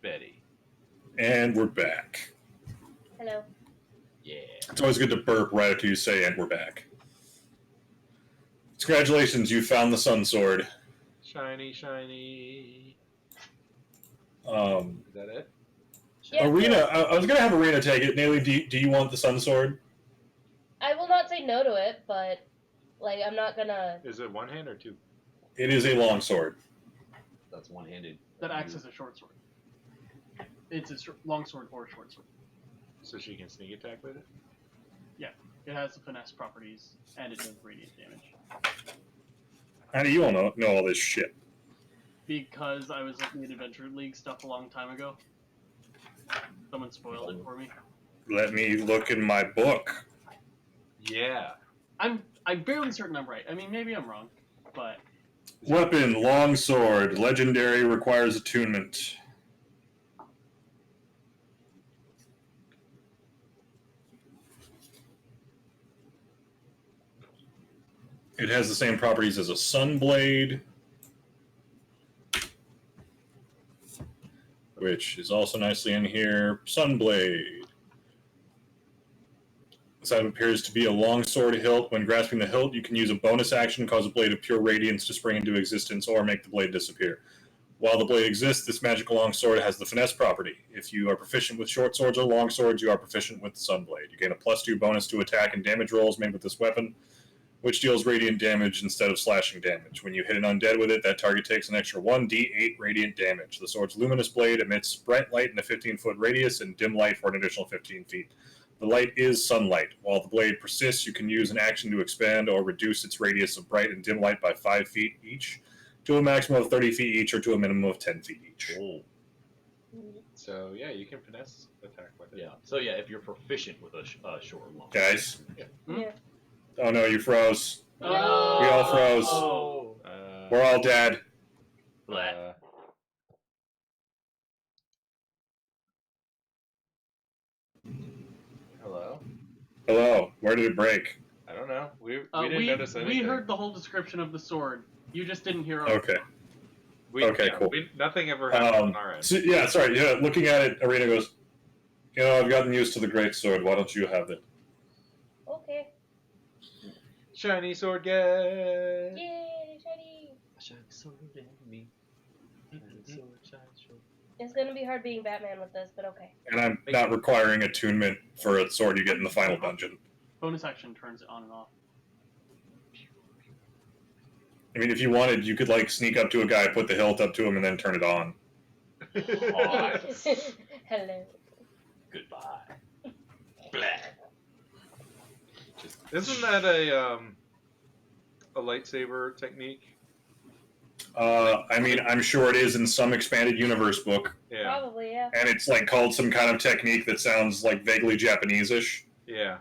Betty. And we're back. Hello. Yeah. It's always good to burp right after you say, and we're back. Congratulations, you found the Sun Sword. Shiny, shiny. Um, Is that it? Yeah, Arena, sure. I was going to have Arena take it. Naily, do you want the Sun Sword? I will not say no to it, but like I'm not gonna. Is it one hand or two? It is a long sword. That's one-handed. That acts as a short sword. It's a long sword or a short sword. So she can sneak attack with it? It has the finesse properties, and it does radiant damage. How do you all know all this shit? Because I was looking at Adventure League stuff a long time ago. Someone spoiled it for me. Let me look in my book. Yeah. I'm fairly certain I'm right. I mean, maybe I'm wrong, but Weapon, long sword, legendary, requires attunement. It has the same properties as a Sunblade, which is also nicely in here. Sunblade. This item appears to be a longsword hilt. When grasping the hilt, you can use a bonus action, cause a blade of pure radiance to spring into existence, or make the blade disappear. While the blade exists, this magical longsword has the finesse property. If you are proficient with short swords or long swords, you are proficient with the Sunblade. You gain a +2 bonus to attack and damage rolls made with this weapon, which deals radiant damage instead of slashing damage. When you hit an undead with it, that target takes an extra 1d8 radiant damage. The sword's luminous blade emits bright light in a 15-foot radius and dim light for an additional 15 feet. The light is sunlight. While the blade persists, you can use an action to expand or reduce its radius of bright and dim light by 5 feet each, to a maximum of 30 feet each, or to a minimum of 10 feet each. Oh. So, yeah, you can finesse attack with it. Yeah. So yeah, if you're proficient with a short or long. Guys? Yeah. Oh no, you froze. Oh. We all froze. Oh. We're all dead. Bleh. Hello? Hello. Where did it break? I don't know. We didn't notice anything. we heard the whole description of the sword. You just didn't hear. Okay. Yeah, cool. Nothing ever happened on our end. So, yeah, sorry. Yeah, looking at it, Arena goes, I've gotten used to the great sword. Why don't you have it? Okay. Shiny sword get. Yay, shiny. Shine sword in me. Shine sword, shine sword. It's gonna be hard being Batman with this, but okay. And I'm not requiring attunement for a sword you get in the final dungeon. Bonus action turns it on and off. I mean, if you wanted, you could, sneak up to a guy, put the hilt up to him, and then turn it on. Hot. Hello. Goodbye. Bleh. Isn't that a lightsaber technique? I mean, I'm sure it is in some expanded universe book. Yeah. Probably, yeah. And it's, called some kind of technique that sounds, vaguely Japanese-ish. Yeah.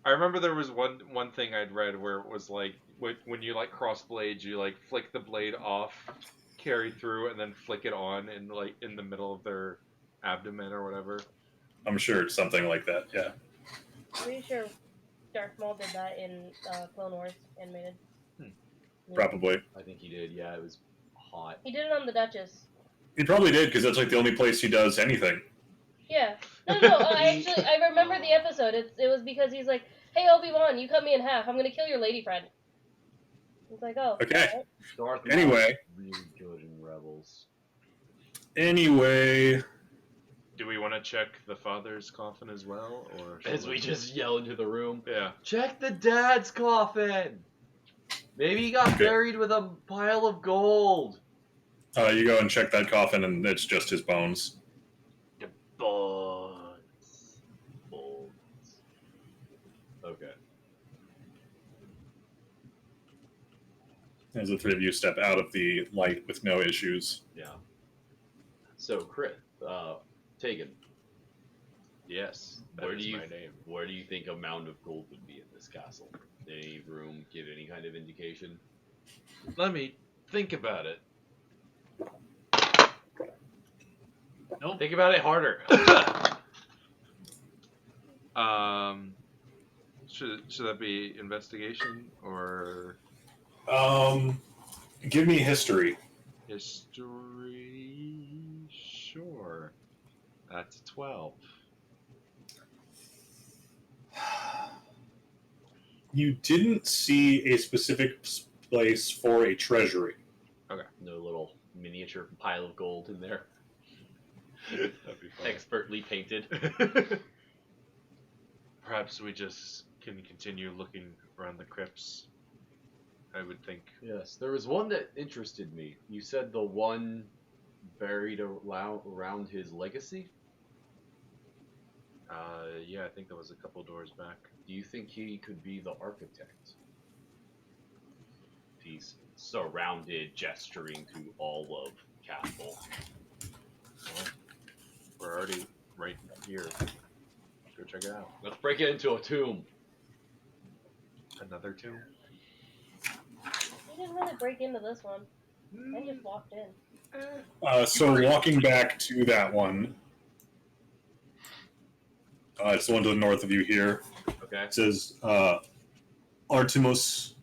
I remember there was one thing I'd read where it was when you cross blades, you flick the blade off, carry through, and then flick it on in the middle of their abdomen or whatever. I'm sure it's something like that, yeah. Pretty sure Darth Maul did that in Clone Wars animated. Yeah. Probably. I think he did. Yeah, it was hot. He did it on the Duchess. He probably did, because that's, the only place he does anything. Yeah. No. I remember the episode. It was because he's like, "Hey Obi-Wan, you cut me in half. I'm gonna kill your lady friend." It's like, oh. Okay. Right. Darth Anyway. Maul was really good in Rebels. Anyway. Do we want to check the father's coffin as well, or As we just yell into the room, Yeah. check the dad's coffin. Maybe he got buried with a pile of gold. You go and check that coffin, and it's just his bones. The bones. Okay. As the three of you step out of the light with no issues. Yeah. So, Chris, Tegan, Yes. That where is do you my name. where do you think a mound of gold would be in this castle? Any room give any kind of indication? Let me think about it. Nope. Think about it harder. Should that be investigation or Give me history. history? Sure. That's 12. You didn't see a specific place for a treasury. No little miniature pile of gold in there. That'd be fun. Expertly painted. Perhaps we just can continue looking around the crypts. I would think. Yes, there was one that interested me. You said the one buried around his legacy? Yeah, I think that was a couple doors back. Do you think he could be the architect? He's surrounded, gesturing to all of Castle. Well, we're already right here. Go check it out. Let's break it into a tomb. Another tomb? We didn't really break into this one. I just walked in. So walking back to that one, it's the one to the north of you here. Okay. It says, Artemus,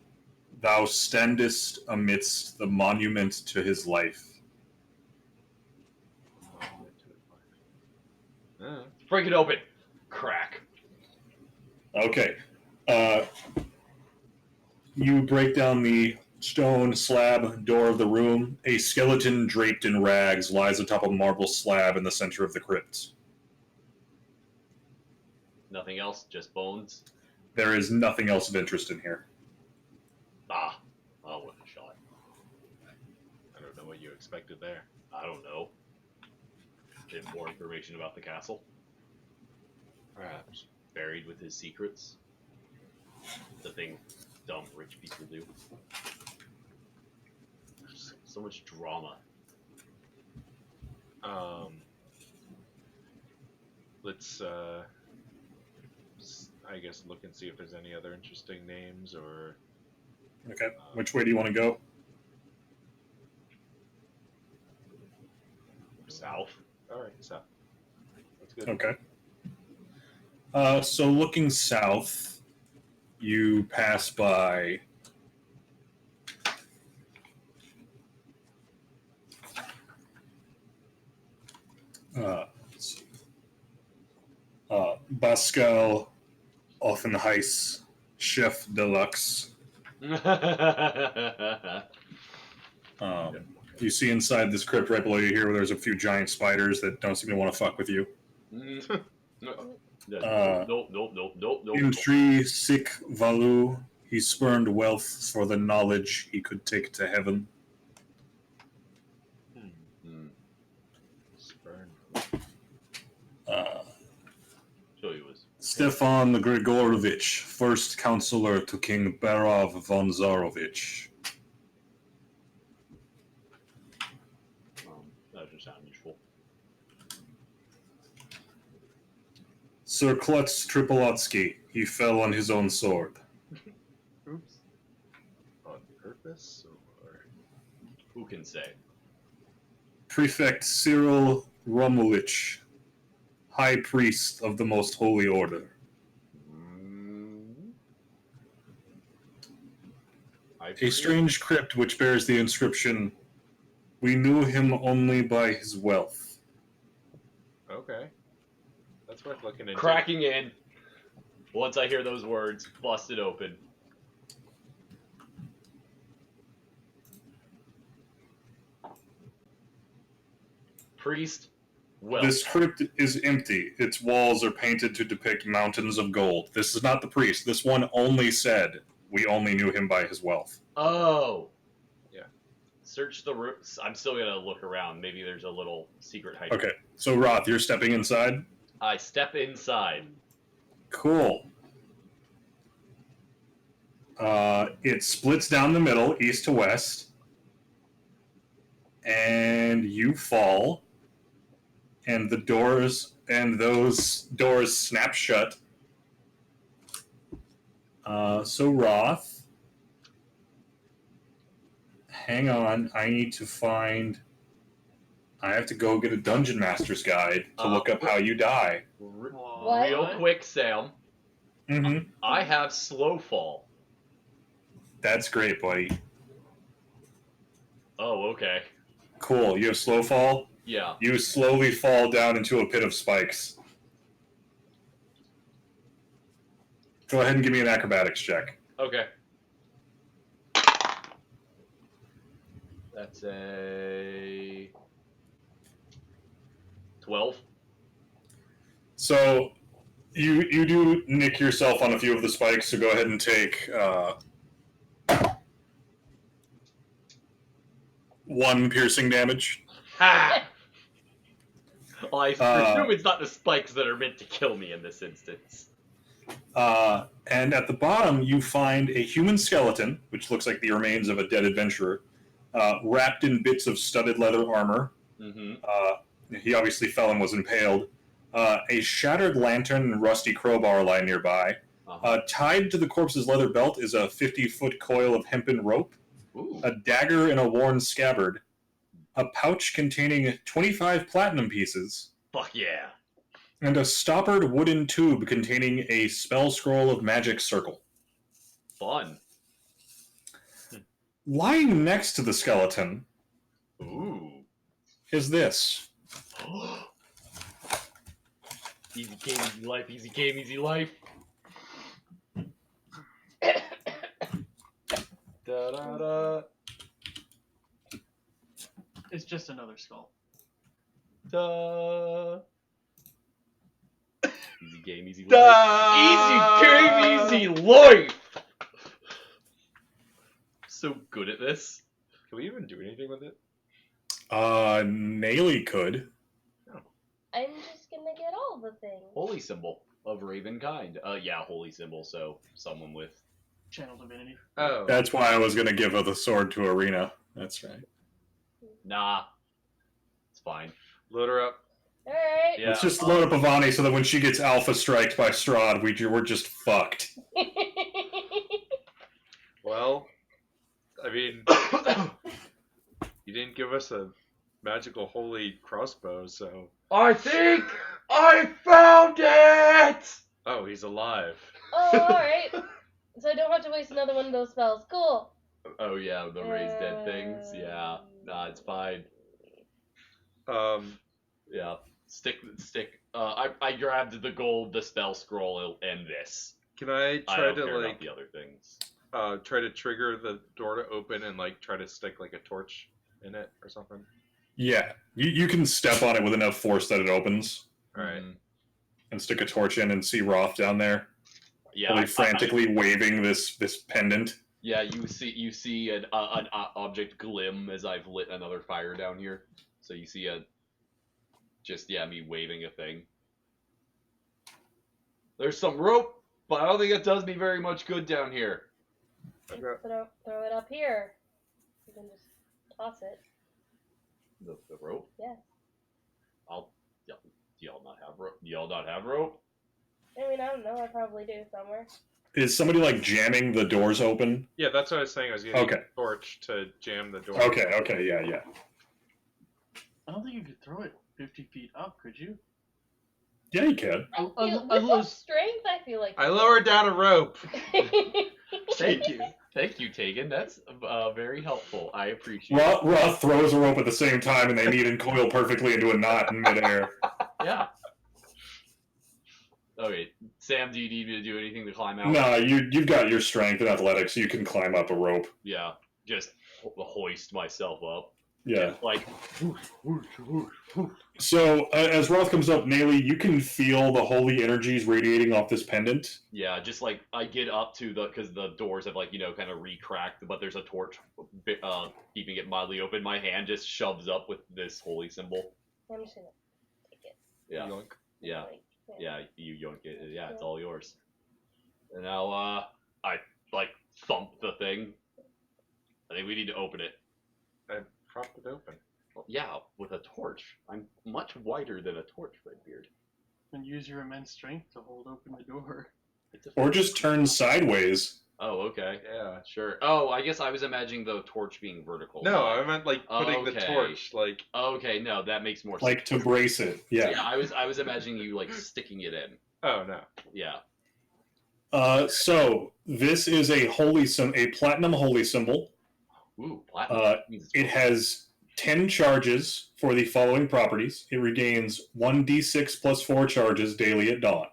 thou standest amidst the monument to his life. Let's break it open. Crack. Okay. You break down the stone slab door of the room. A skeleton draped in rags lies atop a marble slab in the center of the crypt. Nothing else, just bones. There is nothing else of interest in here. Ah, oh, what a shot. I don't know what you expected there. I don't know. Get more information about the castle. Perhaps. Buried with his secrets. The thing dumb rich people do. So much drama. Let's I guess look and see if there's any other interesting names or. Okay. Which way do you want to go? South. All right, so that's good. Okay. So looking south, you pass by let's see. Pascal Offenheis, Chef Deluxe. You see inside this crypt right below you here where there's a few giant spiders that don't seem to want to fuck with you. No. Nope. In tree sick Valu, he spurned wealth for the knowledge he could take to heaven. Spurned. So he was. Stefan Grigorovich, first counselor to King Barov von Zarovich. That doesn't sound useful. Sir Klutz Tripolotsky, he fell on his own sword. Oops. On purpose, or Who can say? Prefect Cyril Romulich, High Priest of the Most Holy Order. A strange crypt which bears the inscription, "We knew him only by his wealth." okay, that's worth looking into. Cracking in. Once I hear those words, busted open. Priest, well. This crypt is empty. Its walls are painted to depict mountains of gold. This is not the priest. This one only said, "We only knew him by his wealth." Oh. Yeah. Search the rooms. I'm still gonna look around. Maybe there's a little secret hiding. Okay, so Roth, you're stepping inside? I step inside. Cool. It splits down the middle, east to west, and you fall, and the doors and those doors snap shut. So Roth, hang on, I have to go get a Dungeon Master's Guide to look up how you die. What? Real quick, Sam. Mm-hmm. I have slow fall. That's great, buddy. Oh, okay. Cool. You have slow fall? Yeah. You slowly fall down into a pit of spikes. Go ahead and give me an acrobatics check. Okay. That's a 12. So you do nick yourself on a few of the spikes, so go ahead and take 1 piercing damage. Ha! Well, I Uh, presume it's not the spikes that are meant to kill me in this instance. And at the bottom, you find a human skeleton, which looks like the remains of a dead adventurer, wrapped in bits of studded leather armor. Mm-hmm. He obviously fell and was impaled. A shattered lantern and rusty crowbar lie nearby. Tied to the corpse's leather belt is a 50-foot coil of hempen rope, Ooh. a dagger in a worn scabbard, a pouch containing 25 platinum pieces, Fuck yeah. and a stoppered wooden tube containing a spell scroll of magic circle. Fun. Lying next to the skeleton Ooh. is this. Easy game, easy life, easy game, easy life. Da-da-da. It's just another skull. Da. Easy game, easy life. Da! Easy game, easy life! So good at this. Can we even do anything with it? Naily could. I'm just gonna get all the things. Holy symbol of raven kind. Yeah, holy symbol, so someone with... Channel divinity. Oh. That's why I was going to give her the sword to Arena. That's right. Nah. It's fine. Load her up. Alright. Yeah. Let's just load up Avani so that when she gets alpha striked by Strahd, we're just fucked. Well, I mean, you didn't give us a magical holy crossbow, so... I think I found it! Oh, he's alive. Oh, alright. So I don't have to waste another one of those spells. Cool. Oh yeah, the raised dead things. Yeah. Nah, it's fine. Yeah. Stick. I grabbed the gold, the spell scroll, and this. Can I I try don't to, care like, about the other things. try to trigger the door to open and, like, try to stick, like, a torch in it or something? Yeah. You can step on it with enough force that it opens Alright. and stick a torch in and see Roth down there. Yeah. Really frantically waving this pendant. Yeah, you see an object glim as I've lit another fire down here. So you see me waving a thing. There's some rope, but I don't think it does me very much good down here. Okay. Throw it up here. You can just toss it. The rope? Yeah. Do y'all not have rope? Do y'all not have rope? I mean, I don't know. I probably do somewhere. Is somebody like jamming the doors open? Yeah, that's what I was saying. I was going to Okay. use a torch to jam the door. Okay, yeah. I don't think you could throw it 50 feet up, could you? Yeah, you can. With enough strength, I feel like. I lowered down a rope. Thank you. Thank you, Tegan. That's very helpful. I appreciate it. Roth throws a rope at the same time, and they meet and coil perfectly into a knot in midair. Yeah. Okay, Sam, do you need me to do anything to climb out? No, you've got your strength and athletics, so you can climb up a rope. Yeah, just hoist myself up. Yeah. Like, So as Roth comes up, Naily, you can feel the holy energies radiating off this pendant. yeah, just like I get up to because the doors have kind of re-cracked, but there's a torch keeping it mildly open. My hand just shoves up with this holy symbol. I'm just gonna take it. Yeah, Yoink. yeah, Like, yeah. You yoink it. Yeah, it's all yours. And now I thump the thing. I think we need to open it. I propped it open. Well, yeah, with a torch. I'm much wider than a torch, Redbeard. And use your immense strength to hold open the door. Or just turn sideways. Oh, okay. Yeah. Sure. Oh, I guess I was imagining the torch being vertical. No, I meant like putting the Okay. torch, like... Okay, no, that makes more Like sense. to brace it. Yeah. Yeah, I was imagining you like sticking it in. Oh, no. Yeah. So this is a platinum holy symbol. Ooh, platinum. Means it's It has 10 charges for the following properties. It regains 1d6 plus 4 charges daily at dawn.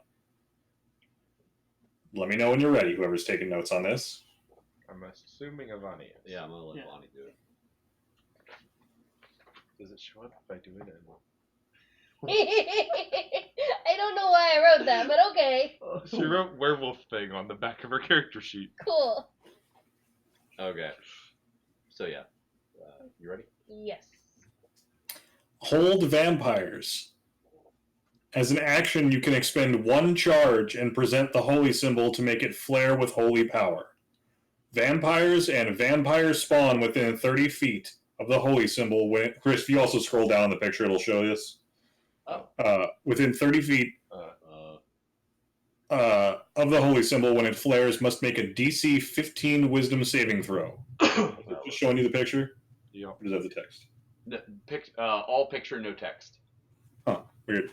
Let me know when you're ready, whoever's taking notes on this. I'm assuming Avani is. Yeah, I'm gonna let Yeah. Lonnie do it. Does it show up if I do it? I don't know why I wrote that, but okay. She wrote werewolf thing on the back of her character sheet. Cool. Okay. So yeah, you ready? Yes. Hold vampires. As an action, you can expend 1 charge and present the holy symbol to make it flare with holy power. Vampires and vampires spawn within 30 feet of the holy symbol. When Chris, if you also scroll down the picture, it'll show this. Oh. Within 30 feet of the holy symbol, when it flares, must make a DC 15 Wisdom saving throw. Just showing you the picture. Yeah. Or does it have the text? All picture, no text. Huh. Weird.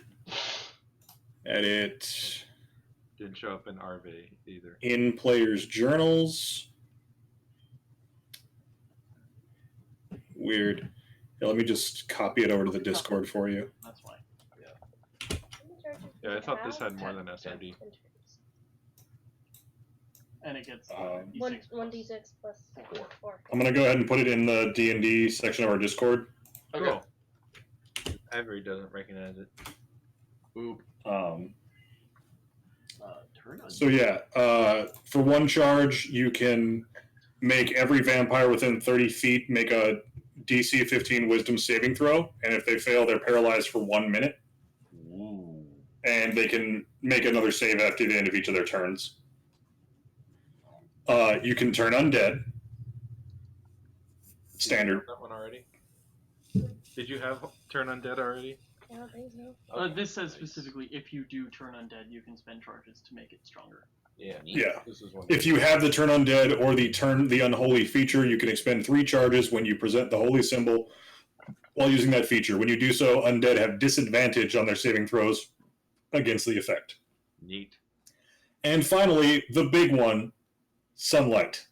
Edit. Didn't show up in RV either. In players' journals. Weird. Yeah, let me just copy it over to the Discord for you. That's why. Yeah, I thought this had more than SRD. And it gets D6 one d6 plus 4. I'm gonna go ahead and put it in the D&D section of our Discord. Okay. Cool. Avery doesn't recognize it. Oop. Turn on. So yeah, for 1 charge, you can make every vampire within 30 feet make a DC 15 Wisdom saving throw, and if they fail, they're paralyzed for 1 minute. Ooh. And they can make another save after the end of each of their turns. You can turn undead. Standard. That one already? Did you have Turn Undead already? I don't think so. This says specifically if you do turn undead, you can spend charges to make it stronger. Yeah. Yeah. This is one. If you have the turn undead or the turn the unholy feature, you can expend 3 charges when you present the holy symbol while using that feature. When you do so, undead have disadvantage on their saving throws against the effect. Neat. And finally, the big one, sunlight.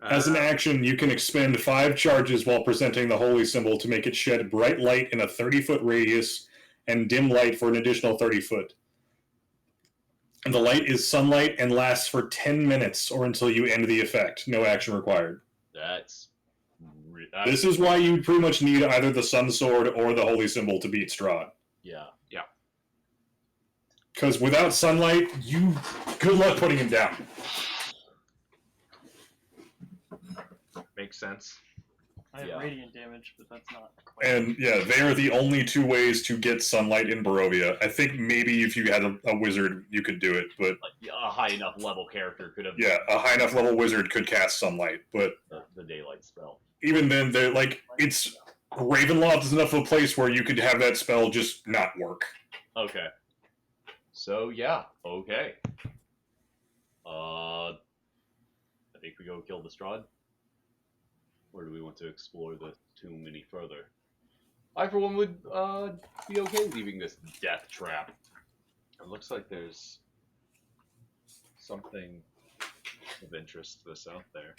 As an action, you can expend 5 charges while presenting the holy symbol to make it shed bright light in a 30-foot radius and dim light for an additional 30 foot. And the light is sunlight and lasts for 10 minutes or until you end the effect. No action required. That's This is why you pretty much need either the sun sword or the holy symbol to beat Strahd. Yeah. Because without sunlight, good luck putting him down. Makes sense. I have Yeah. radiant damage, but that's not quite. And yeah, they are the only 2 ways to get sunlight in Barovia. I think maybe if you had a wizard, you could do it, but Like a high enough level character could have. yeah, a high enough level wizard could cast sunlight. But The daylight spell. even then, they're like, it's Ravenloft is enough of a place where you could have that spell just not work. Okay. So yeah. Okay. I think we go kill the Strahd. Or do we want to explore the tomb any further? I, for one, would be okay leaving this death trap. It looks like there's something of interest to the south there.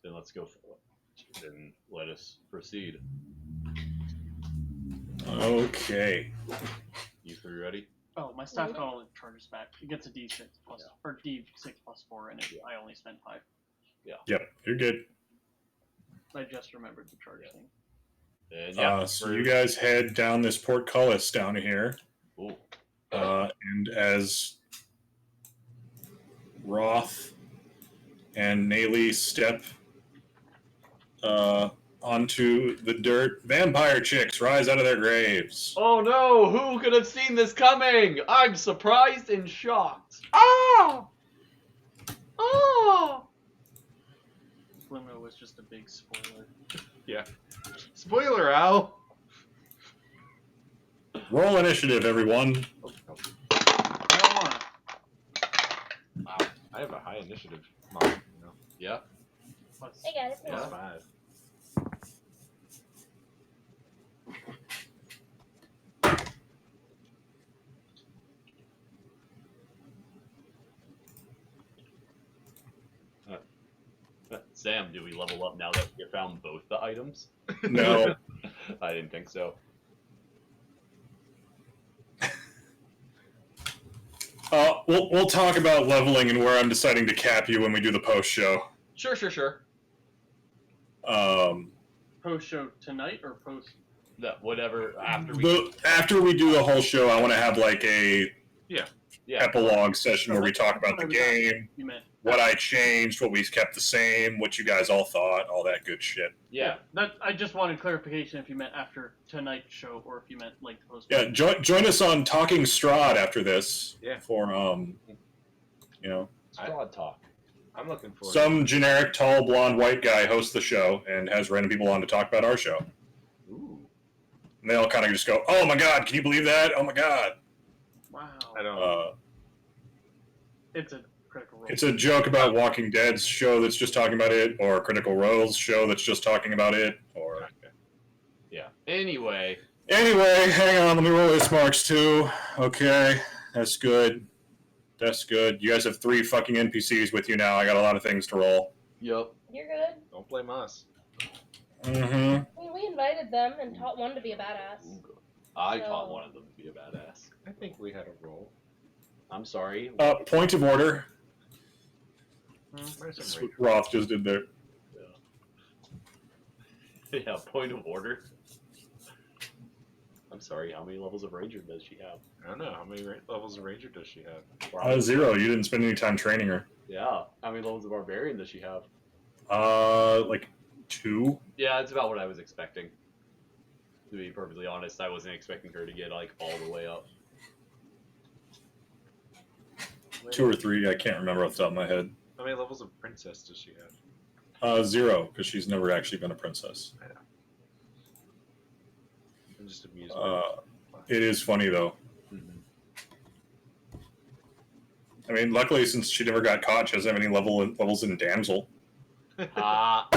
Then let's go for it. Then let us proceed. Okay. You 3 ready? Oh, my staff got all the charges back. It gets a D6 plus, or D6 plus 4, and I only spent 5. Yep, you're good. I just remembered the charge thing. And yeah. So you guys head down this portcullis down here. Ooh. And as Roth and Nayli step onto the dirt, vampire chicks rise out of their graves. Oh no! Who could have seen this coming? I'm surprised and shocked. Oh! Oh! Limo was just a big spoiler. Yeah. Spoiler, Al! Roll initiative, everyone. I don't wanna. Wow. I have a high initiative mark, you know. Yeah. Plus, I got it. Plus Yeah. 5. Sam, do we level up now that we have found both the items? No. I didn't think so. We'll talk about leveling and where I'm deciding to cap you when we do the post show. Sure. Post show tonight or post? No, whatever. After After we do the whole show, I want to have like a yeah. epilogue session where we talk about the game, You meant what I changed, what we kept the same, what you guys all thought, all that good shit. Yeah. That I just wanted clarification if you meant after tonight's show or if you meant like the post. Yeah, join us on Talking Strahd after this. Yeah. For you know, Strahd talk. I'm looking forward. some generic tall blonde white guy hosts the show and has random people on to talk about our show. Ooh. And they all kind of just go, "Oh my god, can you believe that? Oh my god." Wow. I don't. It's a critical role. It's a joke about Walking Dead's show that's just talking about it, or Critical Role's show that's just talking about it, or... Yeah. Anyway. Anyway, hang on, let me roll this marks too. Okay, that's good. That's good. You guys have 3 fucking NPCs with you now. I got a lot of things to roll. Yup. You're good. Don't blame us. Mm-hmm. I mean, we invited them and taught one to be a badass. I So- taught one of them to be a badass. I think we had a roll. I'm sorry. Point of order. Where's That's some what Roth just did there. Yeah, point of order. I'm sorry, how many levels of Ranger does she have? I don't know. How many levels of Ranger does she have? 0. You didn't spend any time training her. Yeah. How many levels of Barbarian does she have? Like 2. Yeah, it's about what I was expecting. To be perfectly honest, I wasn't expecting her to get like all the way up. 2 or 3. I can't remember off the top of my head. How many levels of Princess does she have? 0, because she's never actually been a princess. I'm just amused. It is funny though. I mean, luckily since she never got caught, she doesn't have any levels in Damsel. Ah.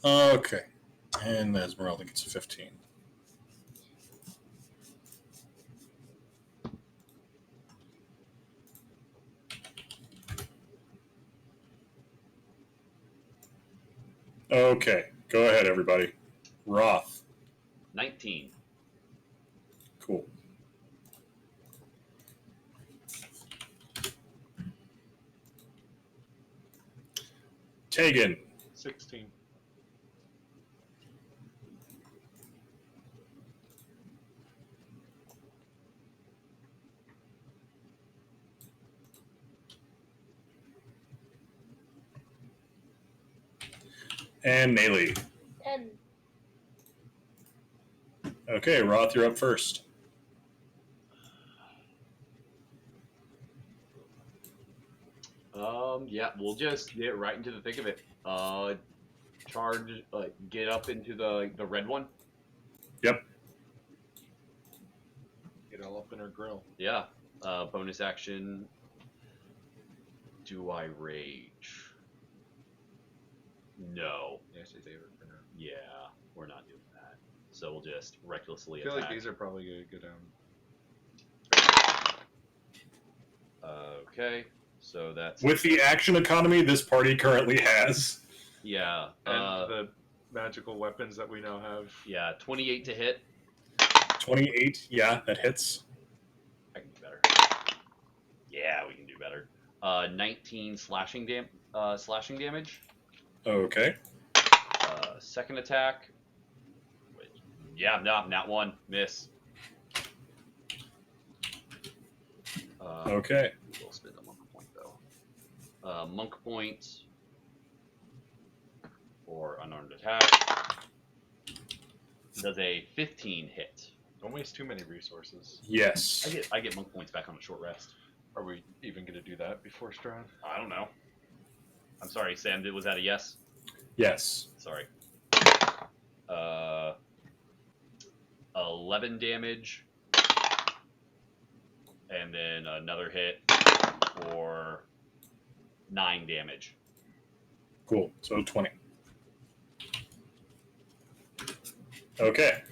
Okay. And Esmeralda gets a 15. Okay. Go ahead, everybody. Roth. 19. Cool. Tegan. 16. And Nayli. 10. Okay, Roth, you're up first. Yeah, we'll just get right into the thick of it. Charge, get up into the red one. Yep. Get all up in her grill. Yeah. Bonus action. Do I rage? No. Yeah, she's able for now. Yeah, we're not doing that. So we'll just recklessly I feel attack. like these are probably going to go down. Okay, so that's With the action economy this party currently has. yeah. And the magical weapons that we now have. Yeah, 28 to hit. 28, yeah, that hits. I can do better. Yeah, we can do better. 19 slashing damage. Okay. Second attack. Yeah, no, not one. Miss. Okay. We'll spend a monk point though. Monk point for unarmed attack. Does a 15 hit? Don't waste too many resources. Yes. I get monk points back on a short rest. Are we even going to do that before Strahd? I don't know. I'm sorry, Sam. Was that a yes? Yes. Sorry. 11 damage, and then another hit for 9 damage. Cool. So 20. Okay.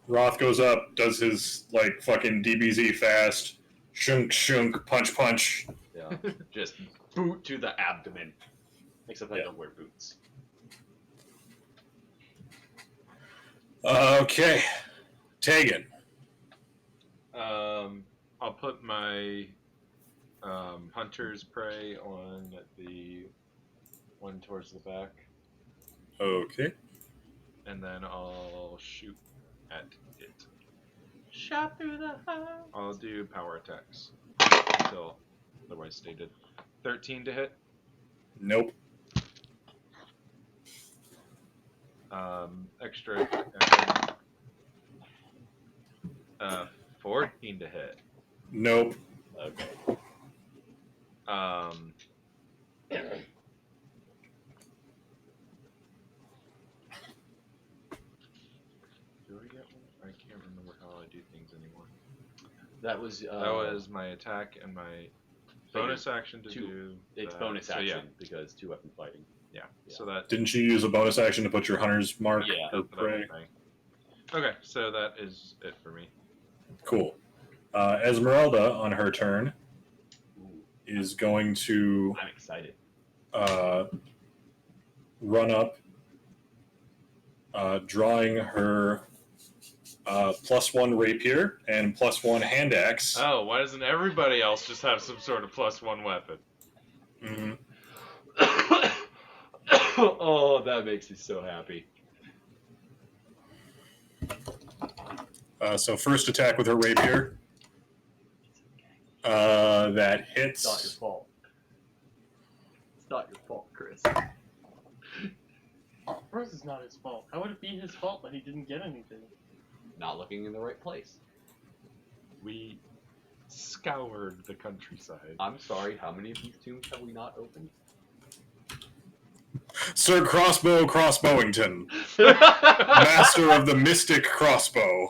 Roth goes up, does his, fucking DBZ fast, shunk, shunk, punch, punch. Yeah. Just boot to the abdomen. Except I Yeah. don't wear boots. Okay. Tegan. I'll put my hunter's prey on the one towards the back, Okay. and then I'll shoot at it. Shot through the house. I'll do power attacks until otherwise stated. 13 to hit. Nope. Extra. 14 to hit. Nope. Okay. Do I get one? I can't remember how I do things anymore. That was That was my attack and my bonus action to two- do. it's that. bonus So, action yeah, because 2-weapon fighting. yeah. Yeah. So that. Didn't you use a bonus action to put your hunter's mark Yeah, or that's what prey? I'm saying. Okay, so that is it for me. Cool. Esmeralda, on her turn, Ooh, is going to I'm excited. run up, drawing her +1 rapier and +1 hand axe. Oh, why doesn't everybody else just have some sort of +1 weapon? Mhm. Oh, that makes me so happy. So first attack with her rapier. That It's not your hits. fault. It's not your fault, Chris. Of course it's not his fault. How would it be his fault that he didn't get anything? Not looking in the right place. We scoured the countryside. I'm sorry, how many of these tombs have we not opened? Sir Crossbow Crossbowington, master of the mystic crossbow.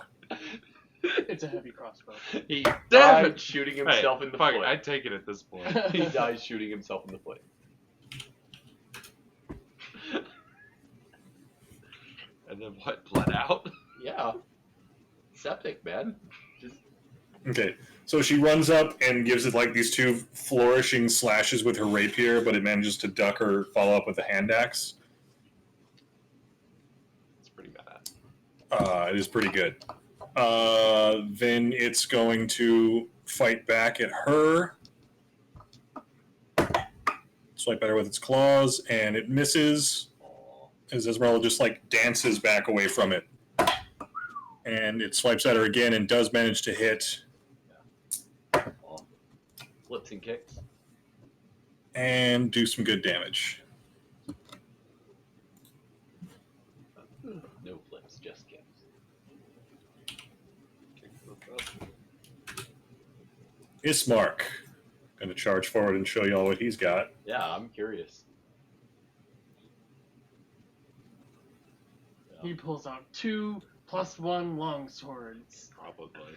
It's a heavy crossbow. He Damn died it! shooting himself in the fuck, foot. I'd take it at this point. He dies shooting himself in the foot. And then what? Bled out? Yeah. Septic, man. Just Okay, so she runs up and gives it like these two flourishing slashes with her rapier, but it manages to duck or follow up with a hand axe. It's pretty bad. It is pretty good. Then it's going to fight back at her. Swipe at her with its claws, and it misses. As Esmeralda just like dances back away from it. And it swipes at her again and does manage to hit. flips and kicks. And do some good damage. No flips, just kicks. Ismark. Going to charge forward and show you all what he's got. Yeah, I'm curious. He pulls out 2 +1 long swords Probably.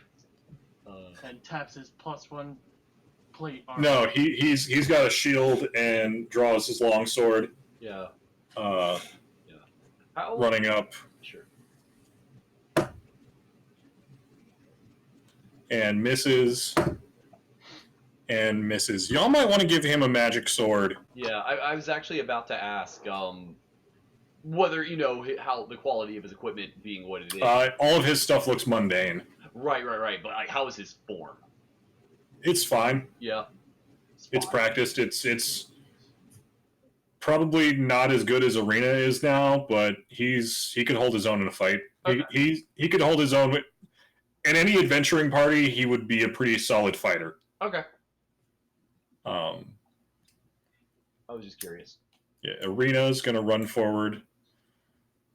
and taps his +1 plate armor. No, he's got a shield and draws his longsword, Yeah. uh, How? running up Sure. and misses. And misses. Y'all might want to give him a magic sword. Yeah, I was actually about to ask whether, you know, how the quality of his equipment being what it is. All of his stuff looks mundane. Right. But like, how is his form? It's fine. Yeah. It's fine. practiced. It's probably not as good as Arena is now, but he could hold his own in a fight. Okay. He could hold his own. In any adventuring party, he would be a pretty solid fighter. Okay. Um, I was just curious. yeah, Arena's going to run forward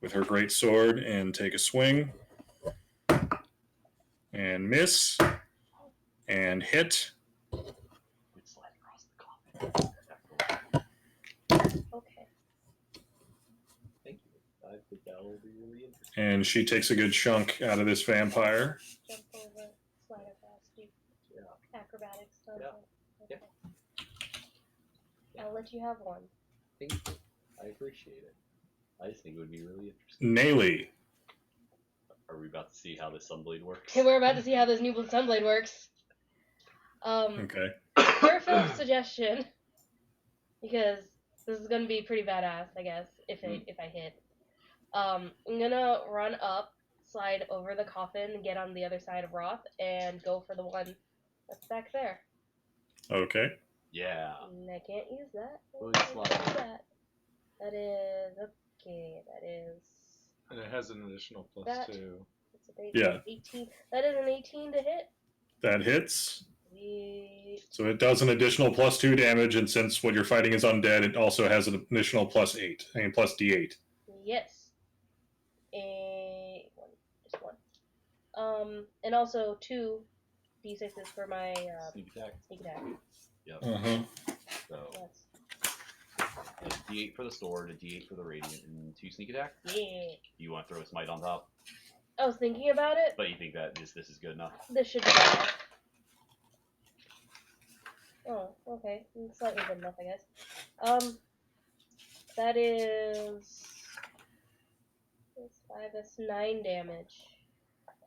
with her great sword and take a swing. And miss. And hit. Good slide across the coffin. Okay. Thank you. I think that will be really interesting. And she takes a good chunk out of this vampire. Jump over, slide across, do Yeah. acrobatics stuff. Yeah. Okay. I'll let you have one. Thank you. I appreciate it. I just think it would be really interesting. Naily. Are we about to see how this Sunblade works? Okay, we're about to see how this new Sunblade works. Okay. Per Phil's suggestion, because this is gonna be pretty badass, I guess, if I hit. I'm gonna run up, slide over the coffin, get on the other side of Roth, and go for the one that's back there. Okay. Yeah. And I can't use that. Well, I it's can't fine. use that. That is okay. That is. And it has an additional plus That- 2. It's a base Yeah. 18. That is an 18 to hit. That hits. Sweet. So it does an additional +2 damage, and since what you're fighting is undead, it also has an additional +8. I mean, plus D8. Yes. Just one. And also 2 d6s for my Sneak attack. sneak attack. Yep. Uh-huh. So Yes. a D8 for the sword, a D8 for the radiant, and 2 sneak attack. Yeah. You want to throw a smite on top, I was thinking about it. but you think that this is good enough. This should be good. Oh, okay. Slightly good enough, I guess. That is... That's 5, that's 9 damage.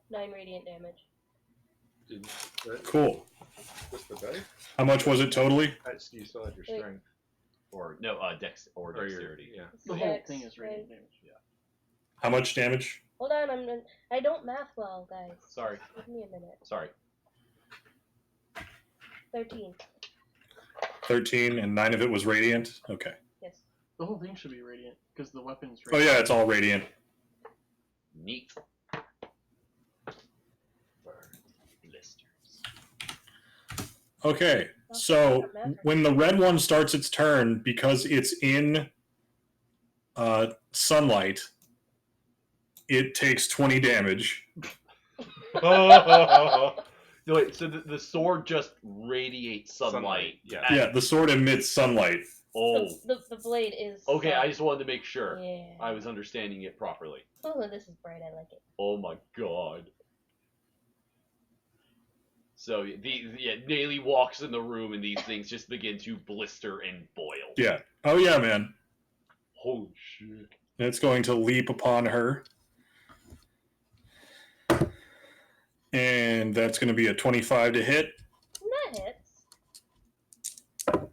9 radiant damage. Cool. Just the dice? How much was it totally? You still had your Wait. strength. Or no, dex or Or your, dexterity. yeah. The whole Dex, thing is radiant right? damage. How much damage? Hold on, I don't math well, guys. Sorry. Give me a minute. Sorry. 13. 13, and 9 of it was radiant? Okay. Yes. The whole thing should be radiant because the weapon's Oh, radiant. yeah, it's all radiant. Neat. Blisters. Okay, so when the red one starts its turn, because it's in sunlight, it takes 20 damage. No, wait, so the sword just radiates sunlight. Sunlight, yeah. and- Yeah, the sword emits sunlight. Oh. The blade is... Okay, I just wanted to make sure Yeah. I was understanding it properly. Oh, this is bright, I like it. Oh my god. So, Nayli walks in the room and these things just begin to blister and boil. Yeah. Oh, yeah, man. Holy shit. It's going to leap upon her. And that's going to be a 25 to hit. That hits.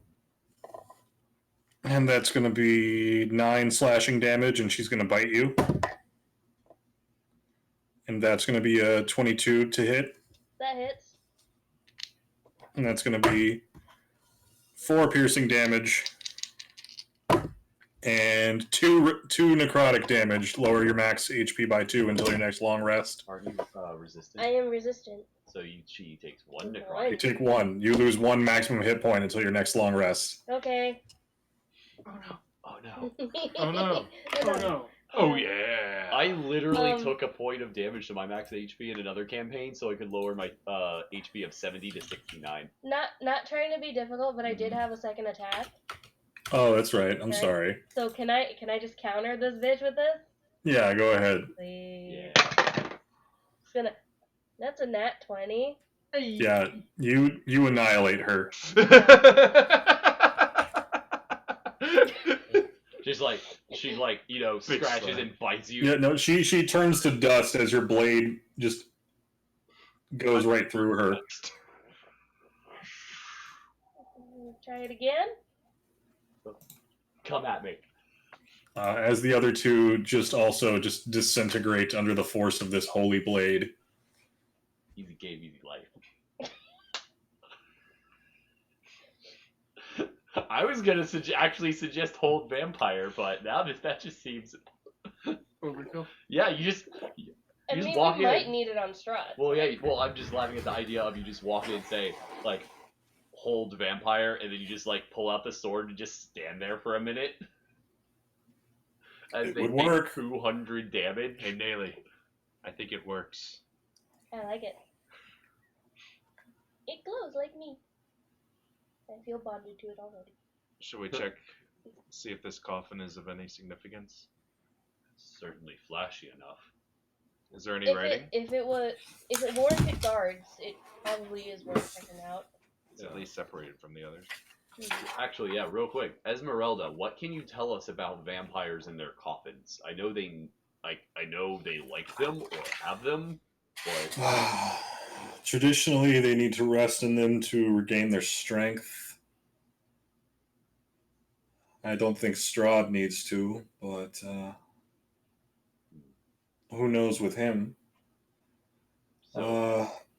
And that's going to be 9 slashing damage, and she's going to bite you. And that's going to be a 22 to hit. That hits. And that's going to be 4 piercing damage. And 2 necrotic damage. Lower your max HP by 2 until your next long rest. Are you resistant? I am resistant. So she takes 1 You necrotic. take 1. You lose 1 maximum hit point until your next long rest. Okay. Oh no. Oh no. Oh no. Oh no. Oh, yeah. I literally Um, took a point of damage to my max HP in another campaign so I could lower my HP of 70 to 69. Not trying to be difficult, but I did have a second attack. Oh, that's right. I'm Okay. sorry. So can I just counter this bitch with this? Yeah, go ahead. Please. Yeah. It's gonna. That's a nat 20. Hey. Yeah, you annihilate her. She scratches slam. and bites you. Yeah, no, she turns to dust as your blade just goes right through her. Try it again. Come at me. As the other two just disintegrate under the force of this holy blade. Easy game, easy life. I was gonna actually suggest hold vampire, but now that just seems. Overkill. Yeah, you just I just mean, walk we in. might need it on Strahd. Well, yeah. Well, I'm just laughing at the idea of you just walk in and say like, hold vampire, and then you just like pull out the sword and just stand there for a minute. As It they would take work. 200 damage. Hey, Nayli, I think it works. I like it. It glows like me. I feel bonded to it already. Should we check, see if this coffin is of any significance? Certainly flashy enough. Is there any writing? If it warranted guards, it probably is worth checking out. It's at least separated from the others. Actually, yeah, real quick. Esmeralda, what can you tell us about vampires and their coffins? I know they like them or have them, but Traditionally, they need to rest in them to regain their strength. I don't think Strahd needs to, but who knows with him?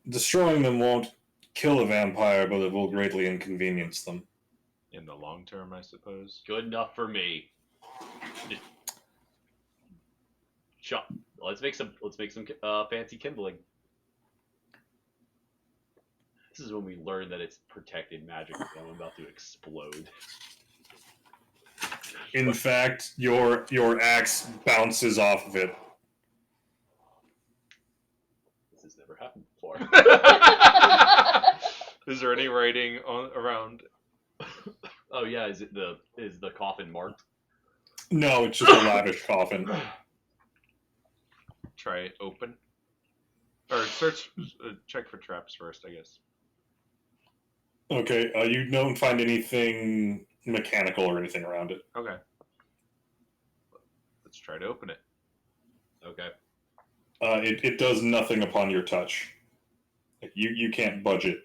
Destroying them won't kill a vampire, but it will greatly inconvenience them. In the long term, I suppose. Good enough for me. Just shut. Let's make some fancy kindling. This is when we learn that it's protected magic. I'm about to explode. In fact, your axe bounces off of it. This has never happened before. Is there any writing around? Oh yeah, is the coffin marked? No, it's just a lavish coffin. Try open. Or search, check for traps first, I guess. Okay, you don't find anything mechanical or anything around it. Okay. Let's try to open it. Okay. It does nothing upon your touch. You can't budge it.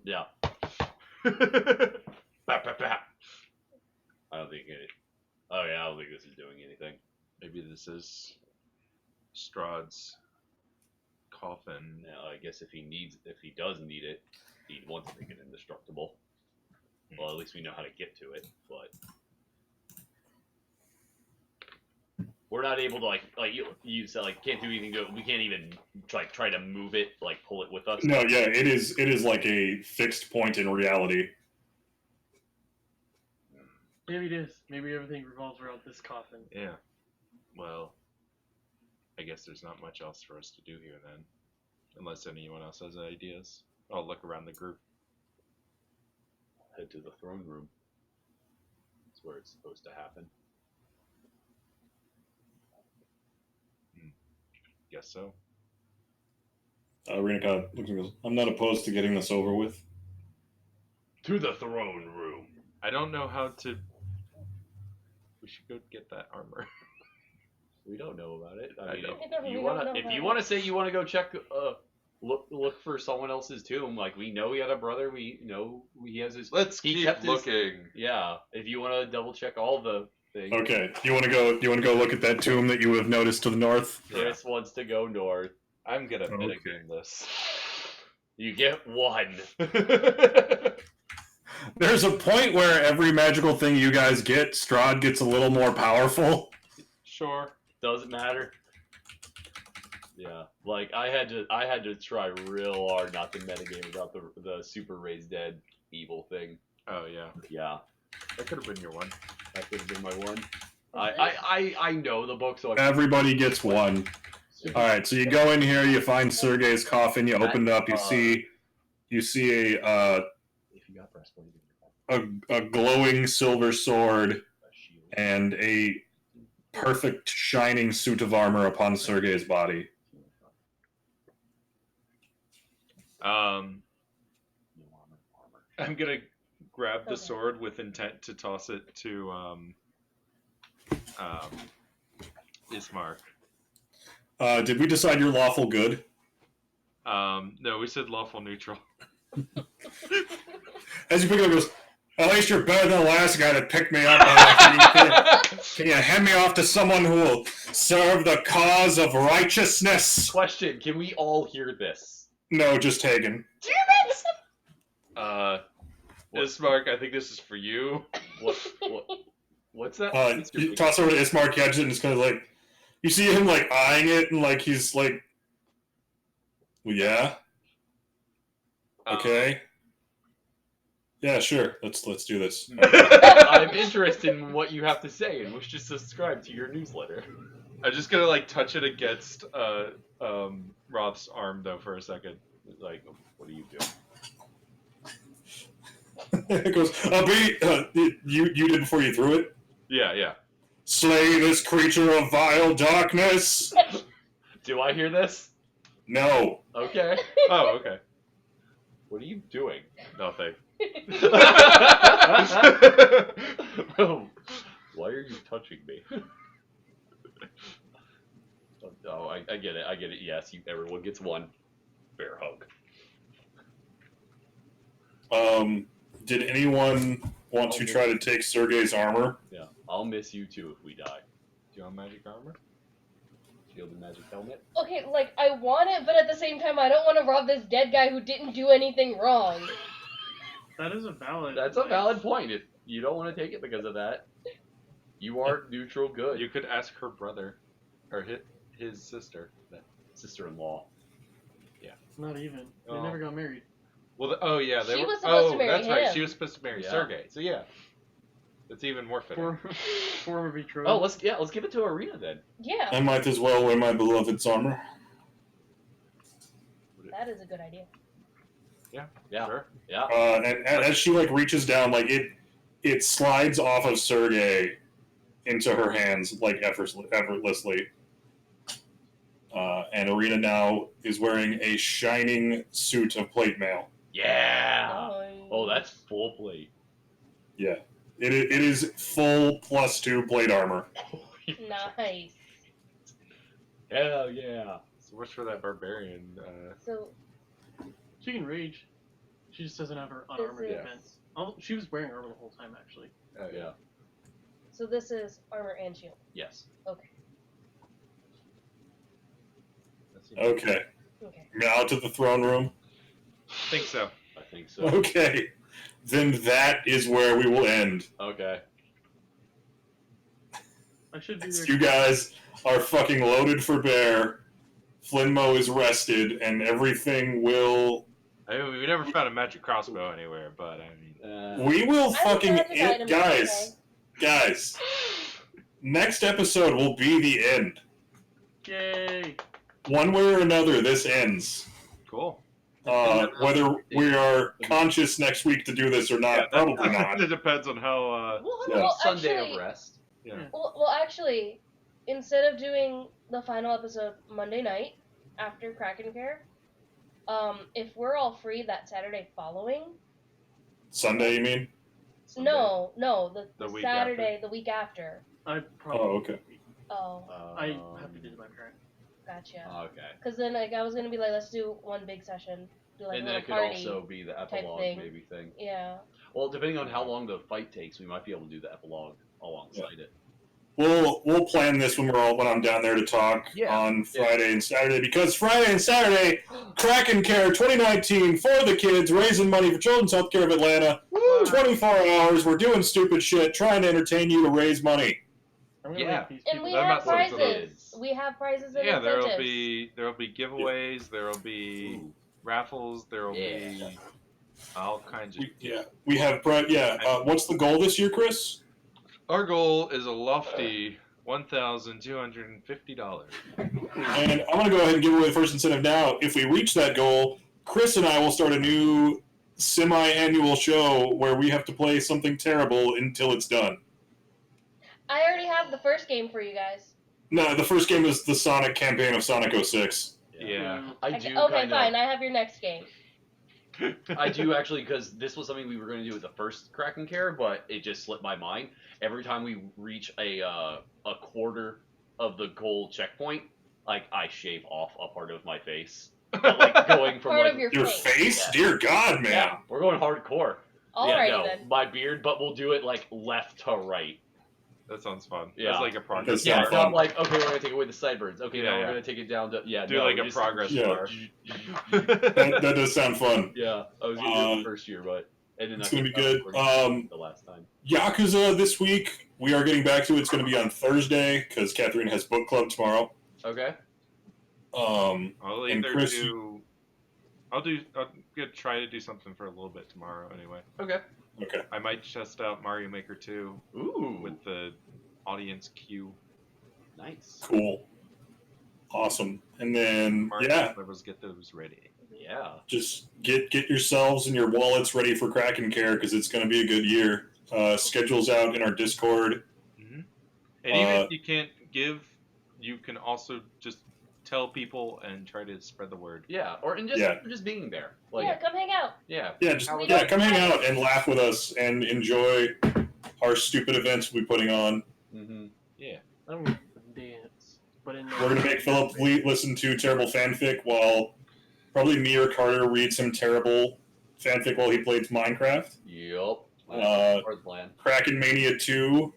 Yeah. Bap, bap, bap. I don't think it. Oh yeah, I don't think this is doing anything. Maybe this is Strahd's coffin. Now, I guess if he does need it, he wants to make it indestructible. Well, at least we know how to get to it, but we're not able to like you said can't do anything to it. We can't even try to move it, pull it with us. No, yeah, it is like a fixed point in reality. Maybe it is. Maybe everything revolves around this coffin. Yeah. Well, I guess there's not much else for us to do here then. Unless anyone else has ideas. I'll look around the group. Head to the throne room. That's where it's supposed to happen. Guess so. We're gonna kind of look and goes, I'm not opposed to getting this over with. To the throne room. I don't know how to... We should go get that armor. We don't know about it. I mean, don't. if you wanna say you wanna go check, look for someone else's tomb. We know he had a brother. We know he has his. Let's he keep kept looking. Yeah. If you wanna double check all the things. Okay, you want to go look at that tomb that you have noticed to the north? Chris wants to go north. I'm gonna Okay. mitigate this. You get one. There's a point where every magical thing you guys get, Strahd gets a little more powerful. Sure. Doesn't matter. Yeah, I had to try real hard not to metagame about the super raised dead evil thing. Oh yeah. Yeah, That could have been your one. that could have been my one. I know the book, so I Everybody gets one. All right, so you go in here, you find Sergei's coffin, you open it up, you see a if you got breastplate, a glowing silver sword a shield. and a perfect shining suit of armor upon Sergei's body. I'm Armor. gonna grab the Okay. sword with intent to toss it to Ismark. Did we decide you're lawful good? No, we said lawful neutral. As you pick it up, it goes, at least you're better than the last guy that picked me up. Can you hand me off to someone who will serve the cause of righteousness? Question: can we all hear this? No, just Hagen. Ismark, I think this is for you. What's that? You toss over to Ismark, catches it, and just kind of you see him eyeing it, and he's well, yeah, okay, yeah, sure, let's do this. I'm interested in what you have to say and wish to subscribe to your newsletter. I'm just gonna touch it against Roth's arm though for a second. What are you doing? It goes, you did before you threw it. Yeah. Slay this creature of vile darkness. Do I hear this? No. Okay. Oh, okay. What are you doing? Nothing. Why are you touching me? Oh, I get it. Yes, everyone gets one. Bear hug. Did anyone want to try to take Sergei's armor? Yeah, I'll miss you too if we die. Do you want magic armor? Shield and magic helmet. Okay, like, I want it, but at the same time, I don't want to rob this dead guy who didn't do anything wrong. That is a valid. That's a valid point. If you don't want to take it because of that, you are neutral good. You could ask her brother, or his sister. Sister-in-law. Not even. They Oh. never got married. Well, they She were. was supposed to marry that's right. him. She was supposed to marry Yeah. Sergei. So yeah, it's even more fitting. Former betrothed. Oh, let's give it to Arena then. Yeah, I might as well wear my beloved's armor. that is a good idea. Yeah. Sure. Yeah. And as she like reaches down, like it slides off of Sergei into her hands like effortlessly. And Arena now is wearing a shining suit of plate mail. Yeah. Nice. Oh, that's full plate. Yeah, it is full +2 plate armor. Nice. Hell yeah. So what's for that barbarian? So, She can rage. She just doesn't have her unarmored Is it- defense. Oh, she was wearing armor the whole time, actually. Yeah. so this is armor and shield. Yes. Okay. Okay, Okay. now to the throne room. I think so. I think so. Okay, then that is where we will end. Okay. I should be there. You guys are fucking loaded for bear. Flinmo is rested, and everything will. I mean, we never found a magic crossbow anywhere, but I mean, We will I have a fucking magic item, guys. Next episode will be the end. Yay! One way or another, this ends. cool. Whether we are conscious next week to do this or not, probably not. It depends on how. Well, Yeah. well, Sunday actually, of rest. Yeah. well, actually, instead of doing the final episode Monday night after Kraken Care, if we're all free that Saturday following, Sunday, you mean? no, the The week Saturday, the week after. I probably. Oh, okay. Oh, I have to visit my parent. gotcha. Okay. Because then, like, I was gonna be like, let's do one big session, do like And a then little it could party. also be the epilogue thing. maybe thing. Yeah. Well, depending on how long the fight takes, we might be able to do the epilogue alongside it. We'll plan this when I'm down there to talk on Friday and Saturday, because Friday and Saturday, Kraken Care 2019 for the kids, raising money for Children's Healthcare of Atlanta. 24 hours, we're doing stupid shit, trying to entertain you to raise money. I'm gonna Yeah. make these And people we I'm have not saying prizes. We have prizes and Yeah, incentives. there'll be giveaways. There'll be Ooh. raffles. There'll Yeah. be all kinds of. We have what's the goal this year, Chris? Our goal is a lofty $1,250. And I'm going to go ahead and give away the first incentive now. If we reach that goal, Chris and I will start a new semi-annual show where we have to play something terrible until it's done. I already have the first game for you guys. No, the first game is the Sonic campaign of Sonic 06. Yeah. I Okay, do okay, kind fine. of. I have your next game. I do actually, because this was something we were going to do with the first Kraken Care, but it just slipped my mind. Every time we reach a quarter of the goal checkpoint, like I shave off a part of my face, but, like going from Part like of your Your face. face? Yeah. Dear God, man. yeah, we're going hardcore. Alrighty yeah, no, then. my beard, but we'll do it like left to right. That sounds fun. Yeah. It's like a progress That's Yeah, not bar. so I'm fun. like, okay, we're gonna take away the sideburns. Okay, Yeah, now yeah. we're gonna take it down to Do like a just- progress Yeah. bar. That does sound fun. Yeah, I was gonna do it the first year, but and then It's I gonna be I was good. working the last time. Yakuza this week, we are getting back to it. It's going to be on Thursday because Catherine has book club tomorrow. Okay. I'll And either Chris, do. I'm gonna try to do something for a little bit tomorrow. Anyway, Okay. Okay. I might test out Mario Maker 2 Ooh, with the audience queue. nice. Cool. Awesome. And then, Mario levels, get those ready. Yeah. just get yourselves and your wallets ready for Kraken Care because it's going to be a good year. Schedule's out in our Discord. And even if you can't give, you can also just tell people and try to spread the word. Yeah, or and just being there. Like, Yeah, come hang out. yeah. Yeah, just We don't come hang fight. out and laugh with us and enjoy our stupid events we'll be putting on. Mm-hmm. I don't dance, but in We're going to make Philip listen to terrible fanfic while probably me or Carter read some terrible fanfic while he played Minecraft. Yup. Hard plan. Kraken Mania 2.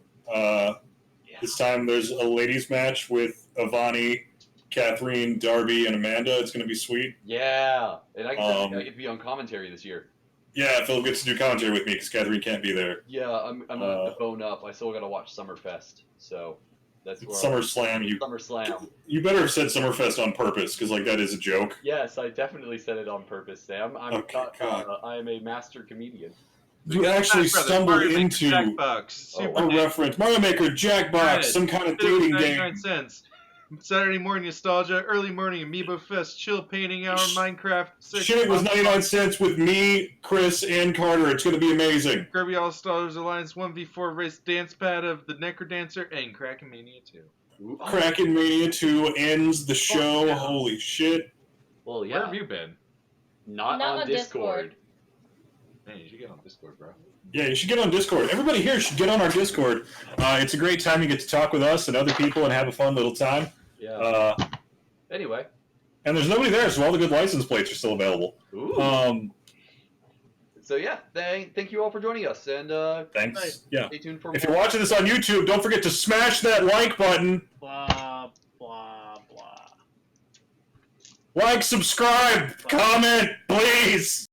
This time there's a ladies match with Avani, Catherine, Darby, and Amanda. It's going to be sweet. Yeah, and I get to be on commentary this year. Yeah, Phil gets to do commentary with me because Catherine can't be there. Yeah, I'm gonna have to bone up. I still gotta watch Summerfest, so that's where SummerSlam. SummerSlam. You better have said Summerfest on purpose because like that is a joke. Yes, I definitely said it on purpose, Sam. Okay, God. I am a master comedian. You actually Smash Brothers, stumbled Mario Maker, into Jackbox, Super a Game, reference. Mario Maker, Jackbox, some kind of dating 99 game. cents. Saturday morning nostalgia, early morning Amiibo Fest, chill painting hour, Minecraft. Shit was 99 cents with me, Chris, and Carter. It's going to be amazing. Kirby All Stars Alliance 1v4 race dance pad of the Necrodancer and Kraken Mania 2. Kraken Mania 2 ends the show. yeah. Holy shit. Well, yeah. Where have you been? Not on Discord. Man, you should get on Discord, bro. Yeah, you should get on Discord. Everybody here should get on our Discord. It's a great time. You get to talk with us and other people and have a fun little time. Yeah. Anyway. And there's nobody there, so all the good license plates are still available. Ooh. So yeah, thank you all for joining us, and Thanks. Nice. Yeah. stay tuned for If more. you're watching this on YouTube, don't forget to smash that like button. Blah blah blah. Like, subscribe, comment, please.